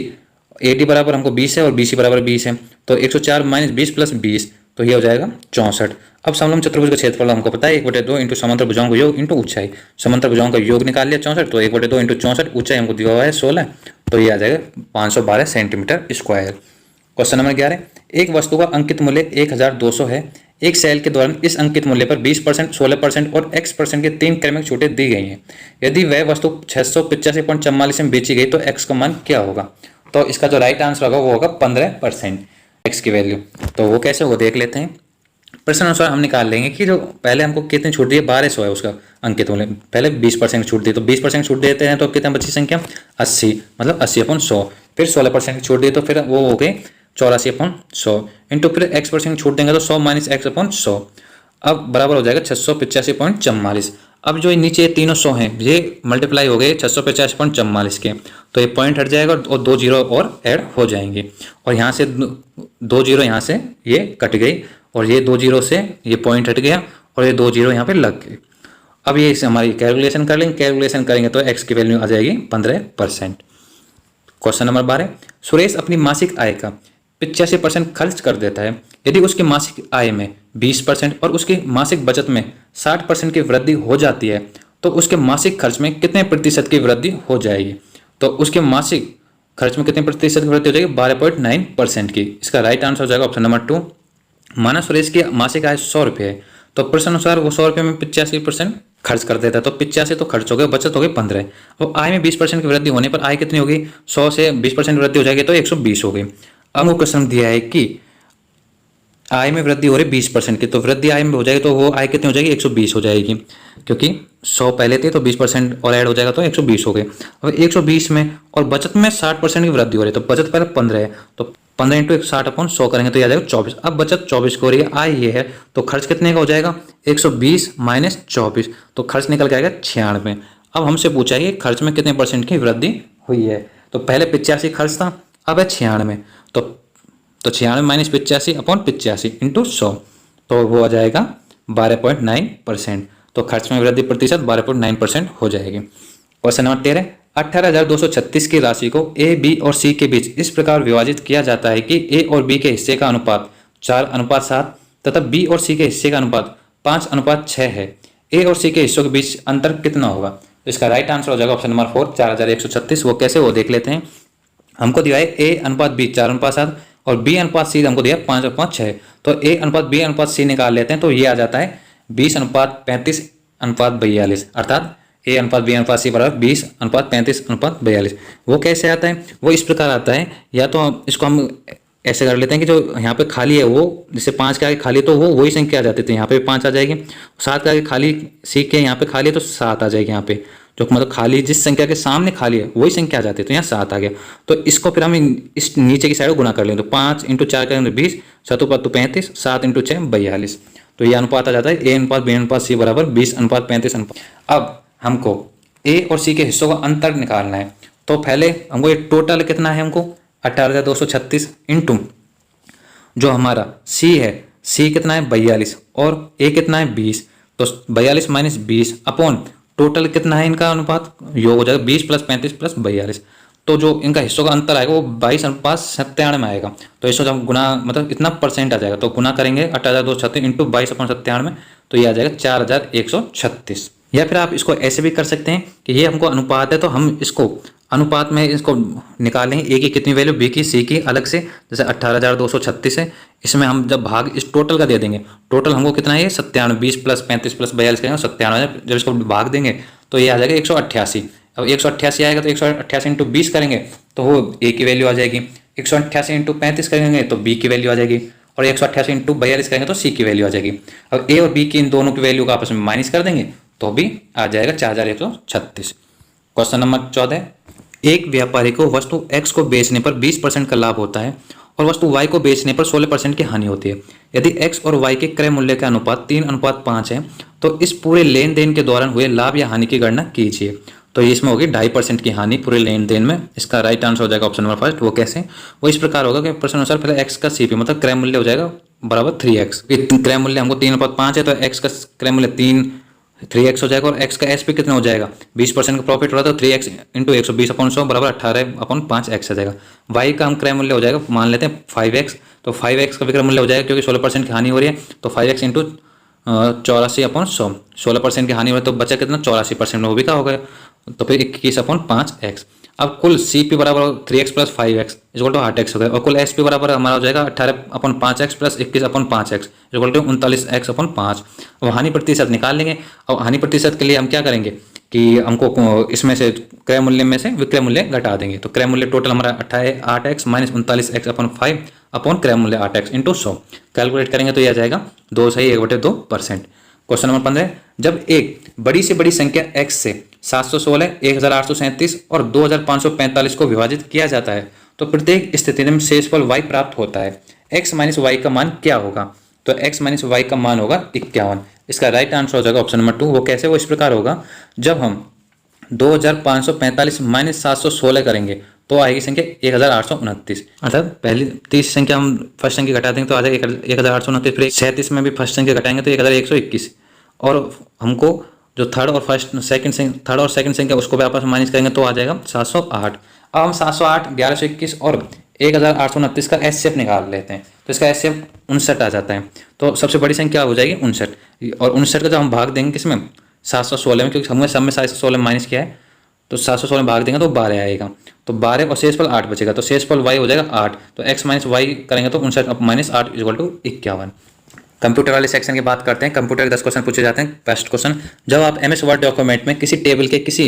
A D बराबर हमको 20 है और बी सी बराबर 20 है, तो 104 माइनस 20 प्लस 20, तो ये हो जाएगा 64। अब समलंब चतुर्भुज का क्षेत्रफल हमको पता है 1/2 इंटू समांतर भुजाओं का योग इंटू ऊंचाई। समांतर भुजाओं का योग निकाल लिया 64, तो 1/2 इंटू 64, ऊंचाई हमको दिया हुआ है 16, तो ये आ जाएगा 512 सेंटीमीटर स्क्वायर। क्वेश्चन नंबर 11, एक वस्तु का अंकित मूल्य 1200 है। एक सेल के दौरान इस अंकित मूल्य पर 20%, 16% और x% के 3 क्रमिक छूटें दी गई हैं। यदि वह वस्तु 685.44 में बेची गई तो x का मान क्या होगा? तो इसका जो राइट आंसर होगा वो होगा 15% x की वैल्यू। तो वो कैसे होगा देख लेते हैं। प्रश्न अनुसार हम निकाल लेंगे कि जो पहले हमको कितनी छूट दी है 1200 है उसका अंकित मूल्य, पहले 20% छूट दी, तो 20% छूट देते हैं तो कितने बची संख्या? 80, मतलब 80/100। फिर 16% छूट दी तो फिर वो हो गए 84/100 इंटू फिर x% छूट देंगे तो 100 माइनस x/100, अब बराबर हो जाएगा 685.44। अब जो नीचे ये तीनों 100 हैं ये मल्टीप्लाई हो गए 685.44 के, तो ये पॉइंट हट जाएगा और 2 जीरो और ऐड हो जाएंगे, और यहाँ से 2 जीरो यहाँ से ये कट गई और ये 2 जीरो से ये पॉइंट हट गया और ये 2 जीरो यहाँ पे लग गए। अब ये हमारी कैलकुलेशन कर लेंगे, कैलकुलेशन करेंगे तो x की वैल्यू आ जाएगी 15%। क्वेश्चन नंबर 12, सुरेश अपनी मासिक आय का 85% खर्च कर देता है, यदि उसकी मासिक आय में 20% और उसकी मासिक बचत में 60% की वृद्धि हो जाती है तो उसके मासिक खर्च में कितने प्रतिशत की वृद्धि हो जाएगी। तो उसके मासिक खर्च में कितने प्रतिशत की वृद्धि हो जाएगी, 12.9% की। इसका राइट आंसर हो जाएगा ऑप्शन नंबर 2। माना सुरेश की मासिक आय 100 रुपये है, तो प्रश्न अनुसार वो 100 रुपये में 85% खर्च कर देता है, तो 85 तो खर्च हो गए, बचत हो गई 15। और आय में 20% की वृद्धि होने पर आय कितनी होगी, 100 से 20% वृद्धि हो जाएगी तो 120 हो गई। अब वो क्वेश्चन दिया है कि आय में वृद्धि हो रही 20% की, तो वृद्धि आय में हो जाएगी तो वो आय कितनी हो जाएगी, 120 हो जाएगी, क्योंकि 100 पहले थे तो 20% और ऐड हो जाएगा तो 120 हो गए। अब 120 में और बचत में 60% की वृद्धि हो रही है, तो बचत पहले 15 है, तो 15 इंटू 60/100 करेंगे तो यह आ जाएगा 24। अब बचत 24 को हो रही है, आय ये है, तो खर्च कितने का हो जाएगा, 120 माइनस 24, तो खर्च निकल के आएगा 96। अब हमसे पूछा है खर्च में कितने परसेंट की वृद्धि हुई है, तो पहले 85 खर्च था, अब है 96, तो 96 माइनस 85/85 इंटू 100, तो वो आ जाएगा 12.9%। तो खर्च में वृद्धि प्रतिशत 12.9% हो जाएगी। क्वेश्चन नंबर 13, 18,236 की राशि को ए, बी और सी के बीच इस प्रकार विभाजित किया जाता है कि ए और बी के हिस्से का अनुपात 4:7 तथा बी और सी के हिस्से का अनुपात 5:6 है। ए और सी के हिस्सों के बीच अंतर कितना होगा। तो इसका राइट आंसर हो जाएगा ऑप्शन नंबर 4, 4136। वो कैसे, वो देख लेते हैं। हमको दिया है ए अनुपात बी 4:7 और बी अनुपात सी हमको दिया 5:6, तो ए अनुपात बी अनुपात सी निकाल लेते हैं, तो ये आ जाता है 20:35:42, अर्थात ए अनुपात बी अनुपात सी बराबर 20:35:42। वो कैसे आता है, वो इस प्रकार आता है, या तो इसको हम ऐसे कर लेते हैं कि जो यहाँ पे खाली है वो जैसे 5 के आगे खाली तो वो वही संख्या आ जाती है, तो यहाँ पे 5 आ जाएगी। 7 के आगे खाली सी के यहाँ पे खाली है तो 7 आ जाएगी, यहाँ पे जो मतलब खाली जिस संख्या के सामने खाली है वही संख्या आ जाती है, तो यहाँ 7 आ गया। तो इसको फिर हम इस नीचे की साइड गुना कर लेंगे, तो 5 × 4 करेंगे 20, 7 × 35, 7 × 6 42, तो ये अनुपात आ जाता है ए अनुपात बी अनुपात सी बराबर 20:35 अनुपात। अब हमको ए और सी के हिस्सों का अंतर निकालना है, तो पहले हमको ये टोटल कितना है, हमको 18,236 इंटू जो हमारा सी है, सी कितना है 42 और ए कितना है 20, तो 42 माइनस 20 अपॉन टोटल कितना है इनका अनुपात, योग हो जाएगा 20 + 35 + 42, तो जो इनका हिस्सों का अंतर आएगा वो 22:97 में आएगा। तो इसको जब गुना मतलब इतना परसेंट आ जाएगा, तो गुना करेंगे 18,236 इंटू 22/97, तो ये आ जाएगा 4,136। या फिर आप इसको ऐसे भी कर सकते हैं कि ये हमको अनुपात है, तो हम इसको अनुपात में इसको निकालेंगे, ए की कितनी वैल्यू, बी की, सी की अलग से, जैसे 18,236 है, इसमें हम जब भाग इस टोटल का दे देंगे, टोटल हमको कितना है 97, 20 + 35 + 42 करेंगे 97, जब इसको भाग देंगे तो ये आ जाएगा 188। अब 188 आएगा तो 188 इंटू 20 करेंगे तो वो ए की वैल्यू आ जाएगी, 188 इंटू 35 करेंगे तो बी की वैल्यू आ जाएगी, और 188 इंटू 42 करेंगे तो सी की वैल्यू आ जाएगी। अब ए और बी की इन दोनों की वैल्यू का आपस में माइनस कर देंगे तो भी आ जाएगा 4,136। क्वेश्चन नंबर 14, एक व्यापारी को वस्तु X को बेचने पर 20% का लाभ होता है और वस्तु Y को बेचने पर 16% की हानि होती है। यदि X और Y के क्रय मूल्य का अनुपात 3:5 है तो इस पूरे लेन देन के दौरान हुए लाभ या हानि की गणना कीजिए। तो इसमें होगी 2.5% की हानि पूरे लेन देन में। इसका राइट आंसर हो जाएगा ऑप्शन नंबर 1। वो कैसे, वो इस प्रकार होगा कि प्रश्न अनुसार पहले X का CP मतलब क्रय मूल्य हो जाएगा बराबर 3x। क्रय मूल्य हमको 3:5 है तो X का क्रय मूल्य 3x हो जाएगा और x का SP कितना हो जाएगा 20% का प्रॉफिट हो रहा है तो 3x इंटू 120/100 बराबर 18/5x आ जाएगा। y का हम क्रय मूल्य हो जाएगा मान लेते हैं 5x, तो 5x का विक्रय मूल्य हो जाएगा क्योंकि 16% की हानि हो रही है तो 5x इंटू 84/100, 16% की हानि हो रही है तो बचा कितना 84% में, वो भी क्या हो गया तो फिर 21/5x। अब कुल CP बराबर 3x + 5x equal to 8x हो गया और कुल SP बराबर हमारा हो जाएगा 18/5x + 21/5x equal to 39x/5। अब हानि प्रतिशत निकाल लेंगे। अब हानि प्रतिशत के लिए हम क्या करेंगे कि हमको इसमें से क्रय मूल्य में से विक्रय मूल्य घटा देंगे, तो क्रय मूल्य टोटल हमारा 8x - 39x/5 अपॉन क्रय मूल्य 8x इंटू 100 कैलकुलेट करेंगे तो यह आ जाएगा 2 सही 1/2%। क्वेश्चन नंबर 15, जब एक बड़ी से बड़ी संख्या x से 716, 1837 और 2545 को विभाजित किया जाता है तो प्रत्येक स्थिति में शेषफल y प्राप्त होता है। x - y का मान क्या होगा, तो x - y का मान होगा 51। इसका राइट आंसर हो जाएगा ऑप्शन नंबर 2। वो कैसे, वो इस प्रकार होगा जब हम 2545 - 716 करेंगे तो आएगी संख्या 1829, अर्थात पहली 30 संख्या हम फर्स्ट संख्या घटा देंगे तो आ जाएगा 1829, फिर 37 में भी फर्स्ट संख्या घटाएंगे तो 1121 और हमको जो थर्ड और सेकंड संख्या उसको भी आपस में माइनस करेंगे तो आ जाएगा 708। अब हम 708, 1121 और 1829 का एचसीएफ निकाल लेते हैं तो इसका एचसीएफ 59 आ जाता है। तो सबसे बड़ी संख्या हो जाएगी 59, और 59 का जब हम भाग देंगे किसमें 716 में, क्योंकि हमने सब में 716 माइनस किया है, तो 716 में भाग देंगे तो 12 आएगा। तो 12 और शेषफल 8 बचेगा, तो शेषफल वाई हो जाएगा 8, तो एक्स माइनस वाई करेंगे तो 59 माइनस 8 इक्वल टू 51। कंप्यूटर वाले सेक्शन की बात करते हैं। कंप्यूटर के 10 क्वेश्चन पूछे जाते हैं। फर्स्ट क्वेश्चन, जब आप एमएस वर्ड डॉक्यूमेंट में किसी टेबल के किसी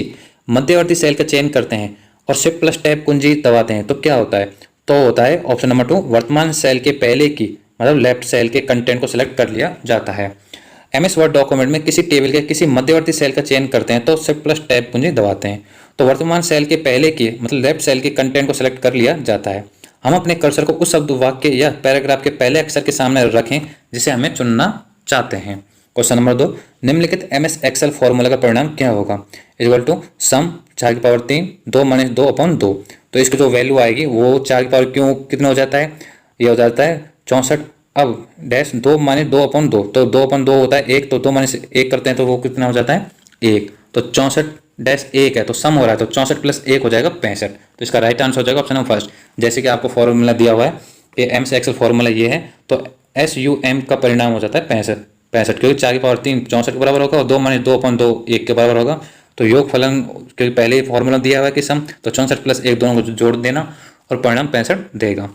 मध्यवर्ती सेल का चयन करते हैं और शिफ्ट प्लस टैब कुंजी दबाते हैं तो क्या होता है? तो होता है ऑप्शन नंबर 2, वर्तमान सेल के पहले की मतलब लेफ्ट सेल के कंटेंट को सिलेक्ट कर लिया जाता है। एमएस वर्ड डॉक्यूमेंट में किसी टेबल के किसी मध्यवर्ती सेल का चयन करते हैं तो शिफ्ट प्लस टैब कुंजी दबाते हैं, तो वर्तमान सेल के पहले की मतलब लेफ्ट सेल के कंटेंट को सिलेक्ट कर लिया जाता है। हम अपने कर्सर को उस शब्द वाक्य या पैराग्राफ के पहले अक्षर के सामने रखें जिसे हमें चुनना चाहते हैं। क्वेश्चन नंबर 2, निम्नलिखित एमएस एक्सेल फॉर्मूला का परिणाम क्या होगा? इक्वल टू सम 4 की पावर 3 2 माइनस 2/2। तो इसकी जो वैल्यू आएगी वो 4 की पावर क्यों कितना हो जाता है? ये हो जाता है 64। अब डैश 2 माइनस 2/2, तो 2/2 होता है 1, तो 2 माइनस 1 करते हैं तो वो कितना हो जाता है 1, तो 64 डैश 1 है तो सम हो रहा है, तो 64 प्लस 1 हो जाएगा 65। तो इसका राइट आंसर हो जाएगा ऑप्शन नंबर फर्स्ट। जैसे कि आपको फॉर्मूला दिया हुआ है, ये एम से एक्सेल फॉर्मूला ये है, तो SUM का परिणाम हो जाता है 65, क्योंकि 4 की पावर 3 64 के बराबर होगा और 2 माइनस 2/2 1 के बराबर होगा। तो योग फलन क्योंकि पहले ही फॉर्मूला दिया हुआ है कि सम, तो 64 प्लस 1 दोनों को जोड़ देना और परिणाम 65 देगा।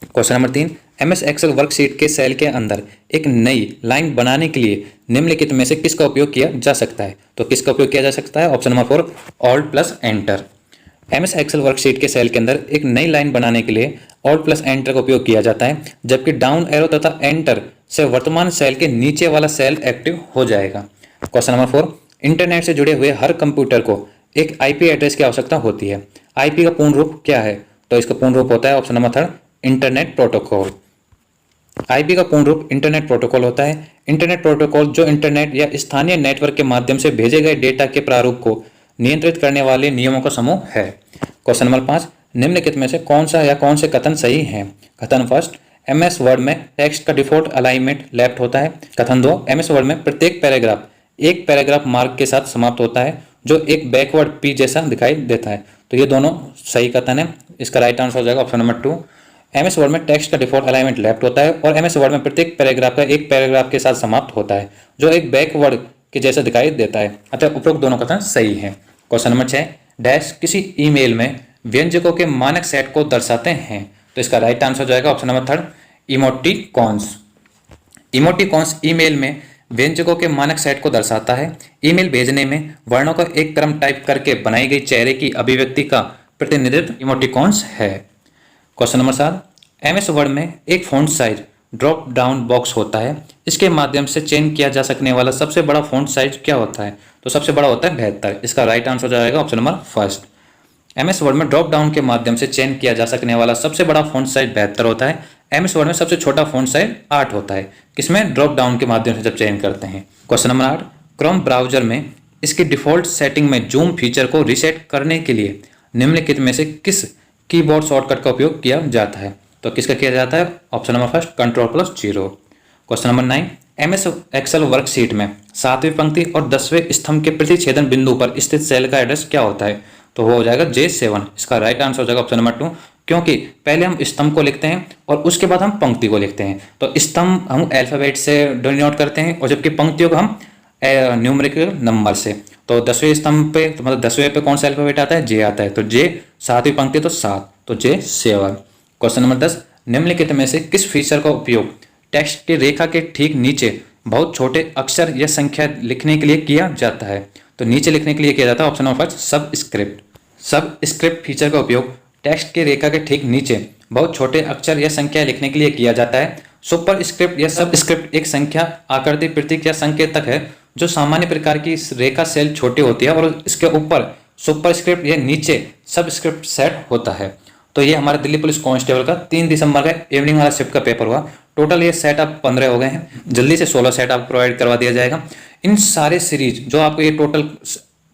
Question number 3, MS Excel worksheet के सेल के अंदर एक नई लाइन बनाने के लिए निम्नलिखित में से किसका उपयोग किया जा सकता है? तो किसका उपयोग किया जा सकता है? Option number 4, alt plus enter. MS Excel worksheet के सेल के अंदर एक नई लाइन बनाने के लिए ऑल्ट प्लस एंटर का उपयोग किया जाता है, जबकि डाउन एरो तथा एंटर से वर्तमान सेल के नीचे वाला सेल एक्टिव हो जाएगा। क्वेश्चन नंबर 4, इंटरनेट से जुड़े हुए हर कंप्यूटर को एक आईपी एड्रेस की आवश्यकता होती है। आईपी का पूर्ण रूप क्या है? तो इसका पूर्ण रूप होता है option number 3, internet protocol. IP का पूर्ण रूप इंटरनेट प्रोटोकॉल होता है। इंटरनेट प्रोटोकॉल जो इंटरनेट या स्थानीय नेटवर्क के माध्यम से भेजे गए डेटा के प्रारूप को नियंत्रित करने वाले नियमों का समूह है। क्वेश्चन नंबर 5, निम्नलिखित में से कौन सा या कौन से कथन सही हैं? कथन फर्स्ट, एमएस वर्ड में टेक्स्ट का डिफॉल्ट अलाइनमेंट लेफ्ट होता है। कथन 2, एमएस वर्ड में प्रत्येक पैराग्राफ एक पैराग्राफ मार्क के साथ समाप्त होता है जो एक बैकवर्ड पी जैसा दिखाई देता है। तो ये दोनों सही कथन है। इसका राइट आंसर हो जाएगा ऑप्शन नंबर 2। एमएस वर्ड में टेक्स्ट का डिफॉल्ट अलाइनमेंट लेफ्ट होता है और एमएस वर्ड में प्रत्येक पैराग्राफ का एक पैराग्राफ के साथ समाप्त होता है जो एक बैकवर्ड के जैसा दिखाई देता है। अतः उपरोक्त दोनों कथन सही है। क्वेश्चन नंबर 6, डैश किसी ईमेल में व्यंजकों के मानक सेट को दर्शाते हैं। तो इसका राइट आंसर हो जाएगा option number 3, emoticons. Emoticons email में व्यंजकों के मानक सेट को दर्शाता है। ईमेल भेजने में वर्णों का एक क्रम टाइप करके बनाई गई चेहरे की अभिव्यक्ति का प्रतिनिधित्व इमोटिकॉन्स है। क्वेश्चन नंबर 7, एमएस वर्ड में एक font size drop down box होता है। इसके माध्यम से चयन किया जा सकने वाला सबसे बड़ा फॉन्ट साइज क्या होता है? तो सबसे बड़ा होता है 72। इसका राइट आंसर हो जाएगा option number first. MS word में ड्रॉप डाउन के माध्यम से चयन किया जा सकने वाला सबसे बड़ा फॉन्ट साइज 72 होता है। एमएस वर्ड में सबसे छोटा फॉन्ट साइज 8 होता है, किसमें ड्रॉप डाउन के माध्यम से जब चयन करते हैं। क्वेश्चन नंबर 8, क्रोम ब्राउजर में इसकी डिफॉल्ट सेटिंग में जूम फीचर को रीसेट करने के लिए निम्नलिखित में से किस कीबोर्ड शॉर्टकट का उपयोग किया जाता है? तो किसका किया जाता है? Option number first, Ctrl+0। Question number 9, MS Excel worksheet में 7वीं पंक्ति और 10वें स्तंभ के प्रतिच्छेदन बिंदु पर स्थित सेल का एड्रेस क्या होता है? तो वो हो जाएगा J7। इसका राइट आंसर हो जाएगा ऑप्शन नंबर 2, क्योंकि पहले हम स्तंभ को लिखते हैं और उसके बाद हम पंक्ति को लिखते हैं। तो स्तंभ हम अल्फाबेट से डिनोट करते हैं और जबकि पंक्तियों को हम न्यूमेरिकल नंबर से। तो 10वें स्तंभ पे तो मतलब 10वें पे कौन सा अल्फाबेट आता है? J आता है, तो J 7वीं पंक्ति तो 7, तो J7। क्वेश्चन नंबर 10, निम्नलिखित में से किस फीचर का उपयोग टेक्स्ट की रेखा के ठीक नीचे बहुत छोटे अक्षर या संख्या लिखने के लिए किया जाता है? तो नीचे लिखने के लिए किया जाता है ऑप्शन नंबर फर्स्ट, सब स्क्रिप्ट। सब स्क्रिप्ट फीचर का उपयोग टेक्स्ट की रेखा के ठीक नीचे बहुत छोटे अक्षर या संख्या लिखने के लिए किया जाता है। सुपर स्क्रिप्ट या सब स्क्रिप्ट एक संख्या, आकृति, प्रतीक या संकेतक है जो सामान्य प्रकार की रेखा सेल छोटी होती है और इसके ऊपर सुपर स्क्रिप्ट या नीचे सब स्क्रिप्ट सेट होता है। तो ये हमारे दिल्ली पुलिस कांस्टेबल का 3 दिसंबर का इवनिंग वाला शिफ्ट का पेपर हुआ। टोटल ये सेट आप 15 हो गए हैं, जल्दी से 16 सेट आपको प्रोवाइड करवा दिया जाएगा। इन सारे सीरीज जो आपको ये टोटल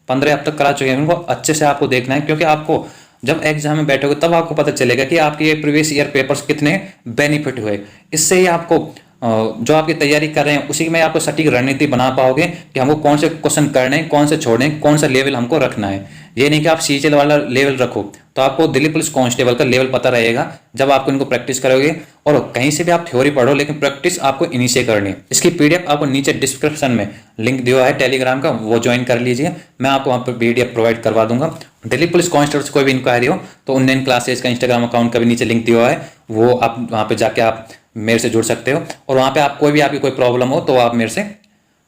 15 अब तक करा चुके हैं उनको अच्छे से आपको देखना है, क्योंकि आपको जब एग्जाम में बैठोगे तब आपको पता चलेगा कि आपके ये प्रीवियस ईयर पेपर्स कितने बेनिफिट हुए। इससे ही आपको जो आपकी तैयारी कर रहे हैं उसी में आपको सटीक रणनीति बना पाओगे कि हमको कौन से क्वेश्चन करने हैं, कौन से छोड़ने हैं, कौन सा लेवल हमको रखना है। ये नहीं कि आप सीजीएल वाला लेवल रखो तो तो आपको दिल्ली पुलिस कांस्टेबल का लेवल पता रहेगा जब आपको इनको प्रैक्टिस करोगे। और कहीं से भी आप थ्योरी पढ़ो, लेकिन प्रैक्टिस आपको इन्हीं से करनी है। इसकी पीडीएफ आपको नीचे डिस्क्रिप्शन में लिंक दिया है टेलीग्राम का, वो ज्वाइन कर लीजिए। मैं आपको वहाँ पर पीडीएफ प्रोवाइड करवा दूंगा। दिल्ली पुलिस कांस्टेबल से कोई भी इंक्वायरी हो तो ऑनलाइन क्लासेस का इंस्टाग्राम अकाउंट का भी नीचे लिंक दिया है, वो आप वहाँ पे जाके आप मेरे से जुड़ सकते हो। और वहाँ पे आप कोई भी आपकी कोई प्रॉब्लम हो तो आप मेरे से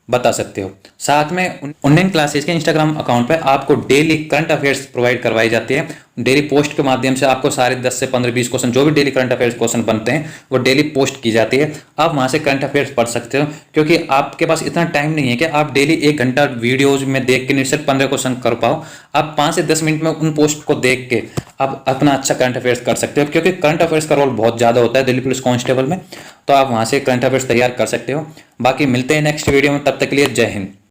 बता सकते हो। साथ में ऑनलाइन क्लासेस के इंस्टाग्राम अकाउंट पे आपको डेली करंट अफेयर्स प्रोवाइड करवाई जाती है। डेली पोस्ट के माध्यम से आपको सारे 10 से 15-20 क्वेश्चन जो भी डेली करंट अफेयर्स क्वेश्चन बनते हैं वो डेली पोस्ट की जाती है। आप वहां से करंट अफेयर्स पढ़ सकते हो, क्योंकि आपके पास इतना टाइम नहीं है कि आप डेली 1 घंटा वीडियोज में देख के सिर्फ 15 क्वेश्चन कर पाओ। आप 5 से 10 मिनट में उन पोस्ट को देख के आप अपना अच्छा करंट अफेयर्स कर सकते हो, क्योंकि करंट अफेयर्स का रोल बहुत ज़्यादा होता है दिल्ली पुलिस कांस्टेबल में। तो आप वहां से करंट अफेयर्स तैयार कर सकते हो। बाकी मिलते हैं नेक्स्ट वीडियो में, तब तक के लिए जय हिंद।